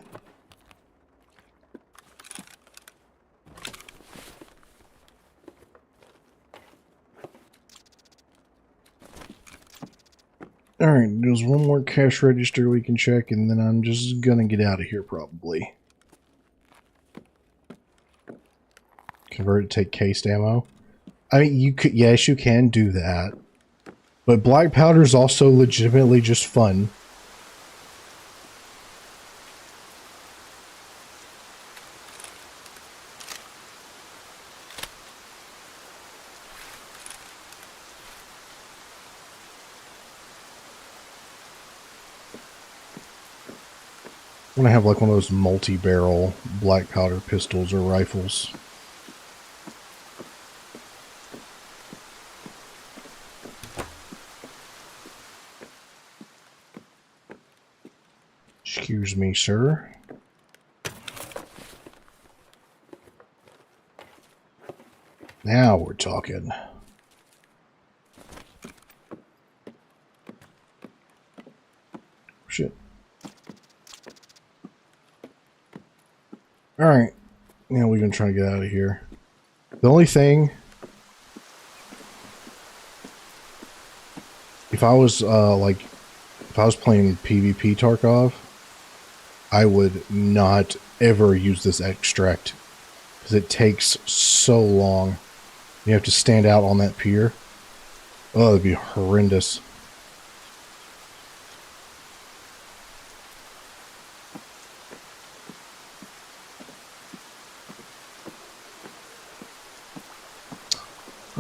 Alright, there's one more cash register we can check, and then I'm just gonna get out of here, probably. Convert it, take cased ammo. I mean, you could, yes, you can do that. But black powder is also legitimately just fun. I'm gonna have like one of those multi-barrel black powder pistols or rifles. Excuse me, sir. Now we're talking. Shit. Alright. Now we're gonna try to get out of here. The only thing... If I was, if I was playing PvP Tarkov, I would not ever use this extract. Because it takes so long. You have to stand out on that pier. Oh, it'd be horrendous.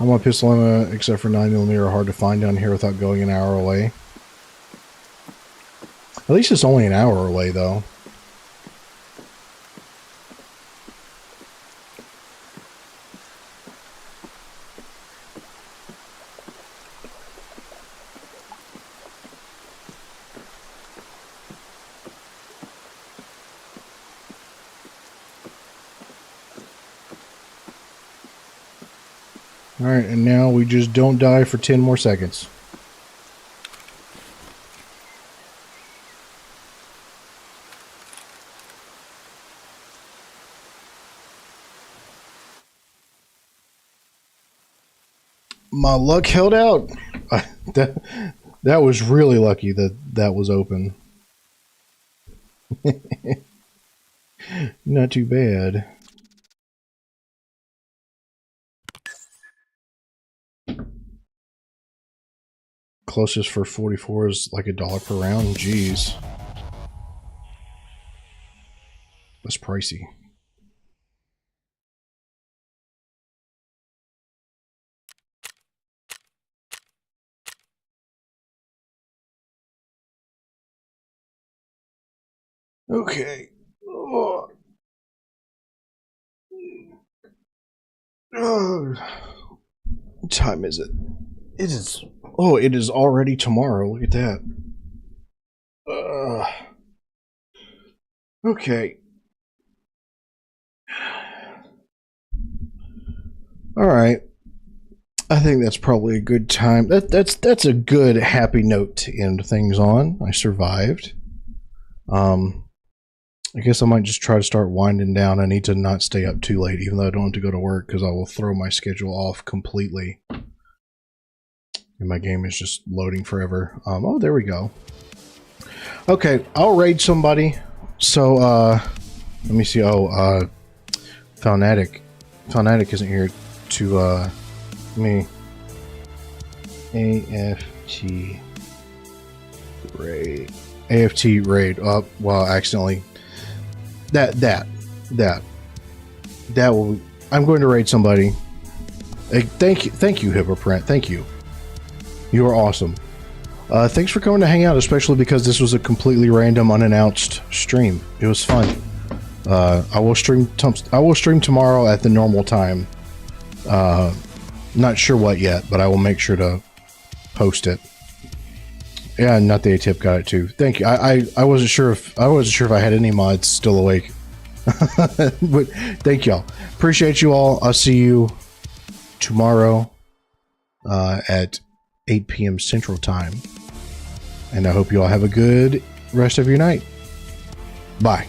All my pistol ammo, except for 9mm, are hard to find down here without going an hour away. At least it's only an hour away, though. Alright, and now we just don't die for 10 more seconds. My luck held out. That was really lucky that that was open. Not too bad. Closest for 44 is like $1 per round. Jeez. That's pricey. Okay. Oh. Oh. What time is it? It is. Oh, it is already tomorrow. Look at that. Okay. All right. I think that's probably a good time. That's a good happy note to end things on. I survived. I guess I might just try to start winding down. I need to not stay up too late, even though I don't have to go to work, because I will throw my schedule off completely. And my game is just loading forever. Oh, there we go. Okay, I'll raid somebody. So, let me see. Oh, Fanatic isn't here to, me. AFT raid. AFT raid. Oh, well, accidentally. That will. I'm going to raid somebody. Hey, thank you, Hippoprint. Thank you. You are awesome. Thanks for coming to hang out, especially because this was a completely random, unannounced stream. It was fun. I will stream tomorrow at the normal time. Not sure what yet, but I will make sure to post it. Yeah, not the ATIP got it too. Thank you. I wasn't sure if I had any mods still awake. But thank y'all. Appreciate you all. I'll see you tomorrow at 8 p.m. Central Time. And I hope you all have a good rest of your night. Bye.